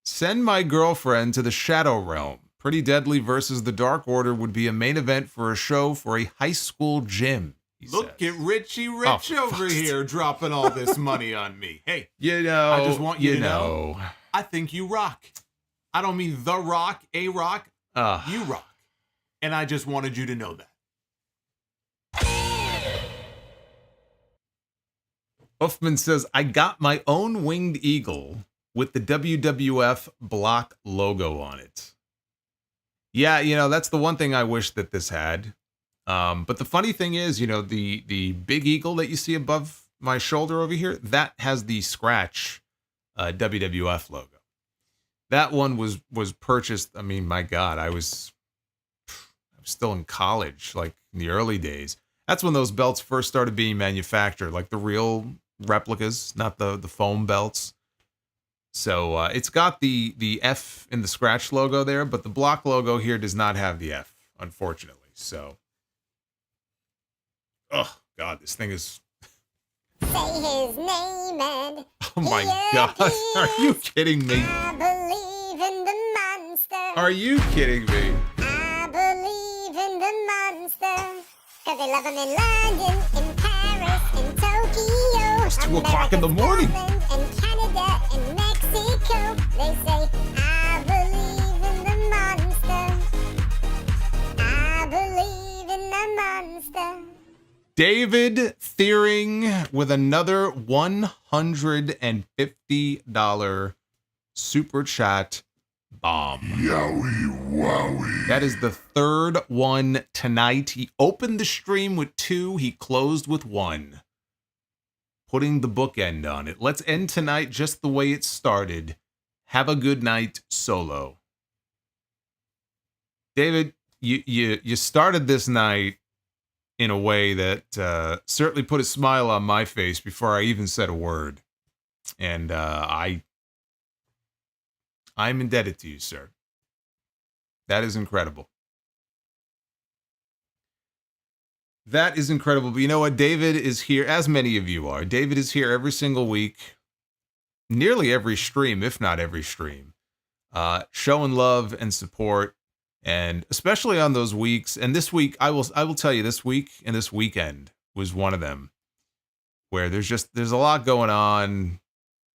Send my girlfriend to the Shadow Realm. Pretty Deadly versus the Dark Order would be a main event for a show for a high school gym. Look at Richie Rich over here dropping all this money on me. Hey, you know, I just want you to know, I think you rock. I don't mean The Rock, A Rock, you rock. And I just wanted you to know that. Uthman says, I got my own winged eagle with the WWF block logo on it. Yeah, you know, that's the one thing I wish that this had. But the funny thing is, you know, the big eagle that you see above my shoulder over here, that has the scratch WWF logo. That one was purchased. I mean, my God, I was still in college, like in the early days. That's when those belts first started being manufactured, like the real replicas, not the foam belts. So it's got the F in the scratch logo there, but the block logo here does not have the F, unfortunately. So, oh God, this thing is. Say his name and Oh my God, are you kidding me? I believe in the monster. Are you kidding me? I believe in the monster. Cause they love him in London, in Paris, in Tokyo. It's 2 o'clock in the morning. Scotland, and Canada, and Mexico. They say, I believe in the monster. I believe in the monster. David Thiering with another $150 super chat bomb. Yowie wowie. That is the third one tonight. He opened the stream with 2. He closed with 1. Putting the bookend on it. Let's end tonight just the way it started. Have a good night, Solo. David, you started this night in a way that certainly put a smile on my face before I even said a word. And I'm indebted to you, sir. That is incredible. That is incredible. But you know what? David is here, as many of you are. David is here every single week, nearly every stream, if not every stream, showing love and support. And especially on those weeks, and this week, I will tell you, this week and this weekend was one of them, where there's a lot going on,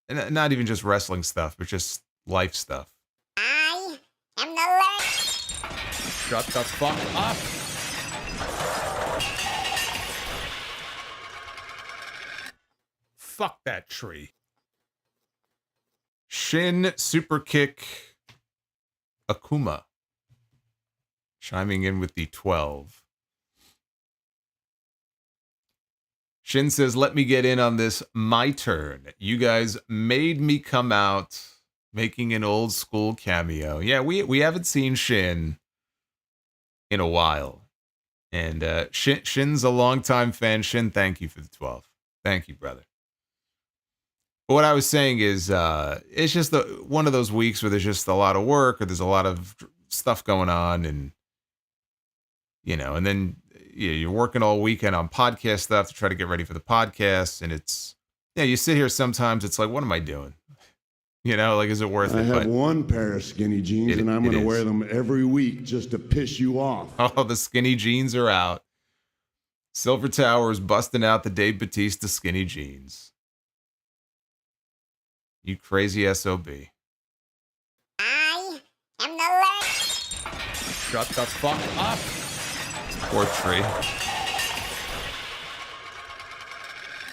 and not even just wrestling stuff, but just life stuff. I am the Lord. Shut the fuck up. Fuck that tree. Shin super kick Akuma chiming in with the 12. Shin says, let me get in on this. My turn. You guys made me come out making an old school cameo. Yeah, we haven't seen Shin in a while. And Shin's a longtime fan. Shin, thank you for the 12. Thank you, brother. But what I was saying is, it's just one of those weeks where there's just a lot of work or there's a lot of stuff going on, and and then you're working all weekend on podcast stuff to try to get ready for the podcast, and it's you sit here sometimes, it's like, what am I doing? Like, is it worth it? I have one pair of skinny jeans, and I'm going to wear them every week just to piss you off. Oh, the skinny jeans are out. Silver Tower's busting out the Dave Bautista skinny jeans. You crazy SOB. I am the Lord. Shut the fuck up. Poor tree.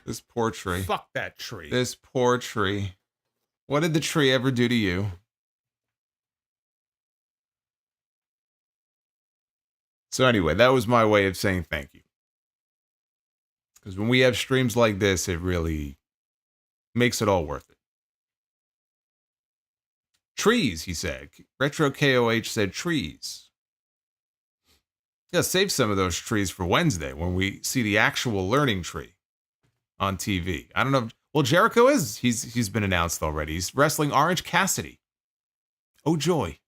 This poor tree. Fuck that tree. This poor tree. What did the tree ever do to you? So anyway, that was my way of saying thank you. Because when we have streams like this, it really makes it all worth it. Trees, he said. Retro KOH said trees. Yeah, save some of those trees for Wednesday when we see the actual learning tree on TV. I don't know. Well, Jericho he's been announced already. He's wrestling Orange Cassidy. Oh, joy.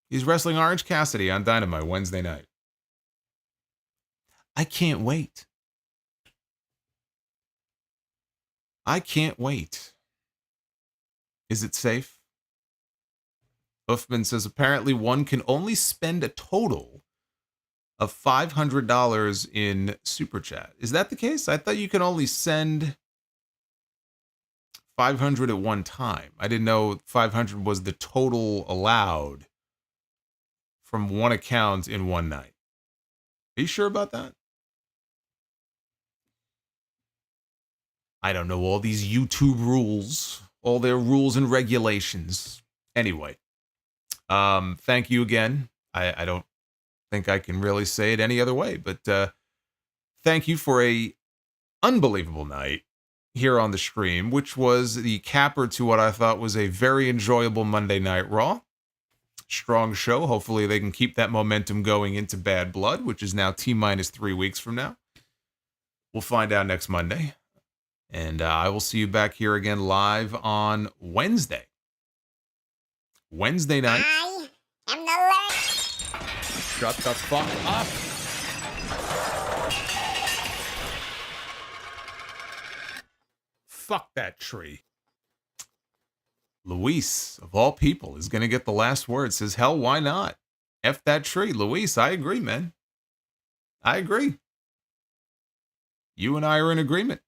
He's wrestling Orange Cassidy on Dynamite Wednesday night. I can't wait. I can't wait. Is it safe? Uffman says, apparently one can only spend a total of $500 in Super Chat. Is that the case? I thought you can only send 500 at one time. I didn't know 500 was the total allowed from one account in one night. Are you sure about that? I don't know all these YouTube rules, all their rules and regulations. Anyway, thank you again. I don't think I can really say it any other way, but thank you for a unbelievable night here on the stream, which was the capper to what I thought was a very enjoyable Monday Night Raw. Strong show. Hopefully they can keep that momentum going into Bad Blood, which is now T-minus 3 weeks from now. We'll find out next Monday. And I will see you back here again live on Wednesday. Wednesday night. I am the Lord. Shut the fuck up. Fuck that tree. Luis, of all people, is going to get the last word. Says, hell, why not? F that tree. Luis, I agree, man. I agree. You and I are in agreement.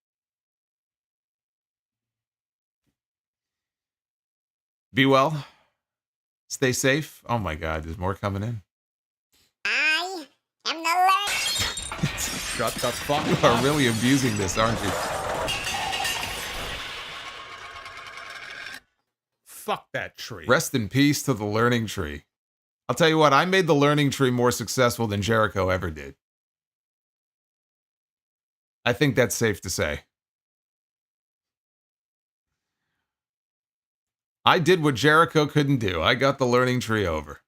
Be well. Stay safe. Oh my God, there's more coming in. I am the Lord. Shut the fuck You up. are really abusing this, aren't you? Fuck that tree. Rest in peace to the learning tree. I'll tell you what, I made the learning tree more successful than Jericho ever did. I think that's safe to say. I did what Jericho couldn't do. I got the learning tree over.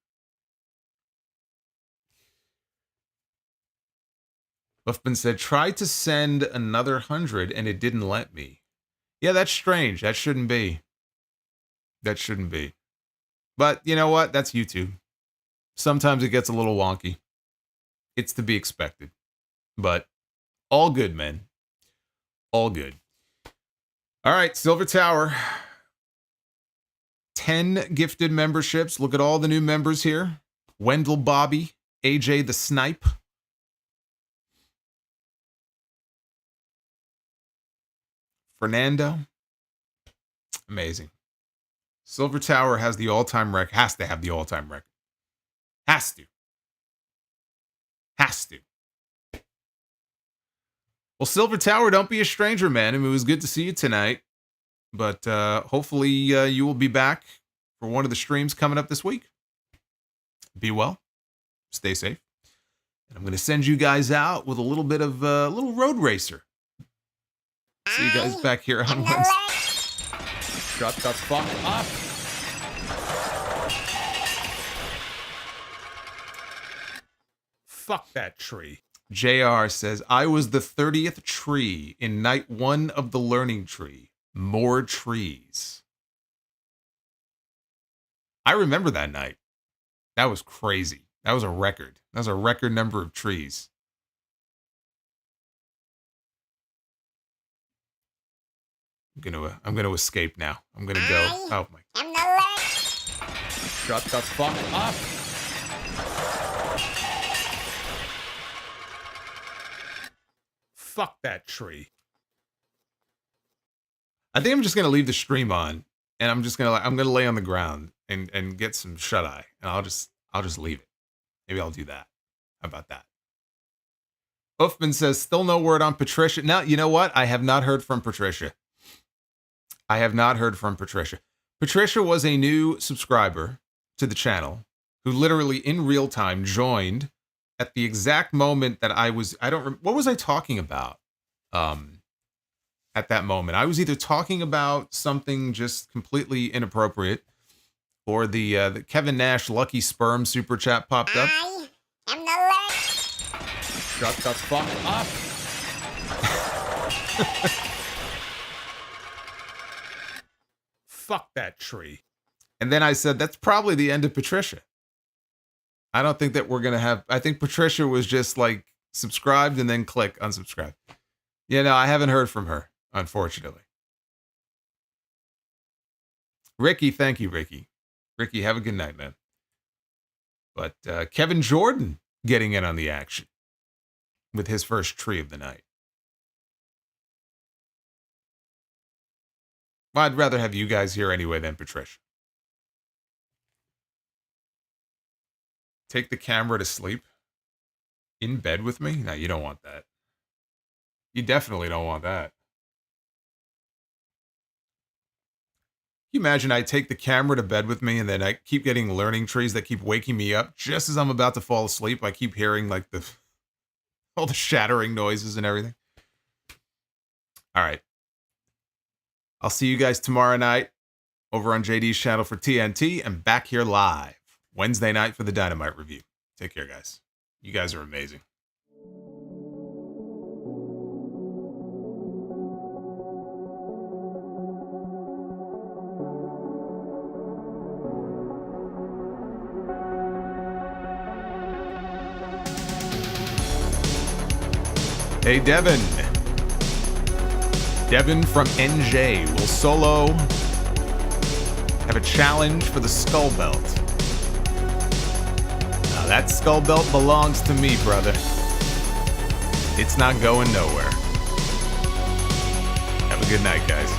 Buffman said, try to send another 100 and it didn't let me. Yeah, that's strange. That shouldn't be. That shouldn't be. But you know what? That's YouTube. Sometimes it gets a little wonky. It's to be expected. But all good, man. All good. All right, Silver Tower. 10 gifted memberships. Look at all the new members here. Wendell Bobby, AJ the Snipe. Fernando. Amazing. Silver Tower has the all-time record. Has to have the all-time record. Has to. Has to. Well, Silver Tower, don't be a stranger, man. I mean, it was good to see you tonight. But hopefully you will be back for one of the streams coming up this week. Be well. Stay safe. And I'm going to send you guys out with a little bit of a little road racer. See you guys back here on Wednesday. Shut the fuck up. Fuck that tree. JR says, I was the 30th tree in night 1 of the learning tree. More trees. I remember that night. That was crazy. That was a record. That was a record number of trees. I'm gonna escape now. I'm gonna go. Oh my. I'm the Shut the fuck up. Fuck that tree. I think I'm just gonna leave the stream on, and I'm gonna lay on the ground and get some shut eye, and I'll just leave it. Maybe I'll do that. How about that? Uffman says, still no word on Patricia. Now, you know what? I have not heard from Patricia. I have not heard from Patricia. Patricia was a new subscriber to the channel who literally in real time joined at the exact moment that what was I talking about? At that moment, I was either talking about something just completely inappropriate, or the Kevin Nash Lucky Sperm super chat popped up. I am the Shut the fuck up. Fuck that tree. And then I said, that's probably the end of Patricia. I don't think that we're going to have... I think Patricia was just like subscribed and then click unsubscribe. Yeah, no, I haven't heard from her, unfortunately. Ricky, thank you, Ricky. Ricky, have a good night, man. But Kevin Jordan getting in on the action with his first tree of the night. Well, I'd rather have you guys here anyway than Patricia. Take the camera to sleep? In bed with me? No, you don't want that. You definitely don't want that. Can you imagine I take the camera to bed with me and then I keep getting learning trees that keep waking me up just as I'm about to fall asleep? I keep hearing like all the shattering noises and everything. All right. I'll see you guys tomorrow night over on JD's channel for TNT and back here live Wednesday night for the Dynamite review. Take care, guys. You guys are amazing. Hey, Devin. Devin from NJ will solo have a challenge for the skull belt. Now that skull belt belongs to me, brother. It's not going nowhere. Have a good night, guys.